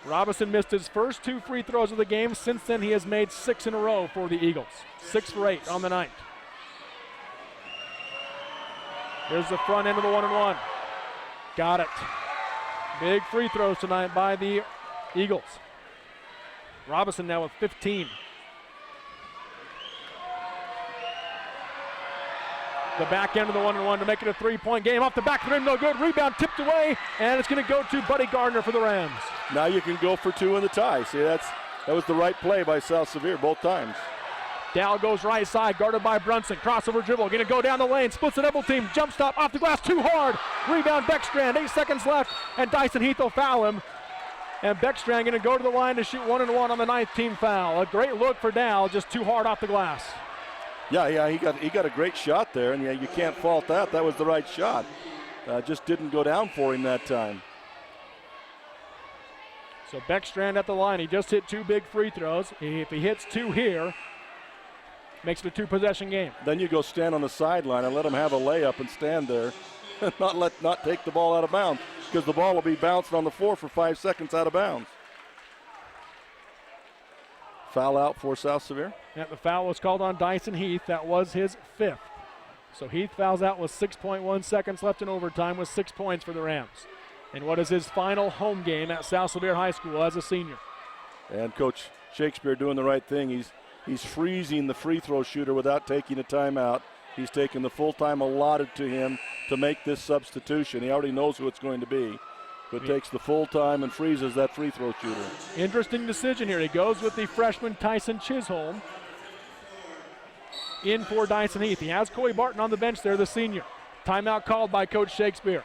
Robinson missed his first 2 free throws of the game. Since then, he has made 6 in a row for the Eagles. 6 for 8 on the night. Here's the front end of the 1 and 1. Got it. Big free throws tonight by the Eagles. Robinson now with 15. The back end of the 1 and 1 to make it a 3-point game. Off the back of the rim, no good. Rebound tipped away, and it's going to go to Buddy Gardner for the Rams. Now you can go for 2 in the tie. See, that was the right play by South Sevier both times. Dow goes right side, guarded by Brunson. Crossover dribble, going to go down the lane. Splits the double team. Jump stop off the glass, too hard. Rebound Beckstrand, 8 seconds left, and Dyson Heath will foul him. And Beckstrand going to go to the line to shoot 1 and 1 on the 9th team foul. A great look for Dow, just too hard off the glass. Yeah, he got a great shot there, and yeah, you can't fault that. That was the right shot. Just didn't go down for him that time. So Beckstrand at the line. He just hit 2 big free throws. If he hits 2 here, makes it a 2-possession game. Then you go stand on the sideline and let him have a layup and stand there, and not take the ball out of bounds, because the ball will be bouncing on the floor for 5 seconds out of bounds. Foul out for South Sevier. Yeah, the foul was called on Dyson Heath. That was his 5th. So Heath fouls out with 6.1 seconds left in overtime with 6 points for the Rams. And what is his final home game at South Sevier High School as a senior. And Coach Shakespeare doing the right thing. He's freezing the free throw shooter without taking a timeout. He's taken the full time allotted to him to make this substitution. He already knows who it's going to be. but takes the full time and freezes that free throw shooter. Interesting decision here. He goes with the freshman Tyson Chisholm in for Dyson Heath. He has Coy Barton on the bench there, the senior. Timeout called by Coach Shakespeare.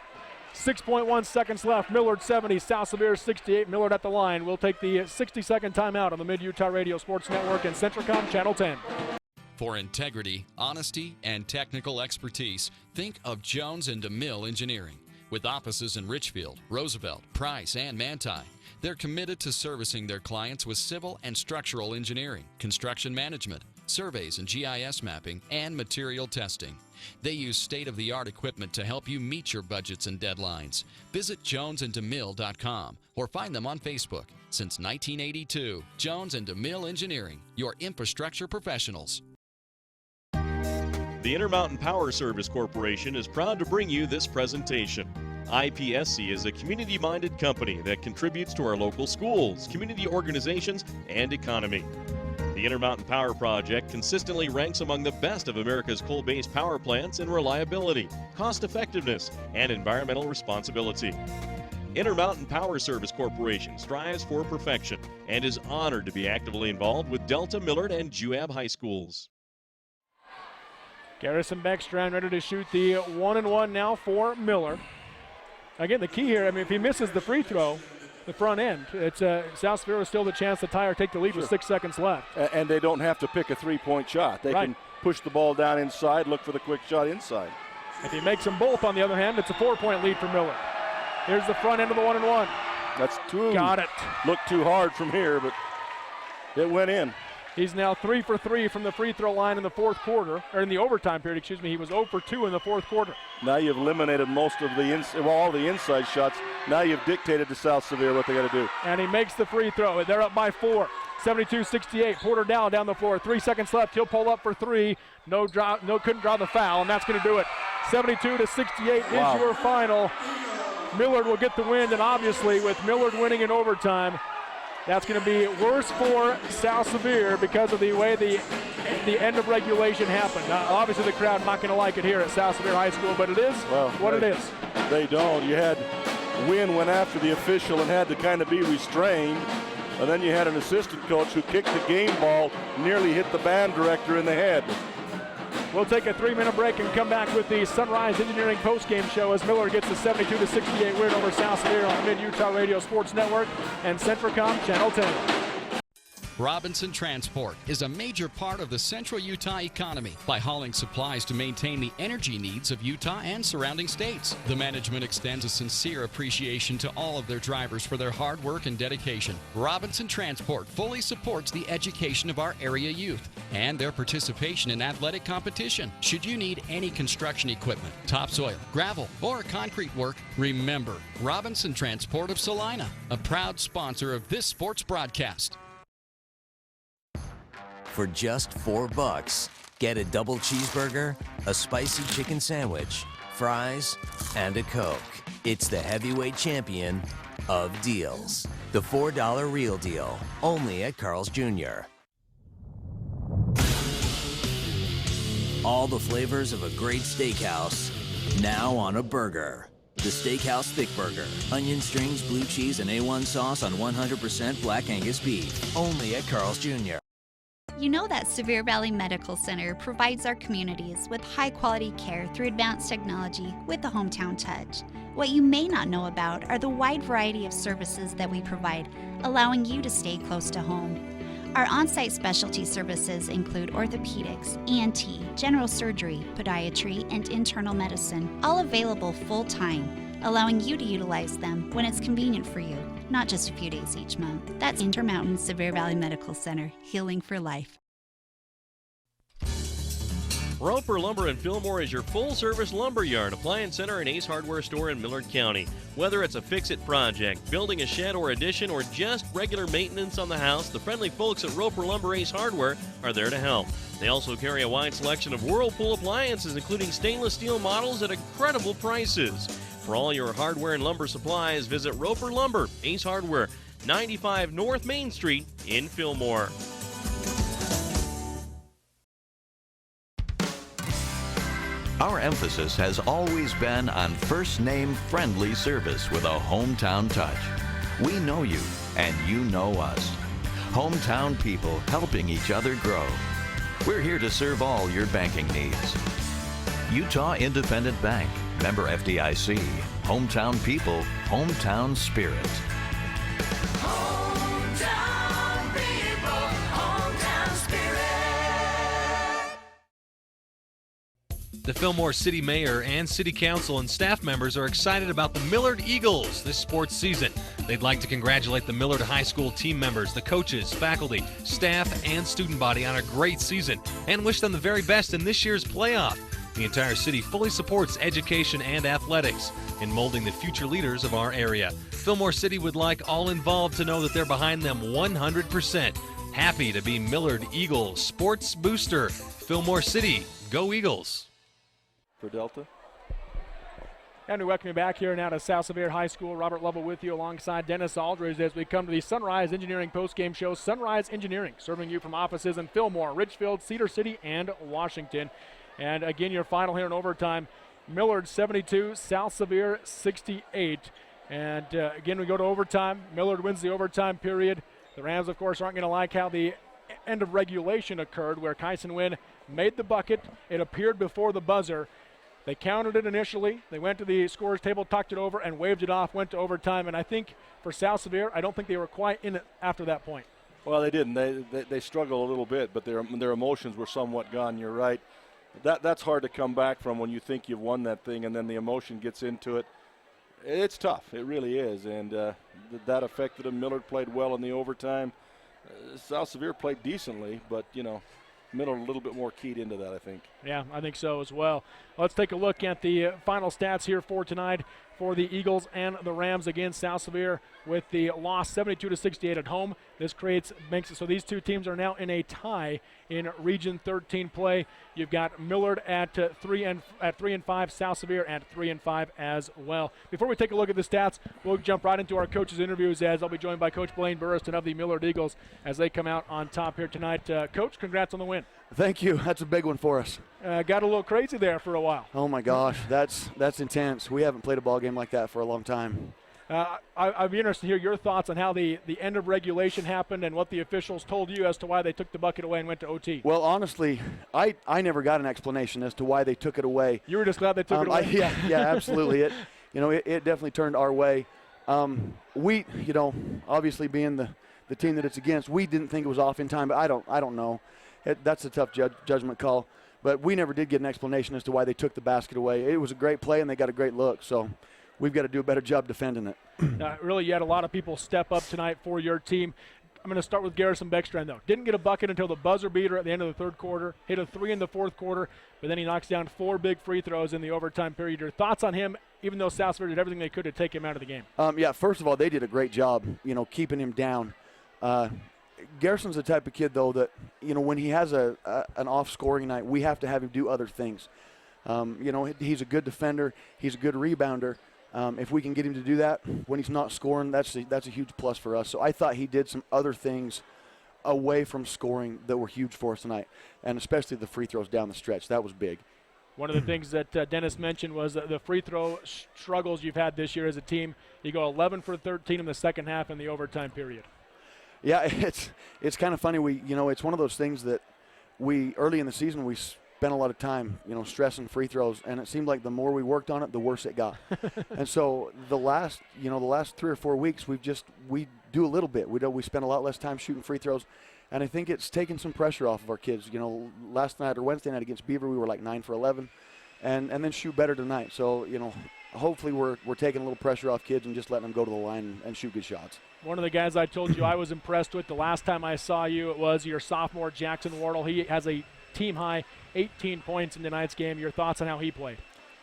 6.1 seconds left. Millard 70, South Sevier 68. Millard at the line. We'll take the 60-second timeout on the Mid-Utah Radio Sports Network and Centricom Channel 10. For integrity, honesty, and technical expertise, think of Jones and DeMille Engineering. With offices in Richfield, Roosevelt, Price, and Manti, they're committed to servicing their clients with civil and structural engineering, construction management, surveys and GIS mapping, and material testing. They use state-of-the-art equipment to help you meet your budgets and deadlines. Visit jonesanddemille.com or find them on Facebook. Since 1982, Jones and DeMille Engineering, your infrastructure professionals. The Intermountain Power Service Corporation is proud to bring you this presentation. IPSC is a community-minded company that contributes to our local schools, community organizations, and economy. The Intermountain Power Project consistently ranks among the best of America's coal-based power plants in reliability, cost-effectiveness, and environmental responsibility. Intermountain Power Service Corporation strives for perfection and is honored to be actively involved with Delta, Millard, and Juab High Schools. Garrison Beckstrand ready to shoot the 1-and-1 now for Miller. Again, the key here, I mean, if he misses the free throw, the front end, it's South Sevier with still the chance to tie or take the lead with 6 seconds left. And they don't have to pick a three-point shot. They can push the ball down inside, look for the quick shot inside. If he makes them both, on the other hand, it's a 4-point lead for Miller. Here's the front end of the 1-and-1. That's two. Got it. Looked too hard from here, but it went in. He's now 3 for 3 from the free throw line in the fourth quarter, or in the overtime period, excuse me. He was 0 for 2 in the fourth quarter. Now you've eliminated most of the all the inside shots. Now you've dictated to South Sevier what they got to do. And he makes the free throw. They're up by 4. 72-68. Porter down the floor. 3 seconds left. He'll pull up for 3. Couldn't draw the foul, and that's going to do it. 72-68 is your final. Millard will get the win, and obviously with Millard winning in overtime, that's going to be worse for South Sevier because of the way the end of regulation happened. Now, obviously the crowd not going to like it here at South Sevier High School, but it is what it is. They don't. You had Wynn went after the official and had to kind of be restrained. And then you had an assistant coach who kicked the game ball, nearly hit the band director in the head. We'll take a 3-minute break and come back with the Sunrise Engineering postgame show as Millard gets the 72-68 win over South Sevier on the Mid-Utah Radio Sports Network and Centricom Channel 10. Robinson Transport is a major part of the central Utah economy by hauling supplies to maintain the energy needs of Utah and surrounding states. The management extends a sincere appreciation to all of their drivers for their hard work and dedication. Robinson Transport fully supports the education of our area youth and their participation in athletic competition. Should you need any construction equipment, topsoil, gravel, or concrete work, remember Robinson Transport of Salina, a proud sponsor of this sports broadcast. For just $4, get a double cheeseburger, a spicy chicken sandwich, fries, and a Coke. It's the heavyweight champion of deals. The $4 Real Deal, only at Carl's Jr. All the flavors of a great steakhouse, now on a burger. The Steakhouse Thick Burger. Onion strings, blue cheese, and A1 sauce on 100% Black Angus beef, only at Carl's Jr. You know that Sevier Valley Medical Center provides our communities with high-quality care through advanced technology with the hometown touch. What you may not know about are the wide variety of services that we provide, allowing you to stay close to home. Our on-site specialty services include orthopedics, ENT, general surgery, podiatry, and internal medicine, all available full-time, allowing you to utilize them when it's convenient for you, not just a few days each month. That's Intermountain Sevier Valley Medical Center, healing for life. Roper Lumber in Fillmore is your full-service lumber yard, appliance center, and Ace Hardware store in Millard County. Whether it's a fix-it project, building a shed or addition, or just regular maintenance on the house, the friendly folks at Roper Lumber Ace Hardware are there to help. They also carry a wide selection of Whirlpool appliances, including stainless steel models at incredible prices. For all your hardware and lumber supplies, visit Roper Lumber Ace Hardware, 95 North Main Street in Fillmore. Our emphasis has always been on first-name friendly service with a hometown touch. We know you, and you know us. Hometown people helping each other grow. We're here to serve all your banking needs. Utah Independent Bank, member FDIC. Hometown people, hometown spirit. Hometown people, hometown spirit. The Fillmore City Mayor and City Council and staff members are excited about the Millard Eagles this sports season. They'd like to congratulate the Millard High School team members, the coaches, faculty, staff, and student body on a great season and wish them the very best in this year's playoff. The entire city fully supports education and athletics in molding the future leaders of our area. Fillmore City would like all involved to know that they're behind them 100%. Happy to be Millard Eagles Sports Booster. Fillmore City, go Eagles! For Delta. And we welcome you back here now to South Sevier High School. Robert Lovell with you alongside Dennis Aldridge as we come to the Sunrise Engineering postgame show. Sunrise Engineering serving you from offices in Fillmore, Richfield, Cedar City, and Washington. And again, your final here in overtime, Millard 72, South Sevier 68. And again, we go to overtime. Millard wins the overtime period. The Rams, of course, aren't going to like how the end of regulation occurred, where Kyson Wynn made the bucket. It appeared before the buzzer. They counted it initially. They went to the scorer's table, tucked it over, and waved it off, went to overtime. And I think for South Sevier, I don't think they were quite in it after that point. Well, they didn't. They struggled a little bit, but their emotions were somewhat gone. You're right. That's hard to come back from when you think you've won that thing, and then the emotion gets into it. It's tough. It really is, and that affected them. Millard played well in the overtime. South Sevier played decently, but, you know, Millard a little bit more keyed into that, I think. Yeah, I think so as well. Let's take a look at the final stats here for tonight for the Eagles and the Rams. Again, South Sevier with the loss 72-68 at home. This makes it so these two teams are now in a tie in Region 13 play. You've got Millard at 3 and 5, South Sevier at 3 and 5 as well. Before we take a look at the stats, we'll jump right into our coaches' interviews as I'll be joined by Coach Blaine Burriston of the Millard Eagles as they come out on top here tonight. Coach, congrats on the win. Thank you. That's a big one for us. Got a little crazy there for a while. Oh my gosh, that's intense. We haven't played a ball game like that for a long time. I'd be interested to hear your thoughts on how the end of regulation happened and what the officials told you as to why they took the bucket away and went to OT. Well, honestly, I never got an explanation as to why they took it away. You were just glad they took it away? Yeah, absolutely. It definitely turned our way. We, obviously being the team that it's against, we didn't think it was off in time, but I don't know. That's a tough judgment call. But we never did get an explanation as to why they took the basket away. It was a great play, and they got a great look. So we've got to do a better job defending it. Really, you had a lot of people step up tonight for your team. I'm going to start with Garrison Beckstrand, though. Didn't get a bucket until the buzzer beater at the end of the third quarter. Hit a 3 in the fourth quarter, but then he knocks down 4 big free throws in the overtime period. Your thoughts on him, even though South Sevier did everything they could to take him out of the game? Yeah, first of all, they did a great job, keeping him down. Garrison's the type of kid, though, that, when he has an off-scoring night, we have to have him do other things. He's a good defender. He's a good rebounder. If we can get him to do that when he's not scoring, that's a huge plus for us. So I thought he did some other things away from scoring that were huge for us tonight, and especially the free throws down the stretch. That was big. One of the things that Dennis mentioned was the free throw struggles you've had this year as a team. You go 11 for 13 in the second half in the overtime period. Yeah, it's kind of funny. It's one of those things that early in the season we spent a lot of time, stressing free throws, and it seemed like the more we worked on it, the worse it got. And so the last 3 or 4 weeks, we do a little bit. We spend a lot less time shooting free throws, and I think it's taken some pressure off of our kids. Last night or Wednesday night against Beaver, we were like 9 for 11, and then shoot better tonight. So hopefully we're taking a little pressure off kids and just letting them go to the line and shoot good shots. One of the guys I told you I was impressed with the last time I saw you, it was your sophomore, Jackson Wardle. He has a team-high 18 points in tonight's game. Your thoughts on how he played?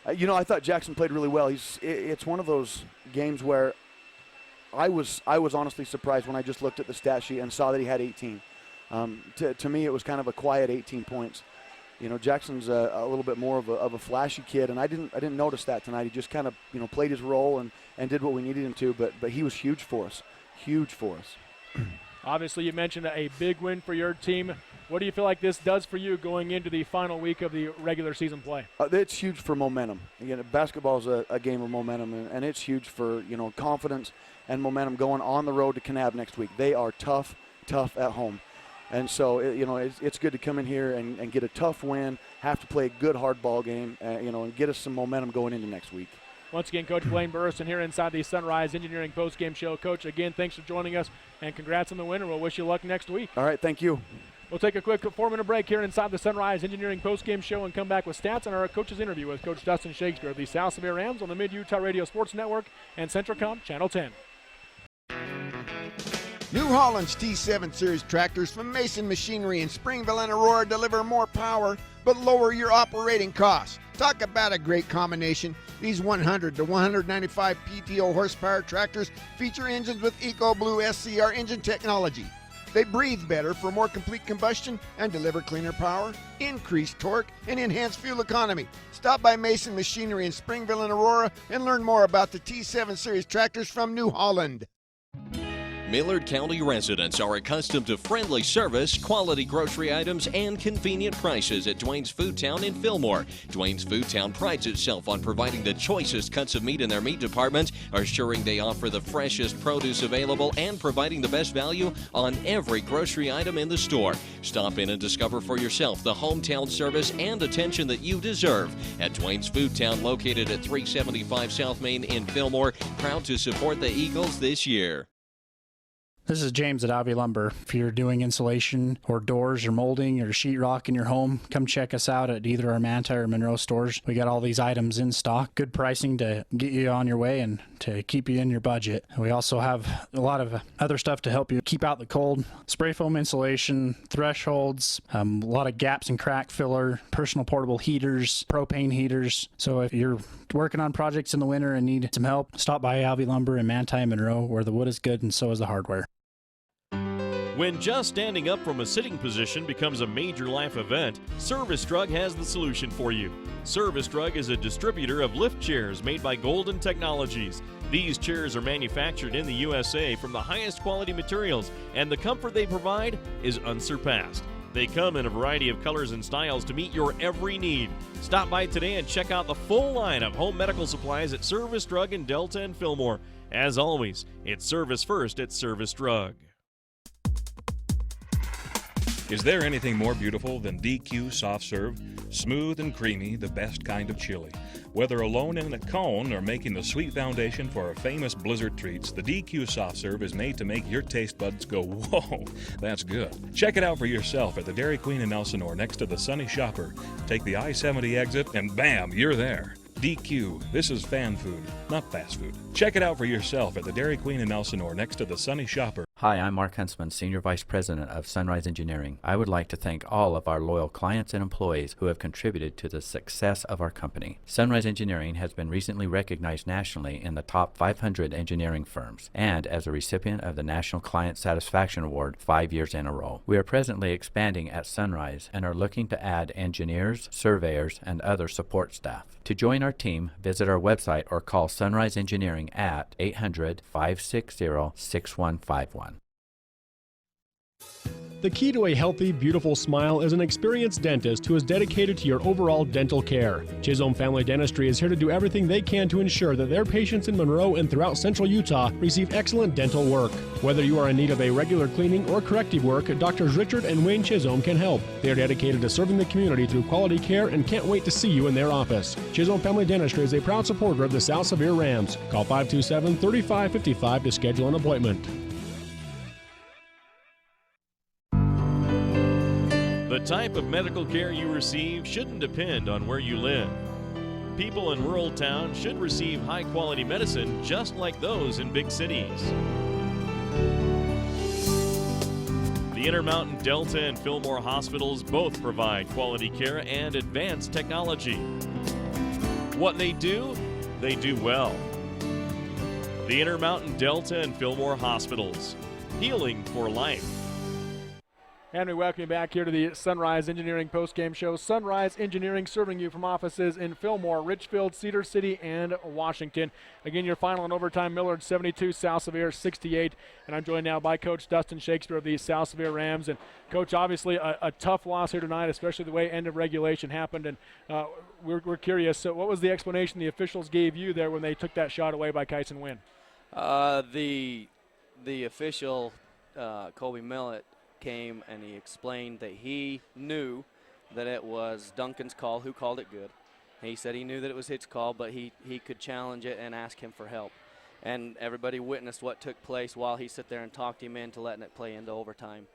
I thought Jackson played really well. It's one of those games where I was honestly surprised when I just looked at the stat sheet and saw that he had 18. To me, it was kind of a quiet 18 points. Jackson's a little bit more of a flashy kid, and I didn't notice that tonight. He just kind of played his role and did what we needed him to. But he was huge for us. Huge for us. Obviously, you mentioned a big win for your team. What do you feel like this does for you going into the final week of the regular season play? It's huge for momentum. Again, basketball is a game of momentum, and it's huge for confidence and momentum going on the road to Kanab next week. They are tough at home. And so, it's good to come in here and get a tough win, have to play a good hard ball game, and get us some momentum going into next week. Once again, Coach Blaine Burrison here inside the Sunrise Engineering postgame show. Coach, again, thanks for joining us, and congrats on the win, and we'll wish you luck next week. All right, thank you. We'll take a quick 4-minute break here inside the Sunrise Engineering postgame show and come back with stats and our coach's interview with Coach Dustin Shakespeare of the South Sevier Rams on the Mid-Utah Radio Sports Network and Centricom Channel 10. New Holland's T7 Series tractors from Mason Machinery in Springville and Aurora deliver more power but lower your operating costs. Talk about a great combination. These 100 to 195 PTO horsepower tractors feature engines with EcoBlue SCR engine technology. They breathe better for more complete combustion and deliver cleaner power, increased torque, and enhanced fuel economy. Stop by Mason Machinery in Springville and Aurora and learn more about the T7 Series tractors from New Holland. Millard County residents are accustomed to friendly service, quality grocery items, and convenient prices at Dwayne's Food Town in Fillmore. Dwayne's Food Town prides itself on providing the choicest cuts of meat in their meat department, assuring they offer the freshest produce available, and providing the best value on every grocery item in the store. Stop in and discover for yourself the hometown service and attention that you deserve at Dwayne's Food Town, located at 375 South Main in Fillmore. Proud to support the Eagles this year. This is James at Avi Lumber. If you're doing insulation or doors or molding or sheetrock in your home, come check us out at either our Manta or Monroe stores. We got all these items in stock. Good pricing to get you on your way and to keep you in your budget. We also have a lot of other stuff to help you keep out the cold. Spray foam insulation, thresholds, a lot of gaps and crack filler, personal portable heaters, propane heaters. So if you're working on projects in the winter and need some help, stop by Avi Lumber in Manti and Monroe, where the wood is good and so is the hardware. When just standing up from a sitting position becomes a major life event, Service Drug has the solution for you. Service Drug is a distributor of lift chairs made by Golden Technologies. These chairs are manufactured in the USA from the highest quality materials, and the comfort they provide is unsurpassed. They come in a variety of colors and styles to meet your every need. Stop by today and check out the full line of home medical supplies at Service Drug in Delta and Fillmore. As always, it's service first at Service Drug. Is there anything more beautiful than DQ Soft Serve? Smooth and creamy, the best kind of chili. Whether alone in a cone or making the sweet foundation for our famous blizzard treats, the DQ Soft Serve is made to make your taste buds go, whoa, that's good. Check it out for yourself at the Dairy Queen in Elsinore next to the Sunny Shopper. Take the I-70 exit and bam, you're there. DQ, this is fan food, not fast food. Check it out for yourself at the Dairy Queen in Elsinore next to the Sunny Shopper. Hi, I'm Mark Huntsman, Senior Vice President of Sunrise Engineering. I would like to thank all of our loyal clients and employees who have contributed to the success of our company. Sunrise Engineering has been recently recognized nationally in the top 500 engineering firms and as a recipient of the National Client Satisfaction Award 5 years in a row. We are presently expanding at Sunrise and are looking to add engineers, surveyors, and other support staff. To join our team, visit our website or call Sunrise Engineering at 800-560-6151. The key to a healthy, beautiful smile is an experienced dentist who is dedicated to your overall dental care. Chisholm Family Dentistry is here to do everything they can to ensure that their patients in Monroe and throughout central Utah receive excellent dental work. Whether you are in need of a regular cleaning or corrective work, Drs. Richard and Wayne Chisholm can help. They are dedicated to serving the community through quality care and can't wait to see you in their office. Chisholm Family Dentistry is a proud supporter of the South Sevier Rams. Call 527-3555 to schedule an appointment. The type of medical care you receive shouldn't depend on where you live. People in rural towns should receive high-quality medicine just like those in big cities. The Intermountain Delta and Fillmore hospitals both provide quality care and advanced technology. What they do well. The Intermountain Delta and Fillmore hospitals, healing for life. And we welcome you back here to the Sunrise Engineering postgame show. Sunrise Engineering serving you from offices in Fillmore, Richfield, Cedar City, and Washington. Again, your final in overtime, Millard 72, South Sevier 68. And I'm joined now by Coach Dustin Shakespeare of the South Sevier Rams. And Coach, obviously a tough loss here tonight, especially the way end of regulation happened. And we're curious, so what was the explanation the officials gave you there when they took that shot away by Kyson Wynn? The official, Colby Millett, came and he explained that he knew that it was Duncan's call, who called it good. He said he knew that it was his call, but he could challenge it and ask him for help. And everybody witnessed what took place while he sat there and talked him into letting it play into overtime.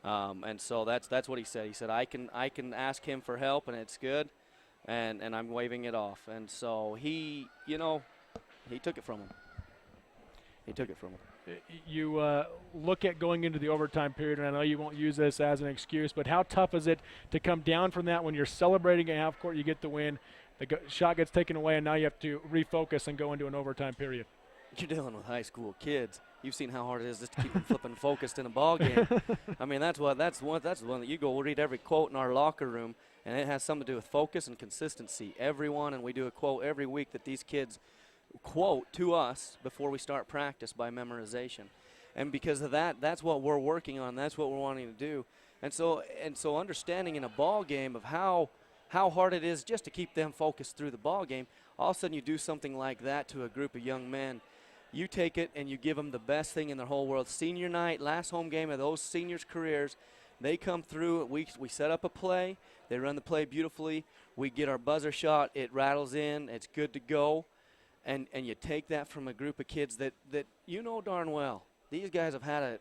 And so that's what he said. He said, I can ask him for help and it's good, and I'm waving it off. And so he took it from him. He took it from him. You look at going into the overtime period, and I know you won't use this as an excuse, but how tough is it to come down from that when you're celebrating at half court, you get the win, the shot gets taken away, and now you have to refocus and go into an overtime period? You're dealing with high school kids. You've seen how hard it is just to keep them flipping focused in a ball game. I mean, that's the one that you go read every quote in our locker room, and it has something to do with focus and consistency. Everyone, and we do a quote every week that these kids quote to us before we start practice by memorization. And because of that, that's what we're working on. That's what we're wanting to do. And so understanding in a ball game of how hard it is just to keep them focused through the ball game, all of a sudden you do something like that to a group of young men. You take it and you give them the best thing in their whole world. Senior night, last home game of those seniors' careers, they come through. We set up a play. They run the play beautifully. We get our buzzer shot. It rattles in. It's good to go. And you take that from a group of kids that you know darn well. These guys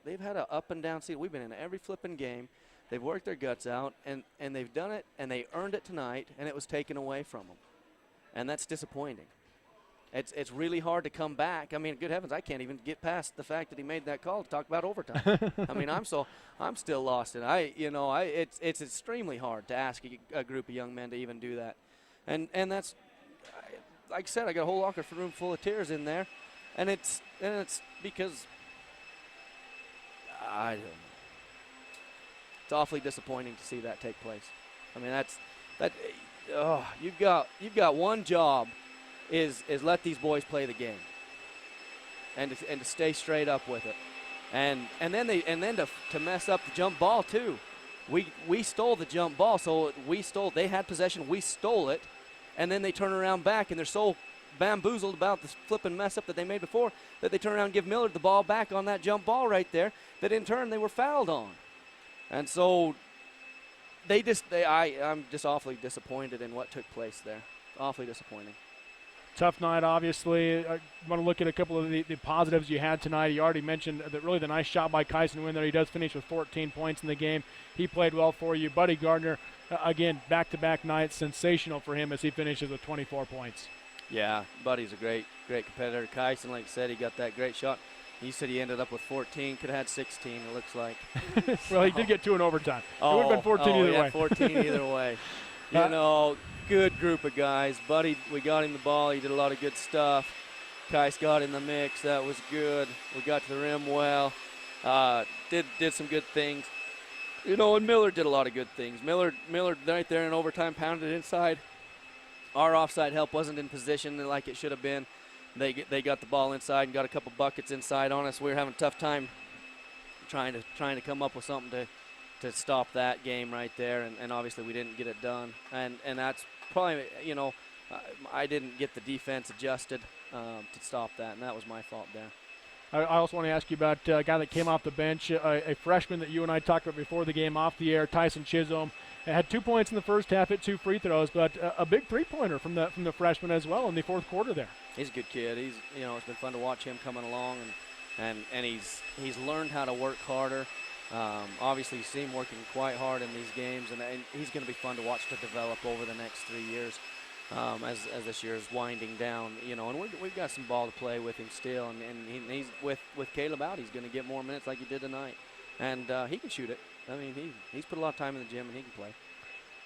they've had a up and down season. We've been in every flipping game. They've worked their guts out, and they've done it, and they earned it tonight, and it was taken away from them. And that's disappointing. It's really hard to come back. I mean, good heavens, I can't even get past the fact that he made that call to talk about overtime. I mean, I'm still lost in it. It's extremely hard to ask a group of young men to even do that. And that's, like I said, I got a whole locker room full of tears in there, and it's because I don't know. It's awfully disappointing to see that take place. I mean, you've got one job is let these boys play the game, and to stay straight up with it, and then to mess up the jump ball too. We stole the jump ball, so they had possession, we stole it. And then they turn around back, and they're so bamboozled about the flipping mess up that they made before that they turn around and give Millard the ball back on that jump ball right there that in turn they were fouled on. And so I'm just awfully disappointed in what took place there. Awfully disappointing. Tough night, obviously. I want to look at a couple of the positives you had tonight. You already mentioned that really the nice shot by Kyson Wynn there. He does finish with 14 points in the game. He played well for you. Buddy Gardner, again, back-to-back nights, sensational for him as he finishes with 24 points. Yeah, Buddy's a great competitor. Kyson, like I said, he got that great shot. He said he ended up with 14, could have had 16, it looks like. Well, he did get 2 in overtime. It would have been 14 either way. 14 either way. Good group of guys. Buddy, we got him the ball. He did a lot of good stuff. Kais got in the mix. That was good. We got to the rim well. Did some good things. And Millard did a lot of good things. Millard right there in overtime pounded inside. Our offside help wasn't in position like it should have been. They got the ball inside and got a couple buckets inside on us. We were having a tough time trying to come up with something to stop that game right there, and obviously we didn't get it done. And that's probably, I didn't get the defense adjusted to stop that, and that was my fault there. I also want to ask you about a guy that came off the bench, a freshman that you and I talked about before the game off the air, Tyson Chisholm. Had 2 points in the first half, hit 2 free throws, but a big three-pointer from the freshman as well in the fourth quarter there. He's a good kid. He's it's been fun to watch him coming along, and he's learned how to work harder. Obviously, you see him working quite hard in these games, and he's going to be fun to watch to develop over the next 3 years as this year is winding down. And we've got some ball to play with him still, and he's with Caleb out, he's going to get more minutes like he did tonight, and he can shoot it. I mean, he's put a lot of time in the gym, and he can play.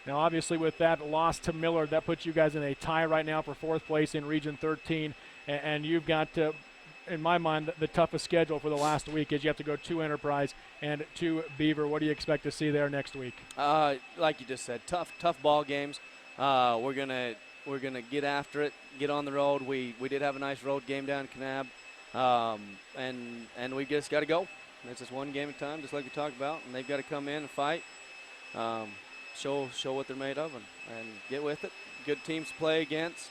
Now, obviously, with that loss to Millard, that puts you guys in a tie right now for fourth place in Region 13, and you've got in my mind, the toughest schedule for the last week is you have to go to Enterprise and to Beaver. What do you expect to see there next week? Like you just said, tough ball games. We're gonna get after it, get on the road. We did have a nice road game down in Kanab, and we just got to go. It's just one game at a time, just like we talked about, and they've got to come in and fight, show what they're made of, and get with it. Good teams to play against.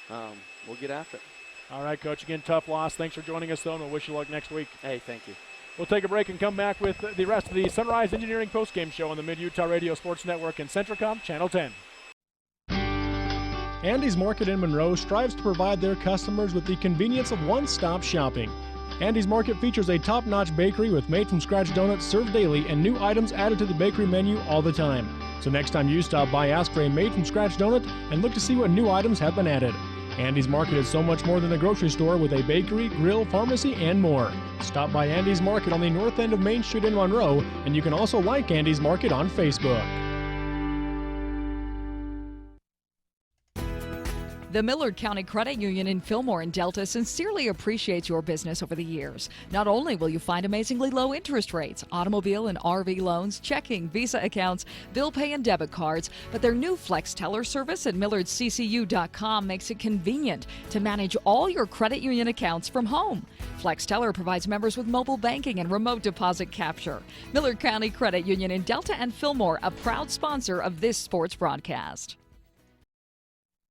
We'll get after it. All right, Coach. Again, tough loss. Thanks for joining us, though, and we'll wish you luck next week. Hey, thank you. We'll take a break and come back with the rest of the Sunrise Engineering postgame show on the Mid-Utah Radio Sports Network and Centricom Channel 10. Andy's Market in Monroe strives to provide their customers with the convenience of one-stop shopping. Andy's Market features a top-notch bakery with made-from-scratch donuts served daily and new items added to the bakery menu all the time. So next time you stop by, ask for a made-from-scratch donut and look to see what new items have been added. Andy's Market is so much more than a grocery store with a bakery, grill, pharmacy, and more. Stop by Andy's Market on the north end of Main Street in Monroe, and you can also like Andy's Market on Facebook. The Millard County Credit Union in Fillmore and Delta sincerely appreciates your business over the years. Not only will you find amazingly low interest rates, automobile and RV loans, checking, Visa accounts, bill pay and debit cards, but their new Flex Teller service at millardccu.com makes it convenient to manage all your credit union accounts from home. Flex Teller provides members with mobile banking and remote deposit capture. Millard County Credit Union in Delta and Fillmore, a proud sponsor of this sports broadcast.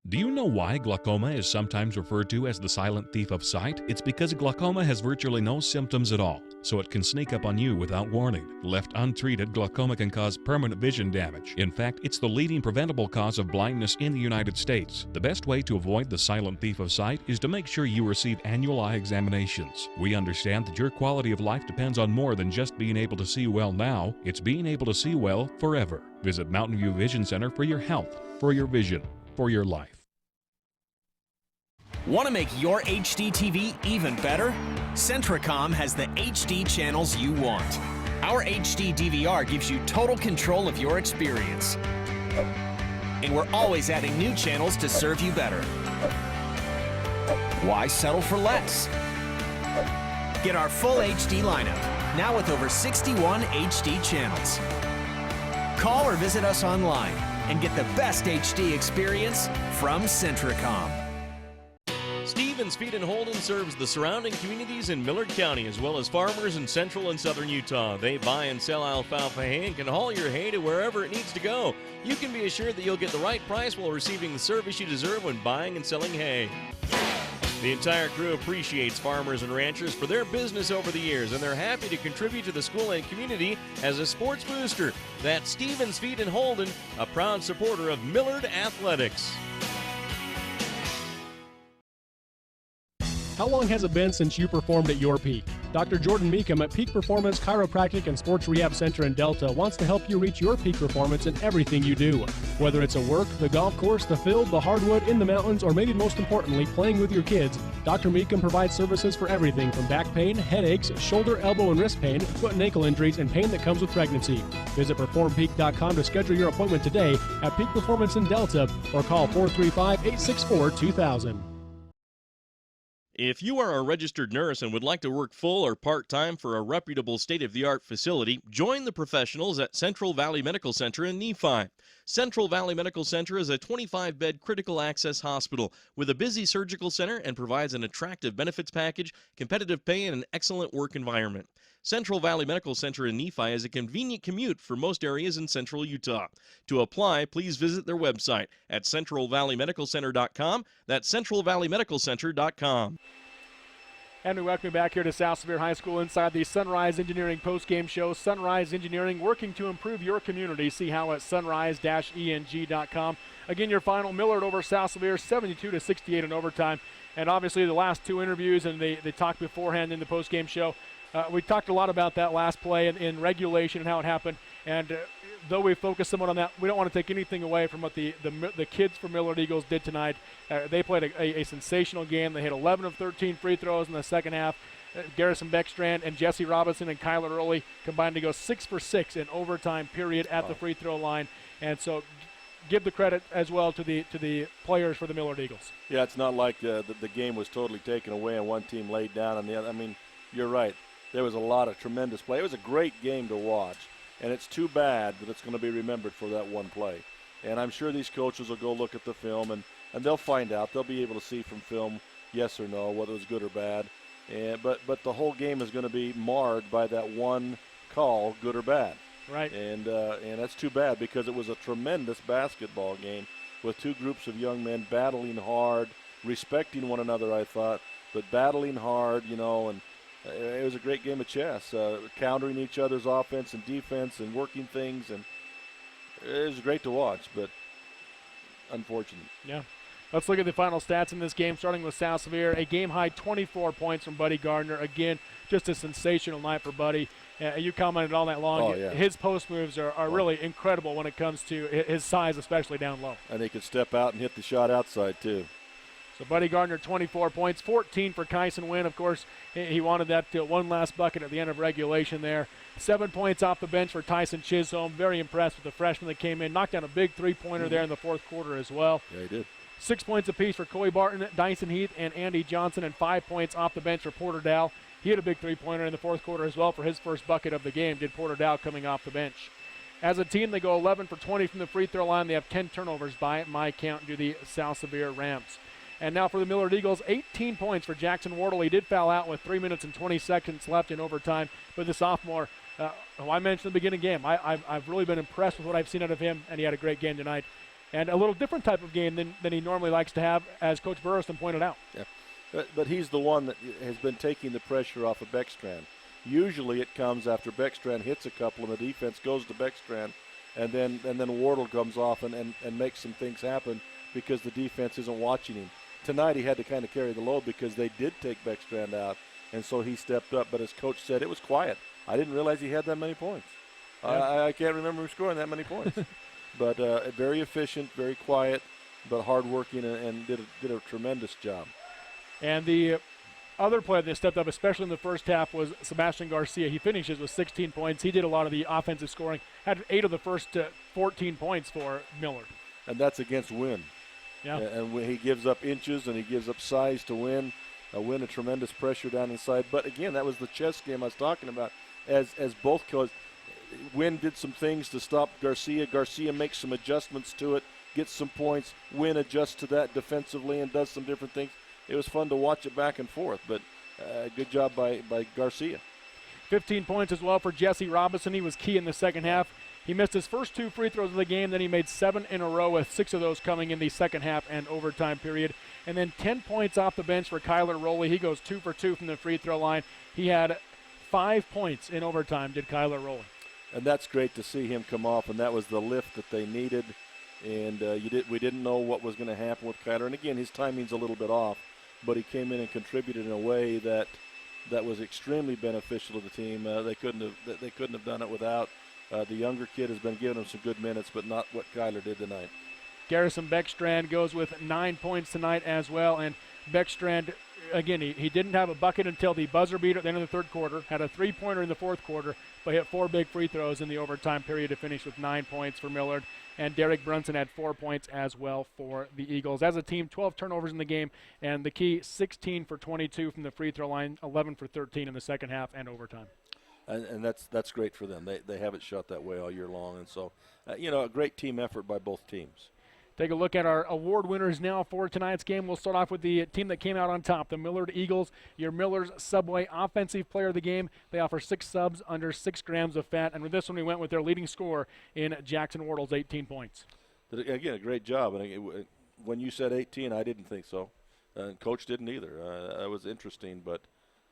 Do you know why glaucoma is sometimes referred to as the silent thief of sight? It's because glaucoma has virtually no symptoms at all, so it can sneak up on you without warning. Left untreated, glaucoma can cause permanent vision damage. In fact, it's the leading preventable cause of blindness in the United States. The best way to avoid the silent thief of sight is to make sure you receive annual eye examinations. We understand that your quality of life depends on more than just being able to see well now. It's being able to see well forever. Visit Mountain View Vision Center for your health, for your vision, for your life. Want to make your HD TV even better? Centricom has the HD channels you want. Our HD DVR gives you total control of your experience. And we're always adding new channels to serve you better. Why settle for less? Get our full HD lineup, now with over 61 HD channels. Call or visit us online and get the best HD experience from Centricom. Stevens Feed and Holden serves the surrounding communities in Millard County as well as farmers in central and southern Utah. They buy and sell alfalfa hay and can haul your hay to wherever it needs to go. You can be assured that you'll get the right price while receiving the service you deserve when buying and selling hay. The entire crew appreciates farmers and ranchers for their business over the years, and they're happy to contribute to the school and community as a sports booster. That's Stevens Feed and Holden, a proud supporter of Millard Athletics. How long has it been since you performed at your peak? Dr. Jordan Meekum at Peak Performance Chiropractic and Sports Rehab Center in Delta wants to help you reach your peak performance in everything you do. Whether it's at work, the golf course, the field, the hardwood, in the mountains, or maybe most importantly, playing with your kids, Dr. Meekum provides services for everything from back pain, headaches, shoulder, elbow, and wrist pain, foot and ankle injuries, and pain that comes with pregnancy. Visit PerformPeak.com to schedule your appointment today at Peak Performance in Delta or call 435-864-2000. If you are a registered nurse and would like to work full or part-time for a reputable state-of-the-art facility, join the professionals at Central Valley Medical Center in Nephi. Central Valley Medical Center is a 25-bed critical access hospital with a busy surgical center and provides an attractive benefits package, competitive pay, and an excellent work environment. Central Valley Medical Center in Nephi is a convenient commute for most areas in central Utah. To apply, please visit their website at centralvalleymedicalcenter.com. That's centralvalleymedicalcenter.com. And we welcome you back here to South Sevier High School inside the Sunrise Engineering postgame show. Sunrise Engineering, working to improve your community. See how at sunrise-eng.com. Again, your final, Millard over South Sevier, 72-68 in overtime. And obviously the last two interviews and the talk beforehand in the postgame show, we talked a lot about that last play in regulation and how it happened. And though we focused somewhat on that, we don't want to take anything away from what the kids from Millard Eagles did tonight. They played a sensational game. They hit 11 of 13 free throws in the second half. Garrison Beckstrand and Jesse Robinson and Kyler Early combined to go 6 for 6 in overtime period at the free throw line. And so give the credit as well to the players for the Millard Eagles. Yeah, it's not like the game was totally taken away and one team laid down on the other. I mean, you're right. There was a lot of tremendous play. It was a great game to watch, and it's too bad that it's going to be remembered for that one play. And I'm sure these coaches will go look at the film, and they'll find out. They'll be able to see from film, yes or no, whether it was good or bad. But the whole game is going to be marred by that one call, good or bad. Right. And that's too bad because it was a tremendous basketball game with two groups of young men battling hard, respecting one another, I thought, but battling hard, and it was a great game of chess, countering each other's offense and defense and working things, and it was great to watch, but unfortunate. Yeah. Let's look at the final stats in this game, starting with South Sevier. A game-high 24 points from Buddy Gardner. Again, just a sensational night for Buddy. You commented all night long. Oh, yeah. His post moves are really incredible when it comes to his size, especially down low. And he could step out and hit the shot outside, too. So Buddy Gardner, 24 points, 14 for Kyson Wynn. Of course, he wanted that one last bucket at the end of regulation there. 7 points off the bench for Tyson Chisholm. Very impressed with the freshman that came in. Knocked down a big three-pointer there in the fourth quarter as well. Yeah, he did. 6 points apiece for Coy Barton, Dyson Heath, and Andy Johnson, and 5 points off the bench for Porter Dow. He had a big three-pointer in the fourth quarter as well for his first bucket of the game, did Porter Dow coming off the bench. As a team, they go 11 for 20 from the free throw line. They have 10 turnovers by my count to the South Sevier Rams. And now for the Millard Eagles, 18 points for Jackson Wardle. He did foul out with 3 minutes and 20 seconds left in overtime. But the sophomore, who I mentioned in the beginning of the game, I've really been impressed with what I've seen out of him, and he had a great game tonight. And a little different type of game than he normally likes to have, as Coach Burrowson pointed out. Yeah. But he's the one that has been taking the pressure off of Beckstrand. Usually it comes after Beckstrand hits a couple and the defense goes to Beckstrand, and then Wardle comes off and makes some things happen because the defense isn't watching him. Tonight he had to kind of carry the load because they did take Beckstrand out, and so he stepped up. But as Coach said, it was quiet. I didn't realize he had that many points. Yeah. I can't remember him scoring that many points. But very efficient, very quiet, but hardworking, and did a tremendous job. And the other player that stepped up, especially in the first half, was Sebastian Garcia. He finishes with 16 points. He did a lot of the offensive scoring, had 8 of the first 14 points for Millard. And that's against Wynn. Yeah. And when he gives up inches and he gives up size to Wynn, Wynn a tremendous pressure down inside. But again, that was the chess game I was talking about. As both coaches, Wynn did some things to stop Garcia. Garcia makes some adjustments to it, gets some points. Wynn adjusts to that defensively and does some different things. It was fun to watch it back and forth, but good job by Garcia. 15 points as well for Jesse Robinson. He was key in the second half. He missed his first 2 free throws of the game, then he made 7 in a row, with 6 of those coming in the second half and overtime period. And then 10 points off the bench for Kyler Rowley. He goes 2 for 2 from the free throw line. He had 5 points in overtime, did Kyler Rowley. And that's great to see him come off, and that was the lift that they needed. And we didn't know what was going to happen with Kyler. And again, his timing's a little bit off, but he came in and contributed in a way that was extremely beneficial to the team. They couldn't have done it without. The younger kid has been giving him some good minutes, but not what Kyler did tonight. Garrison Beckstrand goes with 9 points tonight as well, and Beckstrand, again, he didn't have a bucket until the buzzer beater at the end of the third quarter, had a three-pointer in the fourth quarter, but hit 4 big free throws in the overtime period to finish with 9 points for Millard. And Derek Brunson had 4 points as well for the Eagles. As a team, 12 turnovers in the game, and the key, 16 for 22 from the free throw line, 11 for 13 in the second half and overtime. And that's great for them. They haven't shot that way all year long, and so a great team effort by both teams. Take a look at our award winners now for tonight's game. We'll start off with the team that came out on top, the Millard Eagles. Your Miller's Subway Offensive Player of the Game. They offer 6 subs under 6 grams of fat, and with this one we went with their leading scorer in Jackson Wardle's 18 points. Again, a great job. And when you said 18, I didn't think so. Coach didn't either. That was interesting, but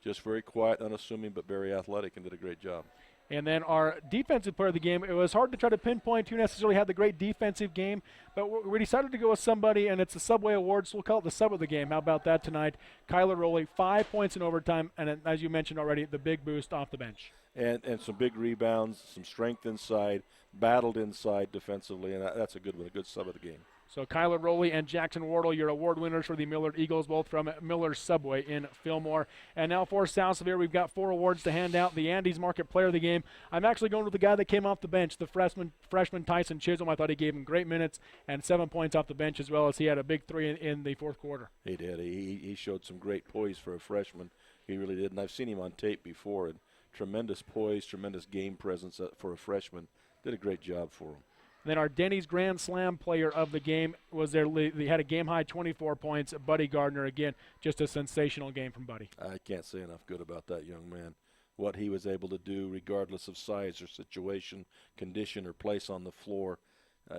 just very quiet, unassuming, but very athletic, and did a great job. And then our defensive player of the game, it was hard to try to pinpoint who necessarily had the great defensive game, but we decided to go with somebody, and it's the Subway Award, so we'll call it the sub of the game. How about that tonight? Kyler Rowley, 5 points in overtime, and as you mentioned already, the big boost off the bench. And some big rebounds, some strength inside, battled inside defensively, and that's a good one, a good sub of the game. So Kyler Rowley and Jackson Wardle, your award winners for the Millard Eagles, both from Miller's Subway in Fillmore. And now for South Sevier, we've got 4 awards to hand out. The Andes Market Player of the Game. I'm actually going with the guy that came off the bench, the freshman Tyson Chisholm. I thought he gave him great minutes and 7 points off the bench, as well as he had a big 3 in the fourth quarter. He did. He showed some great poise for a freshman. He really did. And I've seen him on tape before. And tremendous poise, tremendous game presence for a freshman. Did a great job for him. Then our Denny's Grand Slam player of the game was there. They had a game-high 24 points. Buddy Gardner, again, just a sensational game from Buddy. I can't say enough good about that young man. What he was able to do, regardless of size or situation, condition, or place on the floor,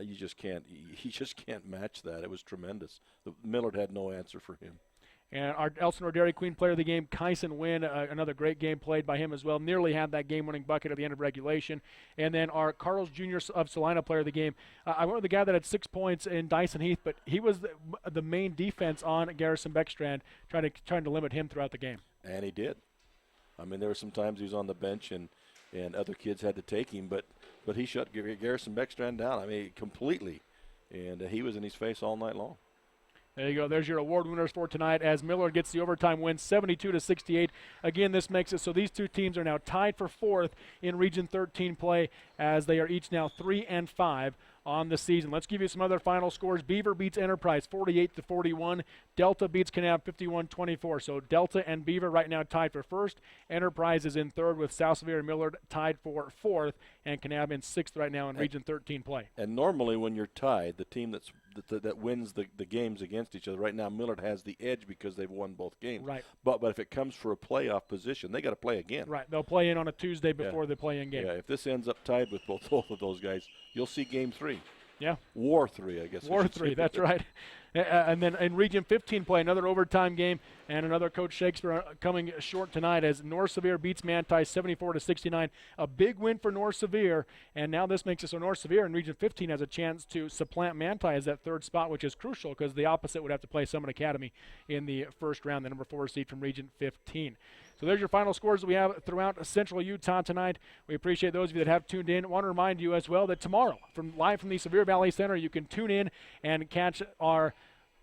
you just can't match that. It was tremendous. Millard had no answer for him. And our Elsinore Dairy Queen player of the game, Kyson Wynn, another great game played by him as well. Nearly had that game-winning bucket at the end of regulation. And then our Carls Jr. of Salina player of the game, I went with the guy that had 6 points in Dyson Heath, but he was the main defense on Garrison Beckstrand, trying to limit him throughout the game. And he did. I mean, there were some times he was on the bench and other kids had to take him, but he shut Garrison Beckstrand down, I mean, completely. And he was in his face all night long. There you go. There's your award winners for tonight as Millard gets the overtime win, 72-68. Again, this makes it so these two teams are now tied for 4th in Region 13 play as they are each now 3-5 on the season. Let's give you some other final scores. Beaver beats Enterprise 48-41. Delta beats Kanab 51-24. So Delta and Beaver right now tied for 1st. Enterprise is in 3rd with South Sevier and Millard tied for 4th, and Kanab in 6th right now in Region 13 play. And normally when you're tied, the team that wins the games against each other, right now Millard has the edge because they've won both games. Right. But if it comes for a playoff position, they got to play again. Right. They'll play in on a Tuesday before the play-in game. Yeah, if this ends up tied with both of those guys, you'll see Game 3. Yeah. War 3, I guess. War 3, that's right. And then in Region 15 play, another overtime game, and another Coach Shakespeare coming short tonight as North Sevier beats Manti 74-69. A big win for North Sevier, and now this makes it so North Sevier in Region 15 has a chance to supplant Manti as that 3rd spot, which is crucial because the opposite would have to play Summit Academy in the first round, the number 4 seed from Region 15. So there's your final scores that we have throughout Central Utah tonight. We appreciate those of you that have tuned in. I want to remind you as well that tomorrow, live from the Sevier Valley Center, you can tune in and catch our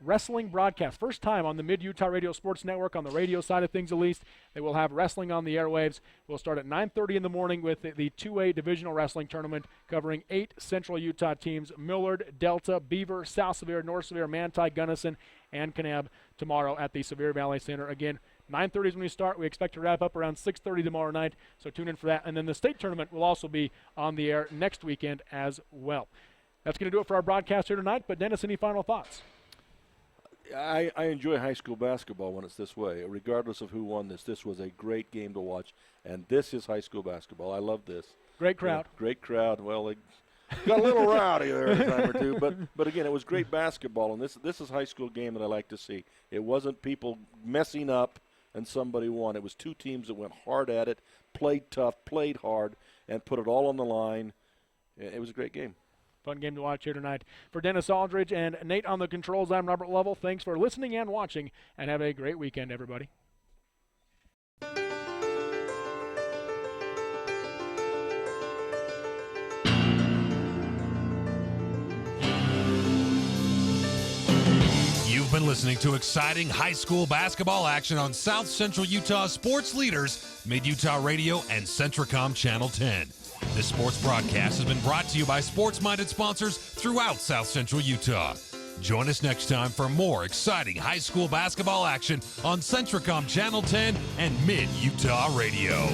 wrestling broadcast. First time on the Mid-Utah Radio Sports Network, on the radio side of things at least. They will have wrestling on the airwaves. We'll start at 9:30 in the morning with the 2A Divisional Wrestling Tournament covering 8 Central Utah teams: Millard, Delta, Beaver, South Sevier, North Sevier, Manti, Gunnison, and Kanab tomorrow at the Sevier Valley Center. Again, 9:30 is when we start. We expect to wrap up around 6:30 tomorrow night, so tune in for that. And then the state tournament will also be on the air next weekend as well. That's going to do it for our broadcast here tonight, but Dennis, any final thoughts? I enjoy high school basketball when it's this way. Regardless of who won this, this was a great game to watch, and this is high school basketball. I love this. Great crowd. Yeah, great crowd. Well, it got a little rowdy there a time or two, but again, it was great basketball, and this is a high school game that I like to see. It wasn't people messing up and somebody won. It was 2 teams that went hard at it, played tough, played hard, and put it all on the line. It was a great game. Fun game to watch here tonight. For Dennis Aldridge and Nate on the controls, I'm Robert Lovell. Thanks for listening and watching, and have a great weekend, everybody. You've been listening to exciting high school basketball action on South Central Utah sports leaders, Mid-Utah Radio and Centricom Channel 10. This sports broadcast has been brought to you by sports-minded sponsors throughout South Central Utah. Join us next time for more exciting high school basketball action on Centricom Channel 10 and Mid-Utah Radio.